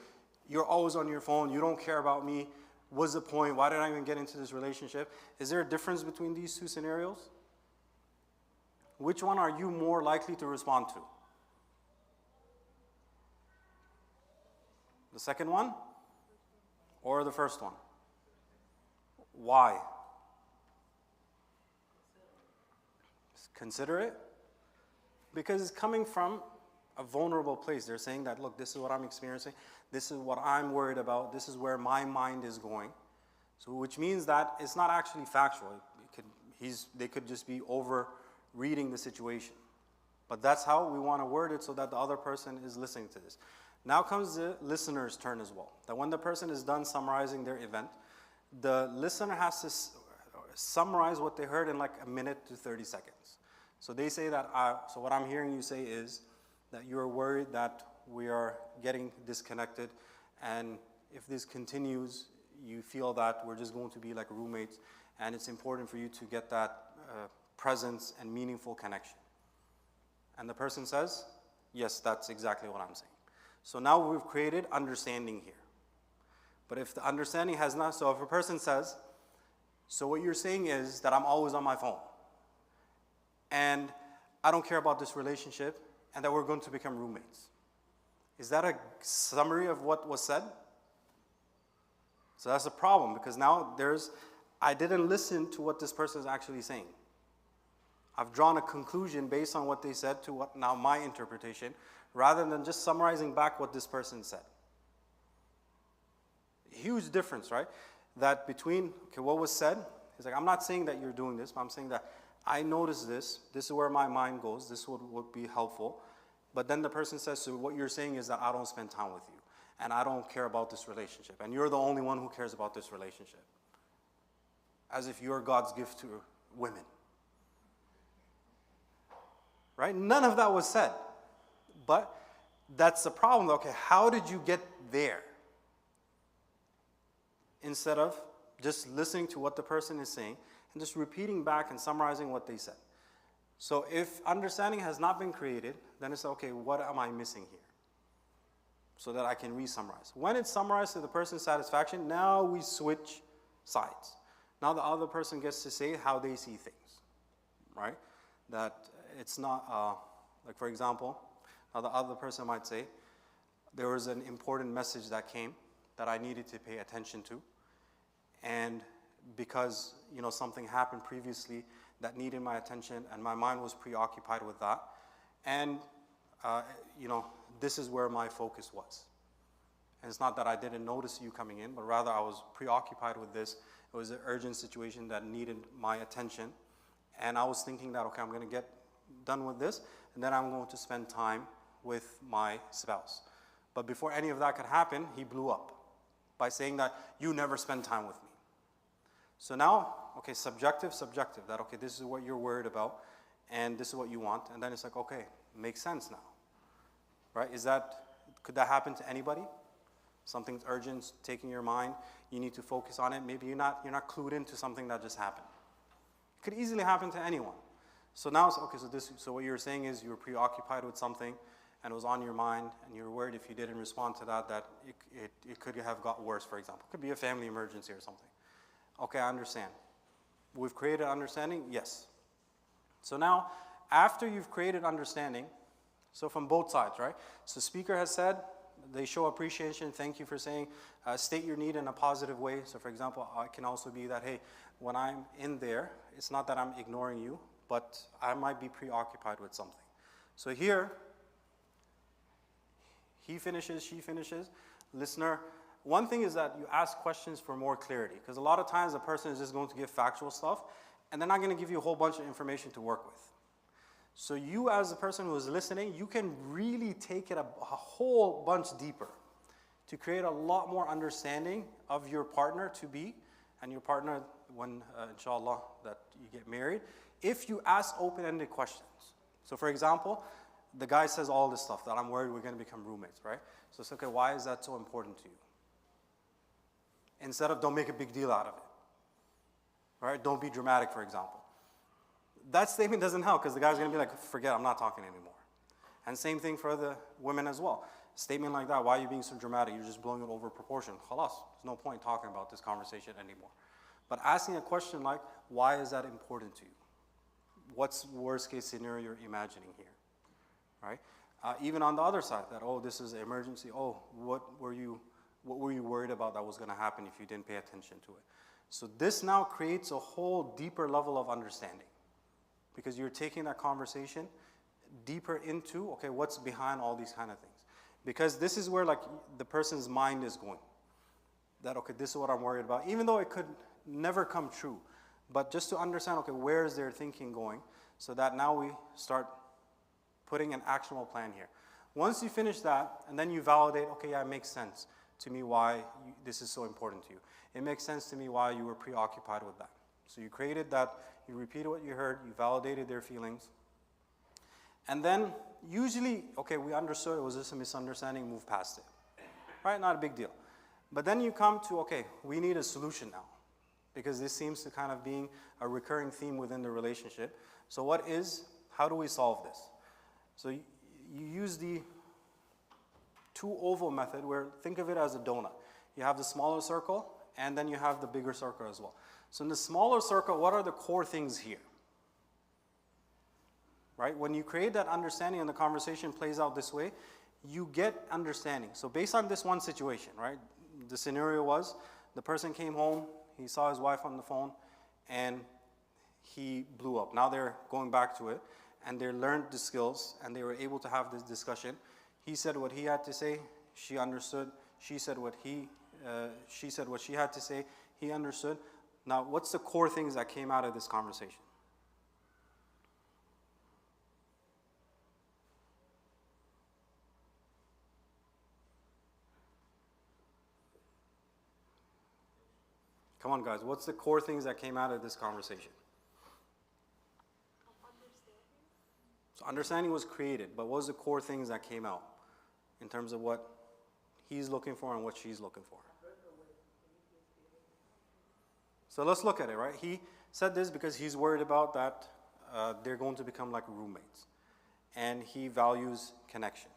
you're always on your phone, you don't care about me, what's the point, why did I even get into this relationship? Is there a difference between these two scenarios? Which one are you more likely to respond to? The second one or the first one? Why? Consider it. Because it's coming from a vulnerable place. They're saying that, look, this is what I'm experiencing. This is what I'm worried about. This is where my mind is going. So, which means that it's not actually factual. They could just be over reading the situation. But that's how we want to word it so that the other person is listening to this. Now comes the listener's turn as well. That when the person is done summarizing their event, the listener has to summarize what they heard in like a minute to 30 seconds. So they say that, so what I'm hearing you say is that you're worried that we are getting disconnected, and if this continues, you feel that we're just going to be like roommates, and it's important for you to get that presence and meaningful connection. And the person says, yes, that's exactly what I'm saying. So now we've created understanding here. But if the understanding has not, so if a person says, so what you're saying is that I'm always on my phone, and I don't care about this relationship, and that we're going to become roommates. Is that a summary of what was said? So that's a problem, because now there's I didn't listen to what this person is actually saying. I've drawn a conclusion based on what they said to what now my interpretation, rather than just summarizing back what this person said. Huge difference, right? That between, okay, what was said, he's like, I'm not saying that you're doing this, but I'm saying that I noticed this is where my mind goes, this would be helpful. But then the person says, so what you're saying is that I don't spend time with you, and I don't care about this relationship, and you're the only one who cares about this relationship. As if you're God's gift to women. Right? None of that was said. But that's the problem. Okay, how did you get there? Instead of just listening to what the person is saying and just repeating back and summarizing what they said. So if understanding has not been created, then it's okay, what am I missing here? So that I can re-summarize. When it's summarized to the person's satisfaction, now we switch sides. Now the other person gets to say how they see things, right? That it's not, like for example, now the other person might say, there was an important message that came that I needed to pay attention to. And because, something happened previously that needed my attention and my mind was preoccupied with that. And, this is where my focus was. And it's not that I didn't notice you coming in, but rather I was preoccupied with this. It was an urgent situation that needed my attention. And I was thinking that, okay, I'm going to get done with this, and then I'm going to spend time with my spouse. But before any of that could happen, he blew up by saying that you never spend time with me. So now, okay, subjective, that, okay, this is what you're worried about, and this is what you want. And then it's like, okay, makes sense now, right? Could that happen to anybody? Something's urgent, taking your mind, you need to focus on it. Maybe you're not clued into something that just happened. It could easily happen to anyone. So now it's, okay, so what you're saying is you were preoccupied with something, and it was on your mind, and you were worried if you didn't respond to that it could have got worse, for example. It could be a family emergency or something. Okay, I understand. We've created understanding? Yes. So now, after you've created understanding, so from both sides, right? So speaker has said, they show appreciation, thank you for saying, state your need in a positive way. So for example, it can also be that, hey, when I'm in there, it's not that I'm ignoring you, but I might be preoccupied with something. So here, he finishes, she finishes, listener. One thing is that you ask questions for more clarity, because a lot of times the person is just going to give factual stuff, and they're not going to give you a whole bunch of information to work with. So you, as the person who is listening, you can really take it a whole bunch deeper to create a lot more understanding of your partner to be, and your partner when, inshallah, that you get married, if you ask open-ended questions. So for example, the guy says all this stuff, that I'm worried we're going to become roommates, right? So it's okay, why is that so important to you? Instead of don't make a big deal out of it, right? Don't be dramatic, for example. That statement doesn't help, because the guy's going to be like, forget, I'm not talking anymore. And same thing for the women as well. A statement like that, why are you being so dramatic? You're just blowing it over proportion. Khalas, there's no point talking about this conversation anymore. But asking a question like, why is that important to you? What's worst case scenario you're imagining here, right? Even on the other side, that, oh, this is an emergency. Oh, what were you worried about that was going to happen if you didn't pay attention to it? So this now creates a whole deeper level of understanding, because you're taking that conversation deeper into, okay, what's behind all these kind of things? Because this is where like the person's mind is going. That, okay, this is what I'm worried about, even though it could never come true. But just to understand, okay, where is their thinking going, so that now we start putting an actionable plan here. Once you finish that, and then you validate, okay, yeah, it makes sense to me why this is so important to you. It makes sense to me why you were preoccupied with that. So you created that, you repeated what you heard, you validated their feelings. And then usually, okay, we understood it was just a misunderstanding, move past it. Right, not a big deal. But then you come to, okay, we need a solution now, because this seems to kind of being a recurring theme within the relationship. So how do we solve this? So you use the two oval method, where think of it as a donut. You have the smaller circle, and then you have the bigger circle as well. So in the smaller circle, what are the core things here? Right? When you create that understanding and the conversation plays out this way, you get understanding. So based on this one situation, right? The scenario was, the person came home, he saw his wife on the phone, and he blew up. Now they're going back to it, and they learned the skills, and they were able to have this discussion. He said what he had to say. She understood. She said what she had to say. He understood. Now, what's the core things that came out of this conversation? Come on, guys. What's the core things that came out of this conversation? So understanding was created, but what was the core things that came out in terms of what he's looking for and what she's looking for? So let's look at it, right? He said this because he's worried about that they're going to become like roommates. And he values connection.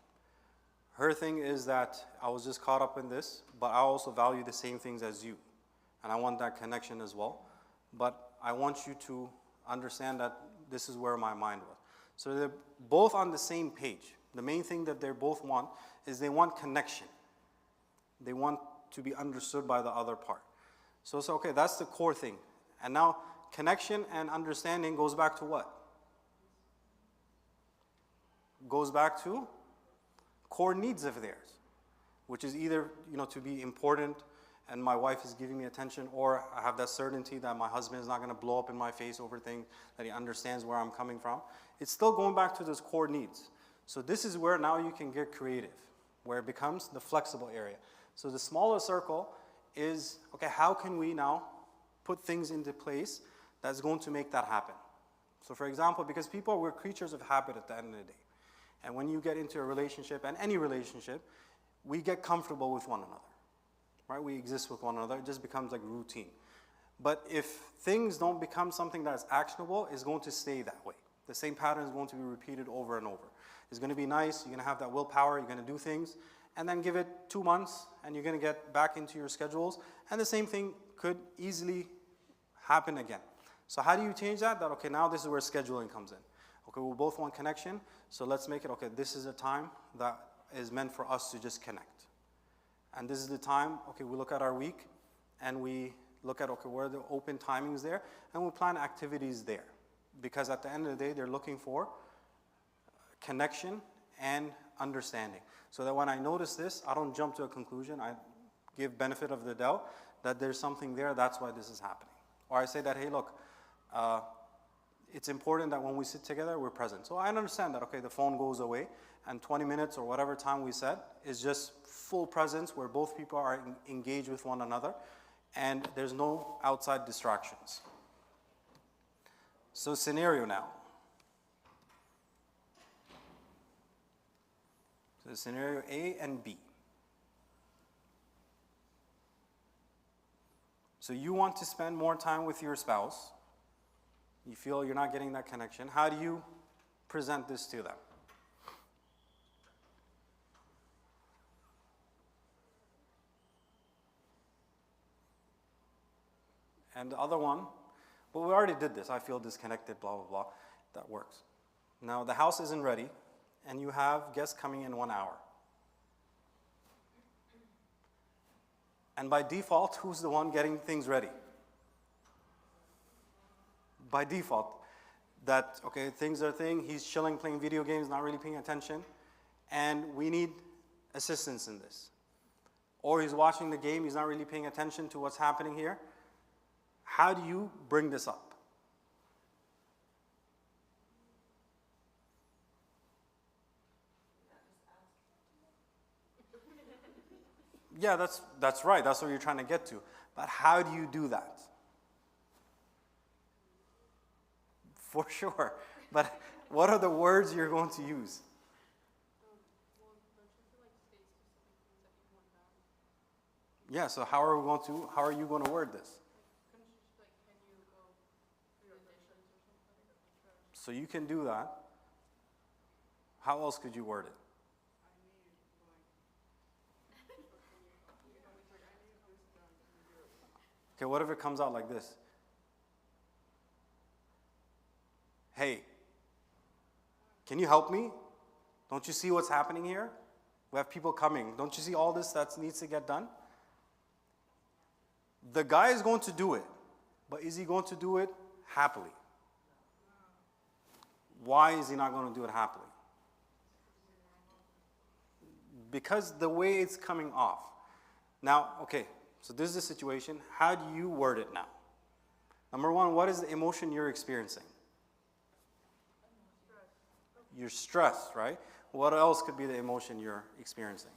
Her thing is that I was just caught up in this, but I also value the same things as you. And I want that connection as well. But I want you to understand that this is where my mind was. So they're both on the same page. The main thing that they both want is they want connection. They want to be understood by the other part. So it's okay, that's the core thing. And now connection and understanding goes back to what? Goes back to core needs of theirs, which is either, to be important and my wife is giving me attention, or I have that certainty that my husband is not going to blow up in my face over things, that he understands where I'm coming from. It's still going back to those core needs. So this is where now you can get creative, where it becomes the flexible area. So the smaller circle is, okay, how can we now put things into place that's going to make that happen? So for example, because we're creatures of habit at the end of the day. And when you get into a relationship, and any relationship, we get comfortable with one another. Right? We exist with one another. It just becomes like routine. But if things don't become something that's actionable, it's going to stay that way. The same pattern is going to be repeated over and over. It's going to be nice. You're going to have that willpower. You're going to do things. And then give it 2 months, and you're going to get back into your schedules. And the same thing could easily happen again. So how do you change that? Okay, now this is where scheduling comes in. Okay, we both want connection. So let's make it, okay, this is a time that is meant for us to just connect. And this is the time, okay, we look at our week and we look at, okay, where are the open timings there, and we plan activities there. Because at the end of the day, they're looking for connection and understanding. So that when I notice this, I don't jump to a conclusion. I give benefit of the doubt that there's something there, that's why this is happening. Or I say that, hey, look, it's important that when we sit together, we're present. So I understand that, okay, the phone goes away, and 20 minutes or whatever time we set is just full presence where both people are engaged with one another, and there's no outside distractions. So scenario now. So scenario A and B. So you want to spend more time with your spouse. You feel you're not getting that connection. How do you present this to them? And the other one, well, we already did this. I feel disconnected, blah, blah, blah. That works. Now, the house isn't ready, and you have guests coming in 1 hour. And by default, who's the one getting things ready? By default, that, okay, things are a thing, he's chilling, playing video games, not really paying attention, and we need assistance in this. Or he's watching the game, he's not really paying attention to what's happening here. How do you bring this up? Yeah, that's right. That's what you're trying to get to. But how do you do that? For sure. But what are the words you're going to use? Yeah, so how are you going to word this? So you can do that. How else could you word it? Okay, what if it comes out like this? Hey, can you help me? Don't you see what's happening here? We have people coming. Don't you see all this that needs to get done? The guy is going to do it, but is he going to do it happily? Why is he not going to do it happily? Because the way it's coming off. Now, okay, so this is the situation. How do you word it now? Number one, what is the emotion you're experiencing? You're stressed, right? What else could be the emotion you're experiencing?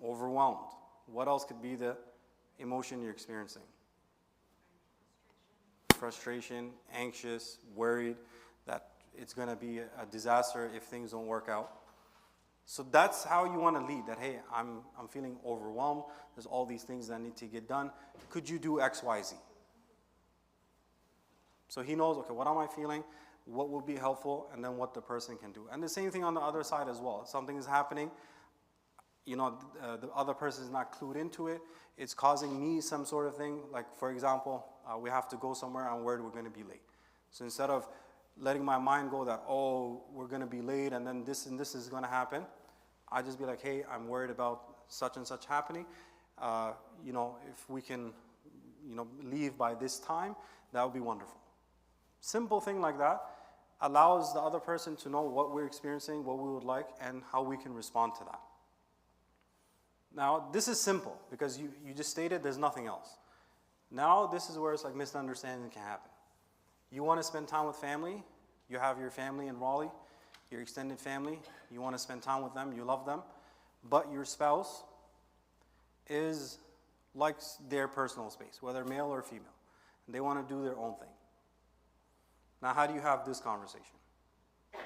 Overwhelmed. What else could be the emotion you're experiencing? Frustration, anxious, worried that it's going to be a disaster if things don't work out. So that's how you want to lead, that, hey, I'm feeling overwhelmed. There's all these things that need to get done. Could you do X, Y, Z? So he knows, okay, what am I feeling? What will be helpful? And then what the person can do. And the same thing on the other side as well. If something is happening, the other person is not clued into it. It's causing me some sort of thing. Like, for example, we have to go somewhere. I'm worried we're going to be late. So instead of letting my mind go that, oh, we're going to be late and then this and this is going to happen, I just be like, hey, I'm worried about such and such happening. If we can, leave by this time, that would be wonderful. Simple thing like that allows the other person to know what we're experiencing, what we would like, and how we can respond to that. Now, this is simple because you just stated there's nothing else. Now, this is where it's like misunderstanding can happen. You want to spend time with family. You have your family in Raleigh, your extended family. You want to spend time with them. You love them. But your spouse likes their personal space, whether male or female. And they want to do their own thing. Now, how do you have this conversation? Wait,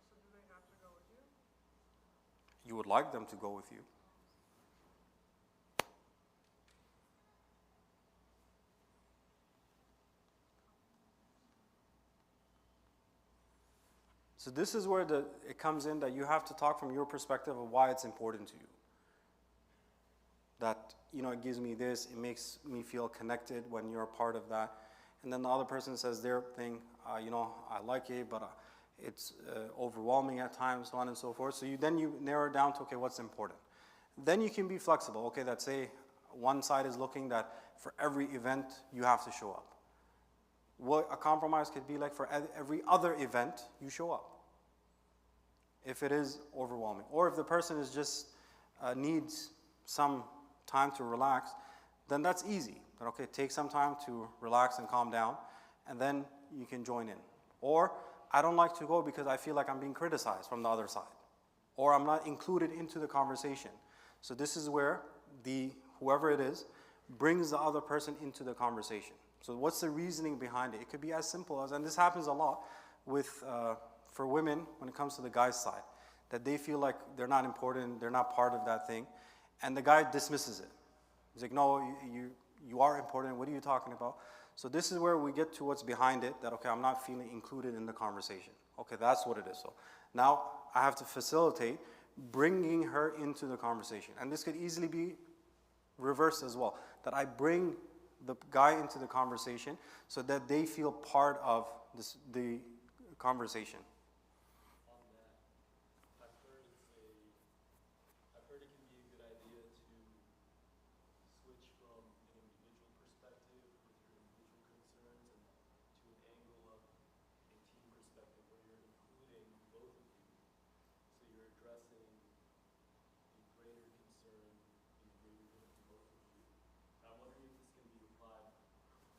so do they have to go with you? You would like them to go with you. So this is where it comes in that you have to talk from your perspective of why it's important to you. That, it gives me this, it makes me feel connected when you're a part of that. And then the other person says their thing, I like it, but it's overwhelming at times, so on and so forth. So you narrow it down to, okay, what's important? Then you can be flexible. Okay, that say one side is looking that for every event you have to show up. What a compromise could be like for every other event you show up, if it is overwhelming. Or if the person is just needs some time to relax, then that's easy. But okay, take some time to relax and calm down, and then you can join in. Or I don't like to go because I feel like I'm being criticized from the other side, or I'm not included into the conversation. So this is where whoever it is brings the other person into the conversation. So what's the reasoning behind it? It could be as simple as, and this happens a lot for women when it comes to the guy's side, that they feel like they're not important, they're not part of that thing, and the guy dismisses it. He's like, no, you are important, what are you talking about? So this is where we get to what's behind it, that, okay, I'm not feeling included in the conversation. Okay, that's what it is. So now I have to facilitate bringing her into the conversation. And this could easily be reversed as well, that I bring the guy into the conversation so that they feel part of the conversation. On that, I've heard it can be a good idea to switch from an individual perspective with your individual concerns and to an angle of a team perspective where you're including both of you. So you're addressing a greater concern and a greater good for both of you. I'm wondering if this can be applied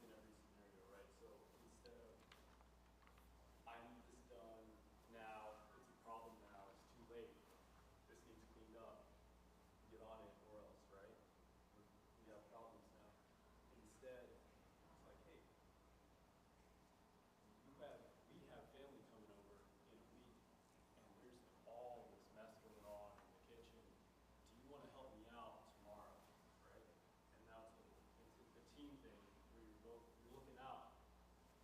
in every scenario, right? So instead of, I need this done now, it's a problem now, it's too late, this needs cleaned up, get on it or else, right? We have problems now. Instead, it's like, hey, we have family coming over in a week, and there's all this mess going on in the kitchen. Do you want to help me out tomorrow, right? And now it's a team thing where you're looking out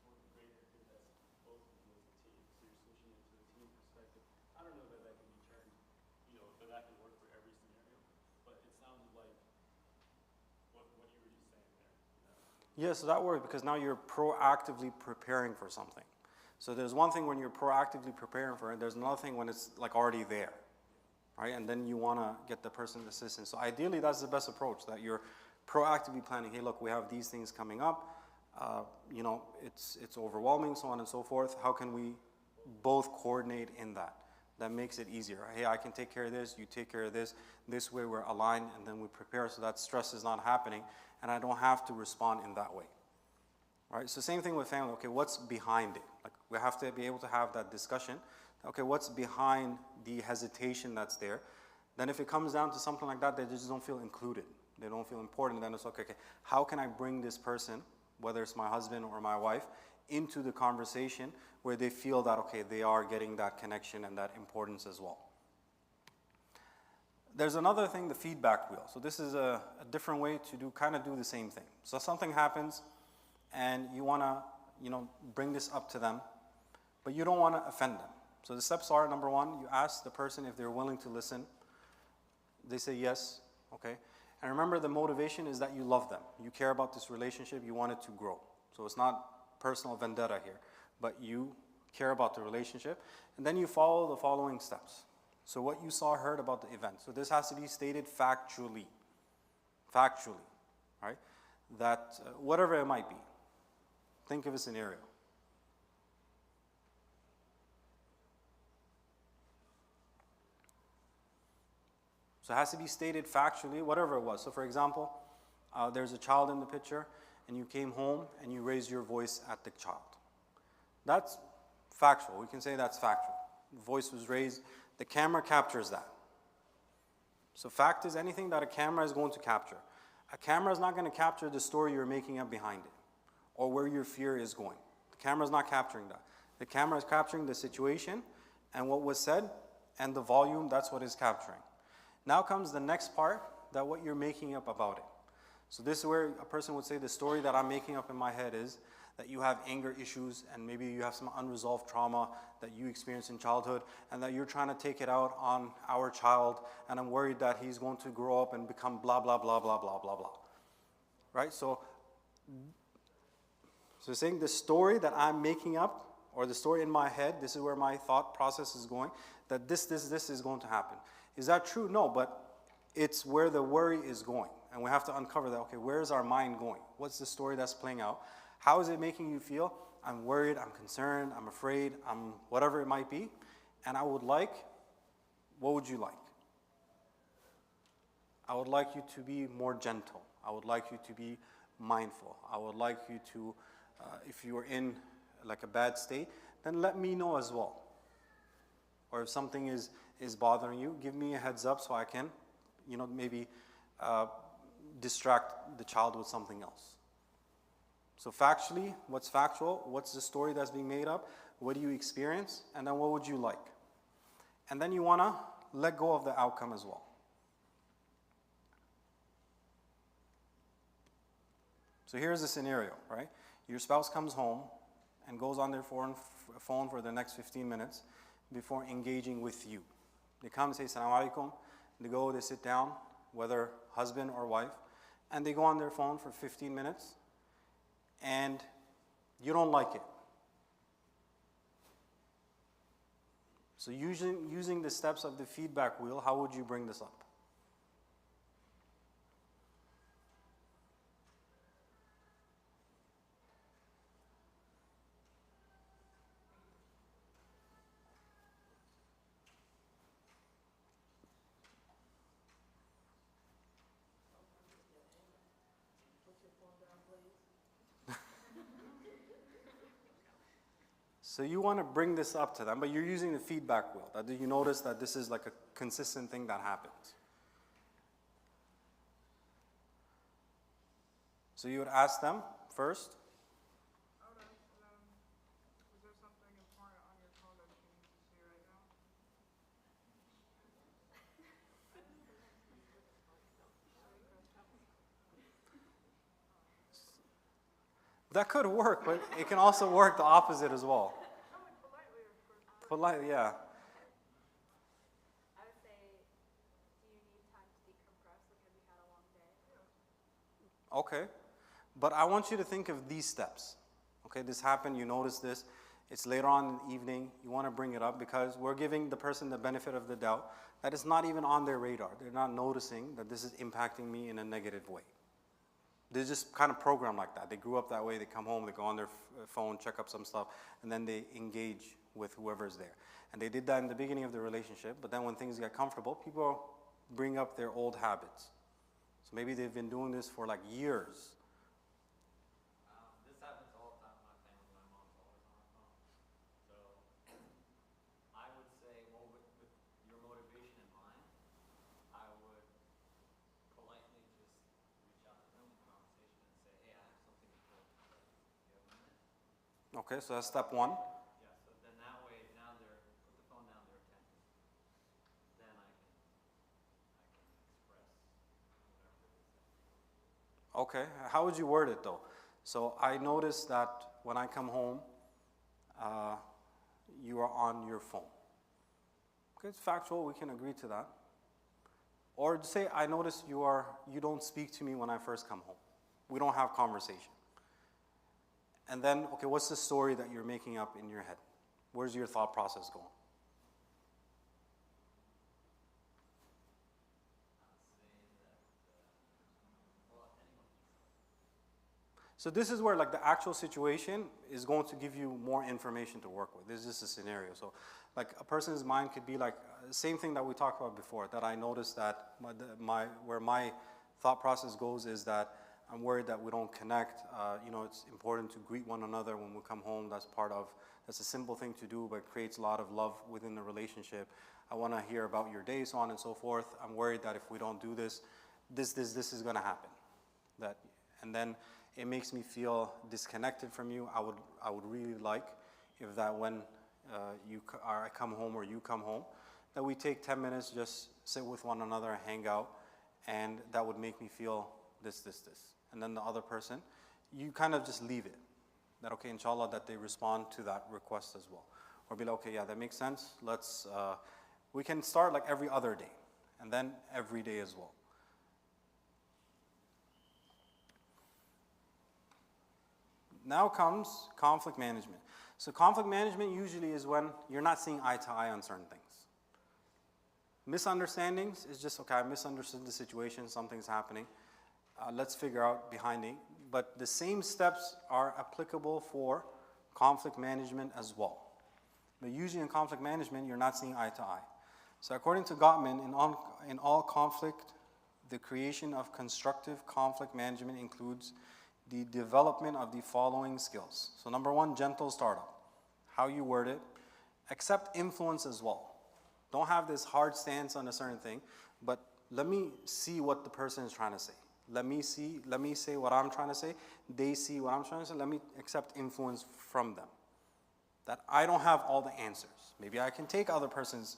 for the greater good that's both of you as a team. So you're switching into a team perspective. I don't know that can be turned, that that can work for every scenario, but it sounded like what you were just saying there. Yes, that works because now you're proactively preparing for something. So there's one thing when you're proactively preparing for it, there's another thing when it's like already there. right? And then you want to get the person's assistance. So ideally, that's the best approach, that you're proactively planning, hey, look, we have these things coming up. You know, it's overwhelming, so on and so forth. How can we both coordinate in that? That makes it easier. Hey, I can take care of this, you take care of this. This way we're aligned, and then we prepare so that stress is not happening, and I don't have to respond in that way. Right? So same thing with family. Okay, what's behind it? Like, we have to be able to have that discussion. Okay, what's behind the hesitation that's there? Then if it comes down to something like that, they just don't feel included. They don't feel important. Then it's okay, how can I bring this person, whether it's my husband or my wife, into the conversation where they feel that, okay, they are getting that connection and that importance as well. There's another thing, the feedback wheel. So this is a different way to kind of do the same thing. So something happens and you want to, you know, bring this up to them, but you don't want to offend them. So the steps are, number one, you ask the person if they're willing to listen. They say yes, okay. And remember, the motivation is that you love them. You care about this relationship, you want it to grow. So it's not personal vendetta here, but you care about the relationship. And then you follow the following steps. So what you saw, heard about the event. So this has to be stated factually, right? That whatever it might be. Think of a scenario. So it has to be stated factually, whatever it was. So for example, there's a child in the picture, and you came home and you raised your voice at the child. That's factual. We can say that's factual. The voice was raised. The camera captures that. So fact is anything that a camera is going to capture. A camera is not going to capture the story you're making up behind it, or where your fear is going. The camera is not capturing that. The camera is capturing the situation and what was said, and the volume, that's what is capturing. Now comes the next part, that what you're making up about it. So this is where a person would say the story that I'm making up in my head is that you have anger issues, and maybe you have some unresolved trauma that you experienced in childhood, and that you're trying to take it out on our child, and I'm worried that he's going to grow up and become blah, blah, blah, blah, blah, blah, blah. Right? So saying the story that I'm making up, or the story in my head, this is where my thought process is going, that this is going to happen. Is that true? No, but it's where the worry is going. And we have to uncover that, okay, where is our mind going? What's the story that's playing out? How is it making you feel? I'm worried, I'm concerned, I'm afraid, I'm whatever it might be. And I would like, what would you like? I would like you to be more gentle. I would like you to be mindful. I would like you to, if you are in like a bad state, then let me know as well. Or if something is bothering you, give me a heads up so I can, you know, maybe distract the child with something else. So factually, what's factual? What's the story that's being made up? What do you experience? And then what would you like? And then you want to let go of the outcome as well. So here's the scenario, right? Your spouse comes home and goes on their phone for the next 15 minutes before engaging with you. They come and say, Assalamu alaikum. They go, they sit down, whether husband or wife, and they go on their phone for 15 minutes, and you don't like it. So using the steps of the feedback wheel, how would you bring this up? So you want to bring this up to them, but you're using the feedback wheel. Do you notice that this is like a consistent thing that happens? So you would ask them first. Okay, is there something important on your phone that you need to see right now? That could work, but it can also work the opposite as well. Politely, yeah. I would say, do you need time to decompress? Like, have you had a long day? Okay, but I want you to think of these steps. Okay, this happened, you noticed this. It's later on in the evening, you want to bring it up because we're giving the person the benefit of the doubt that it's not even on their radar. They're not noticing that this is impacting me in a negative way. They're just kind of programmed like that. They grew up that way. They come home, they go on their phone, check up some stuff, and then they engage with whoever's there. And they did that in the beginning of the relationship, but then when things get comfortable, people bring up their old habits. So maybe they've been doing this for like years. This happens all the time in my family. My mom's always on her phone. So I would say, well, with your motivation in mind, I would politely just reach out to them in conversation and say, hey, I have something important to tell you. Do you have a minute? Okay, so that's step one. Yeah, so then that way, now they're, put the phone down, they're attentive. Then I can express whatever it is. Okay, how would you word it though? So I noticed that when I come home, you are on your phone. Okay, it's factual, we can agree to that. Or say, I notice you don't speak to me when I first come home. We don't have conversation. And then, okay, what's the story that you're making up in your head? Where's your thought process going? So this is where like the actual situation is going to give you more information to work with. This is just a scenario. So like a person's mind could be like, same thing that we talked about before, that I noticed that where my thought process goes is that I'm worried that we don't connect. It's important to greet one another when we come home. That's a simple thing to do, but creates a lot of love within the relationship. I want to hear about your day, so on and so forth. I'm worried that if we don't do this, this is going to happen. And then it makes me feel disconnected from you. I would really like if that when I come home or you come home, that we take 10 minutes, just sit with one another, hang out, and that would make me feel this. And then the other person, you kind of just leave it. That, okay, inshallah, that they respond to that request as well. Or be like, okay, yeah, that makes sense. We can start like every other day, and then every day as well. Now comes conflict management. So conflict management usually is when you're not seeing eye to eye on certain things. Misunderstandings is just, okay, I misunderstood the situation, something's happening. Let's figure out behind it. But the same steps are applicable for conflict management as well. But usually in conflict management, you're not seeing eye to eye. So according to Gottman, in all conflict, the creation of constructive conflict management includes the development of the following skills. So number one, gentle startup. How you word it. Accept influence as well. Don't have this hard stance on a certain thing, but let me see what the person is trying to say. Let me say what I'm trying to say. They see what I'm trying to say. Let me accept influence from them. That I don't have all the answers. Maybe I can take other person's,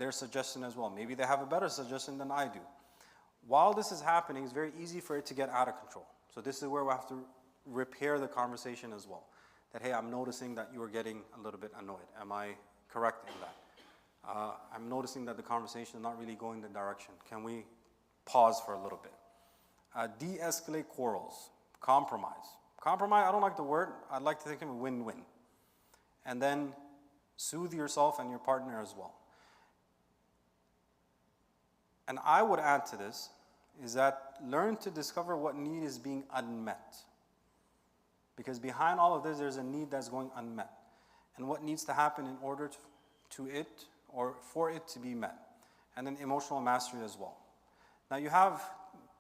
their suggestion as well. Maybe they have a better suggestion than I do. While this is happening, it's very easy for it to get out of control. So this is where we have to repair the conversation as well. That, hey, I'm noticing that you are getting a little bit annoyed. Am I correct in that? I'm noticing that the conversation is not really going the direction. Can we pause for a little bit? De-escalate quarrels. Compromise. Compromise, I don't like the word. I'd like to think of a win-win. And then soothe yourself and your partner as well. And I would add to this is that learn to discover what need is being unmet. Because behind all of this, there's a need that's going unmet. And what needs to happen in order to it or for it to be met. And then emotional mastery as well. Now you have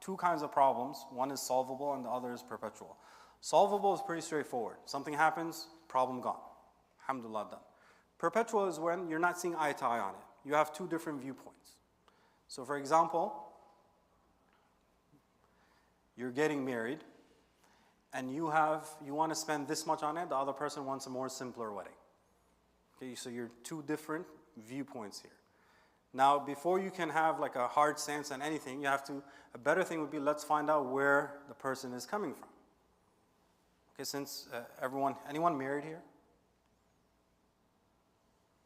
two kinds of problems. One is solvable and the other is perpetual. Solvable is pretty straightforward. Something happens, problem gone. Alhamdulillah, done. Perpetual is when you're not seeing eye to eye on it. You have two different viewpoints. So for example, you're getting married and you want to spend this much on it, the other person wants a more simpler wedding. Okay, so you're two different viewpoints here. Now, before you can have like a hard stance on anything, a better thing would be, let's find out where the person is coming from. Okay, since anyone married here?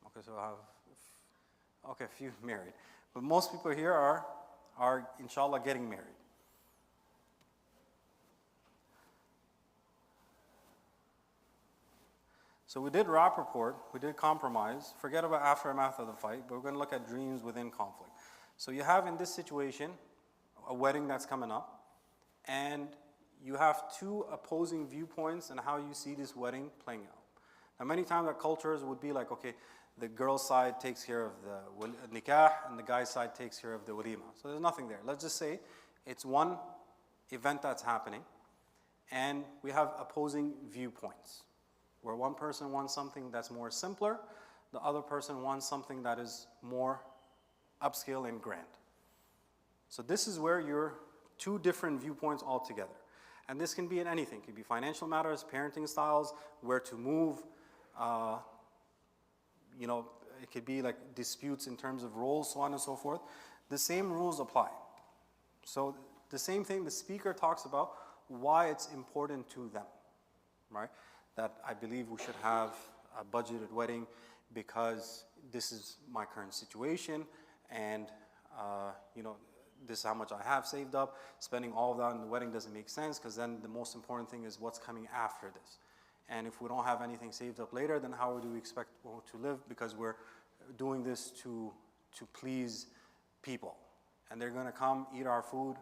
Okay, so a few married. But most people here are inshallah getting married. So we did rapport, we did compromise, forget about aftermath of the fight, but we're going to look at dreams within conflict. So you have in this situation a wedding that's coming up, and you have two opposing viewpoints on how you see this wedding playing out. Now, many times our cultures would be like, okay, the girl's side takes care of the nikah, and the guy's side takes care of the walima. So there's nothing there. Let's just say it's one event that's happening, and we have opposing viewpoints, where one person wants something that's more simpler, the other person wants something that is more upscale and grand. So this is where you're two different viewpoints altogether. And this can be in anything. It could be financial matters, parenting styles, where to move. It could be like disputes in terms of roles, so on and so forth. The same rules apply. So the same thing the speaker talks about, why it's important to them, right? That I believe we should have a budgeted wedding because this is my current situation, and this is how much I have saved up. Spending all of that on the wedding doesn't make sense, because then the most important thing is what's coming after this. And if we don't have anything saved up later, then how do we expect to live? Because we're doing this to please people. And they're going to come, eat our food,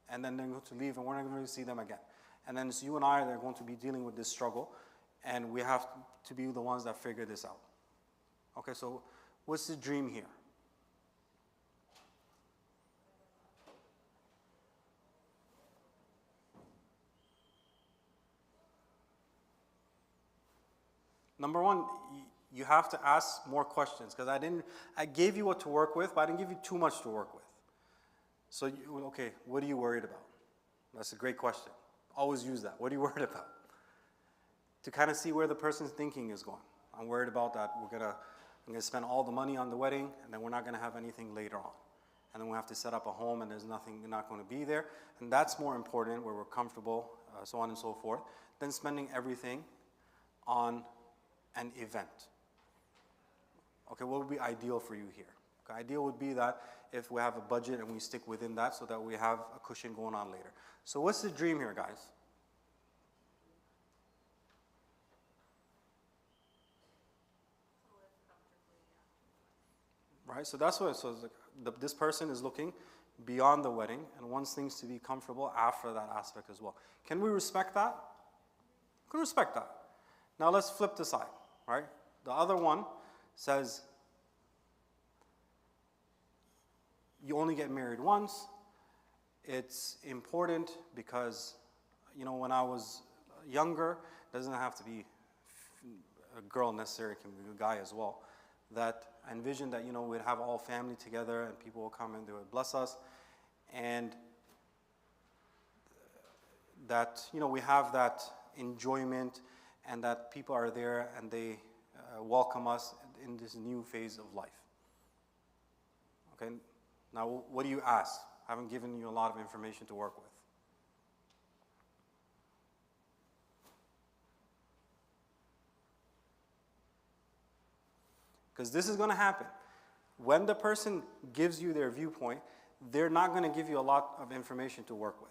and then they're going to leave, and we're not going to see them again. And then it's you and I that are going to be dealing with this struggle, and we have to be the ones that figure this out. Okay, so what's the dream here? Number one, you have to ask more questions, because I gave you what to work with, but I didn't give you too much to work with. So, okay, what are you worried about? That's a great question. Always use that. What are you worried about? To kind of see where the person's thinking is going. I'm worried about that I'm gonna spend all the money on the wedding, and then we're not gonna have anything later on. And then we have to set up a home, and there's nothing, not gonna be there. And that's more important, where we're comfortable, so on and so forth, than spending everything on an event. Okay, what would be ideal for you here? Okay, ideal would be that if we have a budget and we stick within that, so that we have a cushion going on later. So what's the dream here, guys? Right, so that's what, so it's like this person is looking beyond the wedding and wants things to be comfortable after that aspect as well. Can we respect that? We can respect that. Now let's flip the side, right? The other one says, you only get married once. It's important because, when I was younger, it doesn't have to be a girl necessarily, it can be a guy as well, that I envisioned that, we'd have all family together and people will come and they would bless us. And that, we have that enjoyment, and that people are there and they welcome us in this new phase of life. Okay, now what do you ask? I haven't given you a lot of information to work with. Because this is going to happen. When the person gives you their viewpoint, they're not going to give you a lot of information to work with.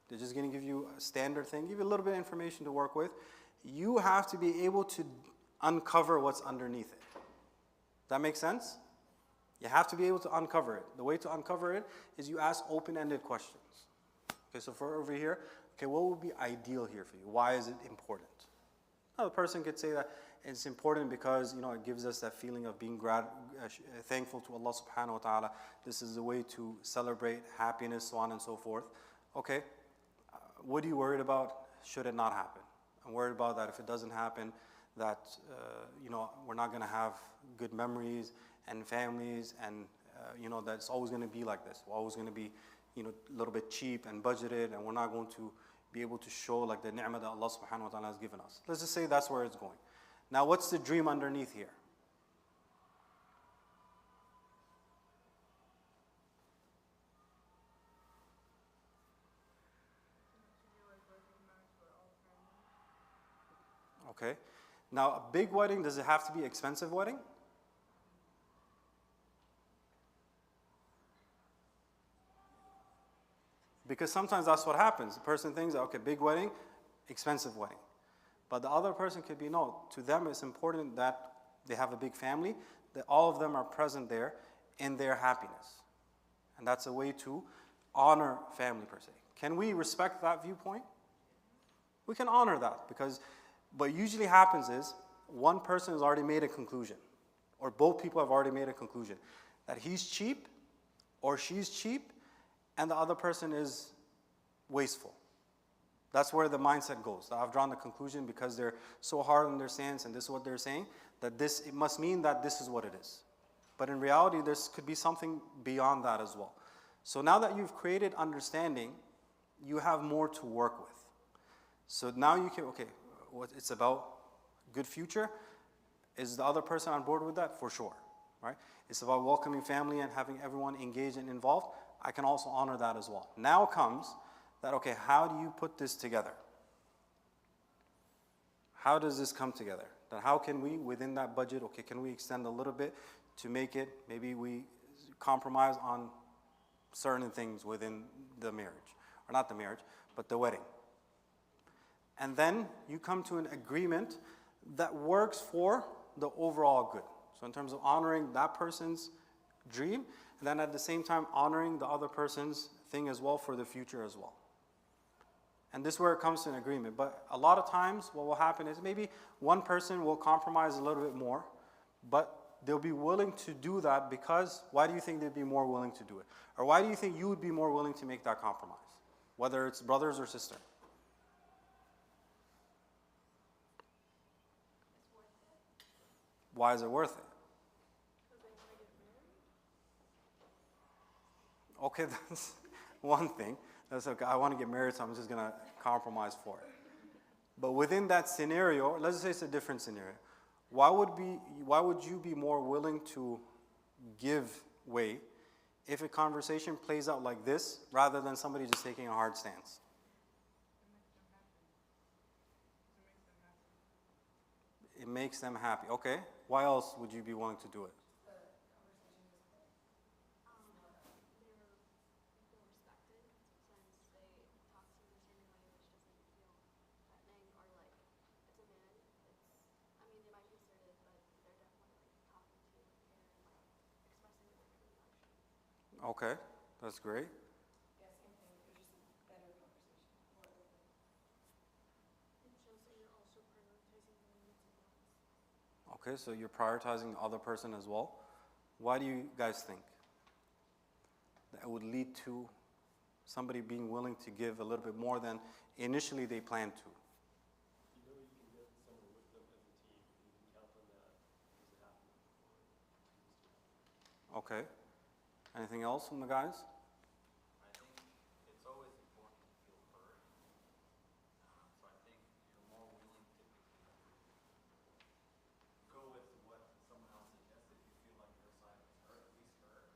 They're just going to give you a standard thing, give you a little bit of information to work with. You have to be able to uncover what's underneath it. That makes sense? You have to be able to uncover it. The way to uncover it is you ask open-ended questions. Okay, so for over here, okay, what would be ideal here for you? Why is it important? Now, the person could say that it's important because, it gives us that feeling of being thankful to Allah subhanahu wa ta'ala. This is a way to celebrate happiness, so on and so forth. Okay, what are you worried about? Should it not happen? I'm worried about that if it doesn't happen, that, we're not going to have good memories and families, and, that it's always going to be like this. We're always going to be, a little bit cheap and budgeted, and we're not going to be able to show like the ni'mah that Allah subhanahu wa ta'ala has given us. Let's just say that's where it's going. Now, what's the dream underneath here? Okay. Now, a big wedding, does it have to be an expensive wedding? Because sometimes that's what happens. The person thinks, okay, big wedding, expensive wedding. But the other person could be, no, to them it's important that they have a big family, that all of them are present there in their happiness. And that's a way to honor family per se. Can we respect that viewpoint? We can honor that because what usually happens is one person has already made a conclusion, or both people have already made a conclusion that he's cheap or she's cheap and the other person is wasteful. That's where the mindset goes. I've drawn the conclusion because they're so hard on their stance and this is what they're saying, that it must mean that this is what it is. But in reality, there could be something beyond that as well. So now that you've created understanding, you have more to work with. So now you can, okay, what it's about good future. Is the other person on board with that? For sure, right? It's about welcoming family and having everyone engaged and involved. I can also honor that as well. Now comes that, okay, how do you put this together? How does this come together? Then how can we, within that budget, okay, can we extend a little bit to make it, maybe we compromise on certain things within the marriage, or not the marriage, but the wedding. And then you come to an agreement that works for the overall good. So in terms of honoring that person's dream, and then at the same time honoring the other person's thing as well for the future as well. And this is where it comes to an agreement. But a lot of times what will happen is maybe one person will compromise a little bit more, but they'll be willing to do that because, why do you think they'd be more willing to do it? Or why do you think you would be more willing to make that compromise? Whether it's brothers or sister. Why is it worth it? Okay, that's one thing. That's okay. I want to get married, so I'm just going to compromise for it. But within that scenario, let's say it's a different scenario. Why would you be more willing to give way if a conversation plays out like this rather than somebody just taking a hard stance? It makes them happy. Okay. Why else would you be willing to do it? Okay, that's great. Okay, so you're prioritizing the other person as well. Why do you guys think that would lead to somebody being willing to give a little bit more than initially they planned to? You know you can get someone with them as a team, and you can count on that because it happened before. Okay. Anything else from the guys? I think it's always important to feel heard. So I think you're more willing typically to go with what someone else suggests if you feel like your side is heard, at least heard.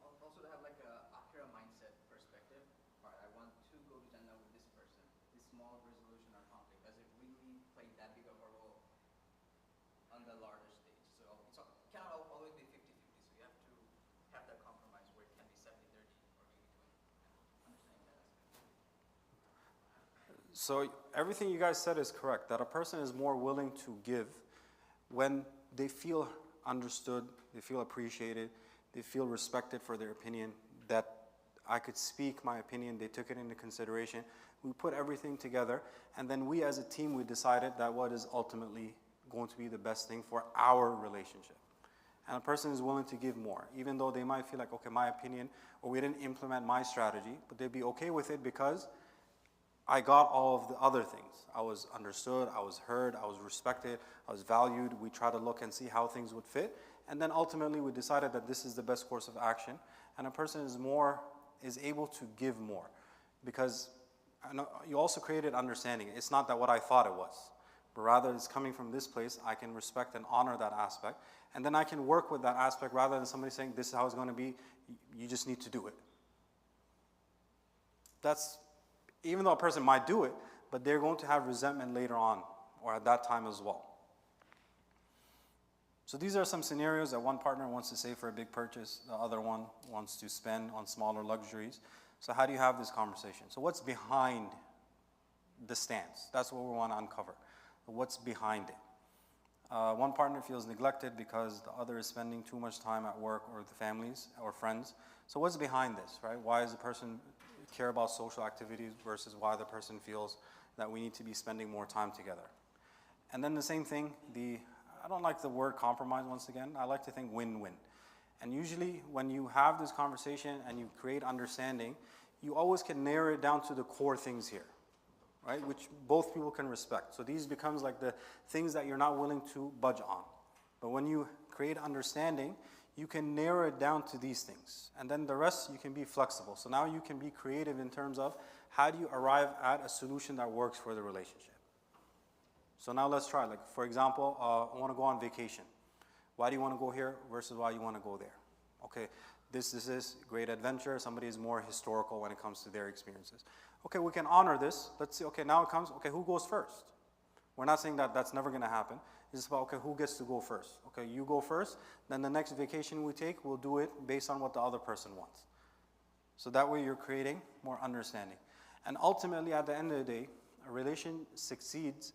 Also to have like a Akira mindset perspective. All right, I want to go to Jannah with this person. This small resolution or conflict, does it really play that big of a role on the larger stage? So it cannot always be 50-50. So you have to have that compromise where it can be 70-30 or 80-20. Understanding that aspect. So everything you guys said is correct, that a person is more willing to give when they feel understood, they feel appreciated, they feel respected for their opinion, that I could speak my opinion, they took it into consideration. We put everything together, and then we as a team, we decided that what is ultimately going to be the best thing for our relationship. And a person is willing to give more, even though they might feel like, okay, my opinion, or we didn't implement my strategy, but they'd be okay with it because I got all of the other things. I was understood, I was heard, I was respected, I was valued. We tried to look and see how things would fit. And then ultimately we decided that this is the best course of action. And a person is able to give more. Because you also created understanding. It's not that what I thought it was, but rather it's coming from this place. I can respect and honor that aspect. And then I can work with that aspect rather than somebody saying, this is how it's going to be, you just need to do it. That's, even though a person might do it, but they're going to have resentment later on or at that time as well. So these are some scenarios that one partner wants to save for a big purchase, the other one wants to spend on smaller luxuries. So how do you have this conversation? So what's behind the stance? That's what we want to uncover. What's behind it? One partner feels neglected because the other is spending too much time at work or the families or friends. So what's behind this, right? Why does the person care about social activities versus why the person feels that we need to be spending more time together? And then the same thing, I don't like the word compromise once again. I like to think win-win. And usually when you have this conversation and you create understanding, you always can narrow it down to the core things here, right? Which both people can respect. So these becomes like the things that you're not willing to budge on. But when you create understanding, you can narrow it down to these things. And then the rest, you can be flexible. So now you can be creative in terms of how do you arrive at a solution that works for the relationship. So now let's try. Like, for example, I want to go on vacation. Why do you want to go here versus why you want to go there? Okay, this is great adventure. Somebody is more historical when it comes to their experiences. Okay, we can honor this. Let's see, okay, now it comes, okay, who goes first? We're not saying that that's never going to happen. It's about, okay, who gets to go first? Okay, you go first. Then the next vacation we take, we'll do it based on what the other person wants. So that way you're creating more understanding. And ultimately, at the end of the day, a relation succeeds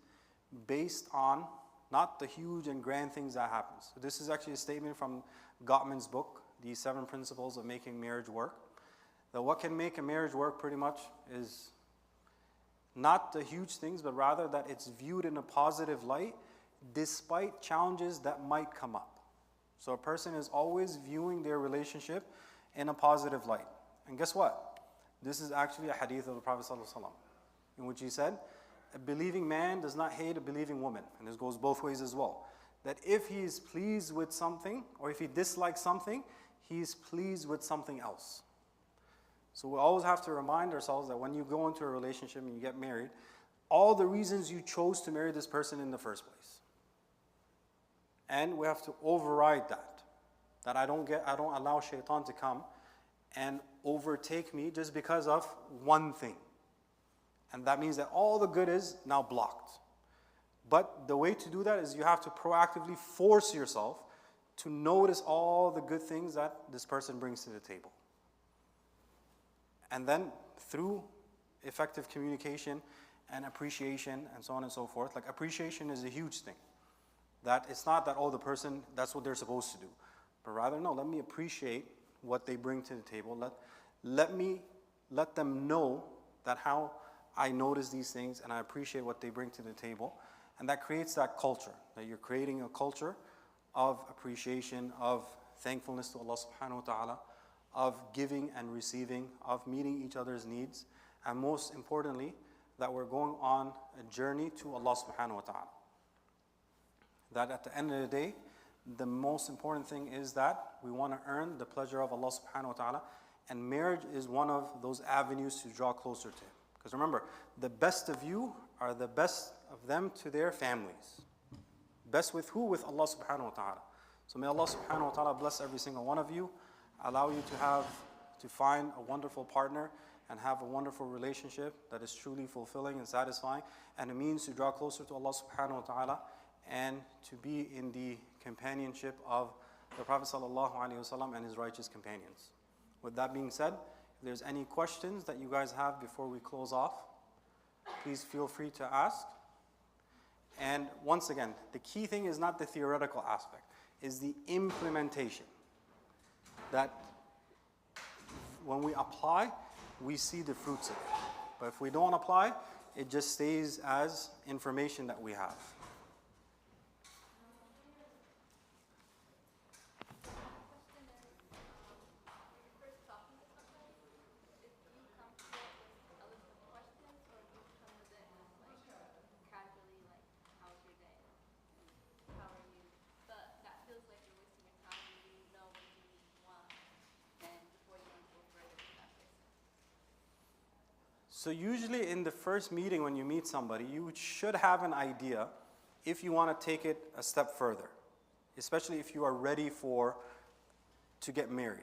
based on not the huge and grand things that happen. So this is actually a statement from Gottman's book, The 7 Principles of Making Marriage Work. That what can make a marriage work pretty much is not the huge things, but rather that it's viewed in a positive light despite challenges that might come up. So a person is always viewing their relationship in a positive light. And guess what? This is actually a hadith of the Prophet ﷺ, in which he said, a believing man does not hate a believing woman. And this goes both ways as well. That if he is pleased with something, or if he dislikes something, he is pleased with something else. So we always have to remind ourselves that when you go into a relationship and you get married, all the reasons you chose to marry this person in the first place. And we have to override that. That I don't allow shaitan to come and overtake me just because of one thing. And that means that all the good is now blocked. But the way to do that is you have to proactively force yourself to notice all the good things that this person brings to the table. And then through effective communication and appreciation and so on and so forth, like appreciation is a huge thing. That it's not that, oh, the person, that's what they're supposed to do. But rather, no, let me appreciate what they bring to the table. Let them know that how I notice these things and I appreciate what they bring to the table. And that creates that culture, that you're creating a culture of appreciation, of thankfulness to Allah subhanahu wa ta'ala, of giving and receiving, of meeting each other's needs, and most importantly, that we're going on a journey to Allah subhanahu wa ta'ala. That at the end of the day, the most important thing is that we want to earn the pleasure of Allah subhanahu wa ta'ala, and marriage is one of those avenues to draw closer to Him. Because remember, the best of you are the best of them to their families. Best with who? With Allah subhanahu wa ta'ala. So may Allah subhanahu wa ta'ala bless every single one of you, allow you to find a wonderful partner and have a wonderful relationship that is truly fulfilling and satisfying, and a means to draw closer to Allah subhanahu wa ta'ala and to be in the companionship of the Prophet sallallahu alaihi wasallam and his righteous companions. With that being said, if there's any questions that you guys have before we close off, please feel free to ask. And once again, the key thing is not the theoretical aspect, is the implementation. That when we apply, we see the fruits of it. But if we don't apply, it just stays as information that we have. So usually in the first meeting when you meet somebody, you should have an idea if you want to take it a step further, especially if you are ready to get married.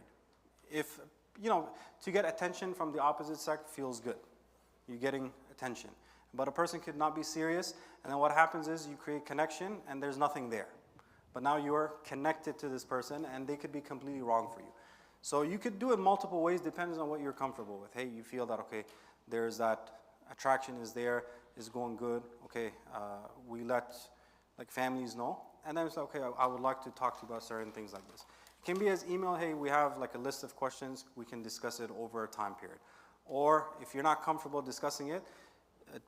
If, to get attention from the opposite sex feels good. You're getting attention. But a person could not be serious, and then what happens is you create connection and there's nothing there. But now you're connected to this person and they could be completely wrong for you. So you could do it multiple ways, depends on what you're comfortable with. Hey, you feel that, okay, there's that attraction is there, is going good, okay, we let like families know. And then it's like, okay, I would like to talk to you about certain things like this. It can be as email, hey, we have like a list of questions, we can discuss it over a time period. Or if you're not comfortable discussing it,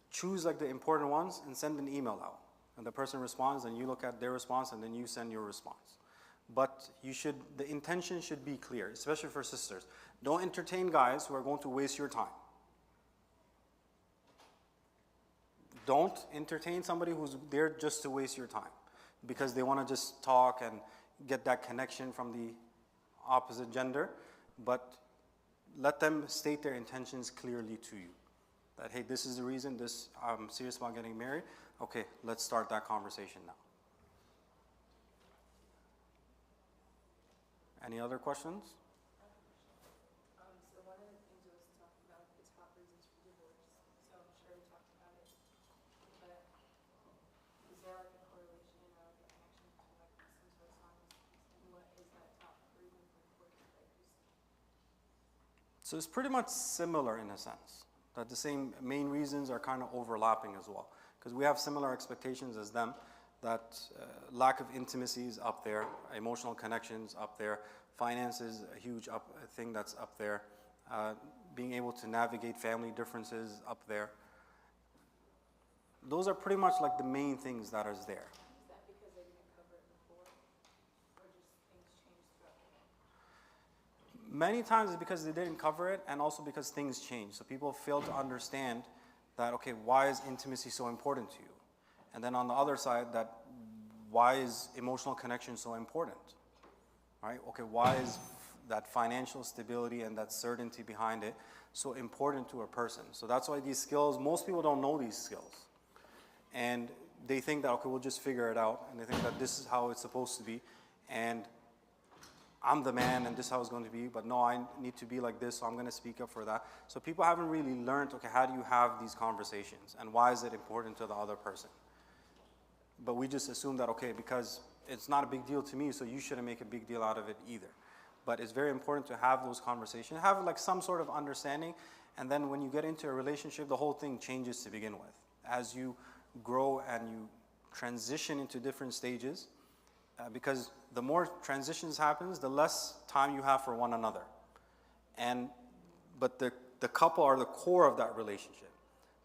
choose like the important ones and send an email out. And the person responds, and you look at their response, and then you send your response. But the intention should be clear, especially for sisters. Don't entertain guys who are going to waste your time. Don't entertain somebody who's there just to waste your time because they want to just talk and get that connection from the opposite gender. But let them state their intentions clearly to you. That, hey, this is the reason, I'm serious about getting married. Okay, let's start that conversation now. Any other questions? So one of the things was talking about the top reasons for divorce. So I'm sure we talked about it, but is there like a correlation or like a connection to like some sort of science? And what is that top reason for divorce that you see? So it's pretty much similar in a sense, that the same main reasons are kind of overlapping as well. Because we have similar expectations as them, that lack of intimacy is up there, emotional connections up there, finance is a huge thing that's up there, being able to navigate family differences up there. Those are pretty much like the main things that is there. Is that because they didn't cover it before, or just things changed throughout the day? Many times it's because they didn't cover it, and also because things change. So people fail to understand that, okay, why is intimacy so important to you? And then on the other side, that why is emotional connection so important? Right? Okay, why is that financial stability and that certainty behind it so important to a person? So that's why these skills, most people don't know these skills. And they think that, okay, we'll just figure it out. And they think that this is how it's supposed to be. And I'm the man and this is how it's going to be. But no, I need to be like this, so I'm going to speak up for that. So people haven't really learned, okay, how do you have these conversations? And why is it important to the other person? But we just assume that, okay, because it's not a big deal to me, so you shouldn't make a big deal out of it either. But it's very important to have those conversations, have like some sort of understanding, and then when you get into a relationship, the whole thing changes to begin with. As you grow and you transition into different stages, because the more transitions happens, the less time you have for one another. But the couple are the core of that relationship.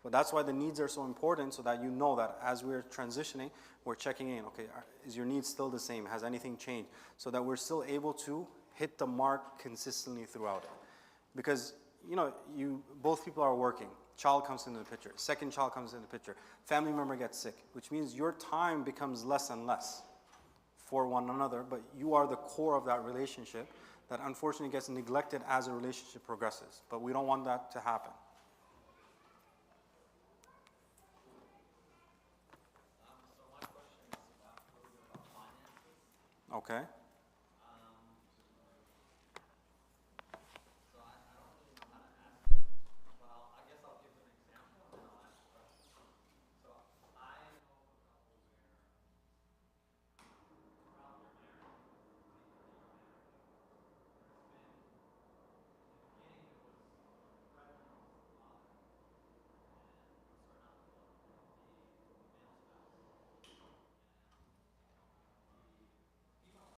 But that's why the needs are so important, so that you know that as we're transitioning, we're checking in. Okay, is your needs still the same? Has anything changed? So that we're still able to hit the mark consistently throughout it. Because, both people are working. Child comes into the picture. Second child comes into the picture. Family member gets sick, which means your time becomes less and less for one another, but you are the core of that relationship that unfortunately gets neglected as a relationship progresses. But we don't want that to happen. So my question is about a little bit about finances. Okay.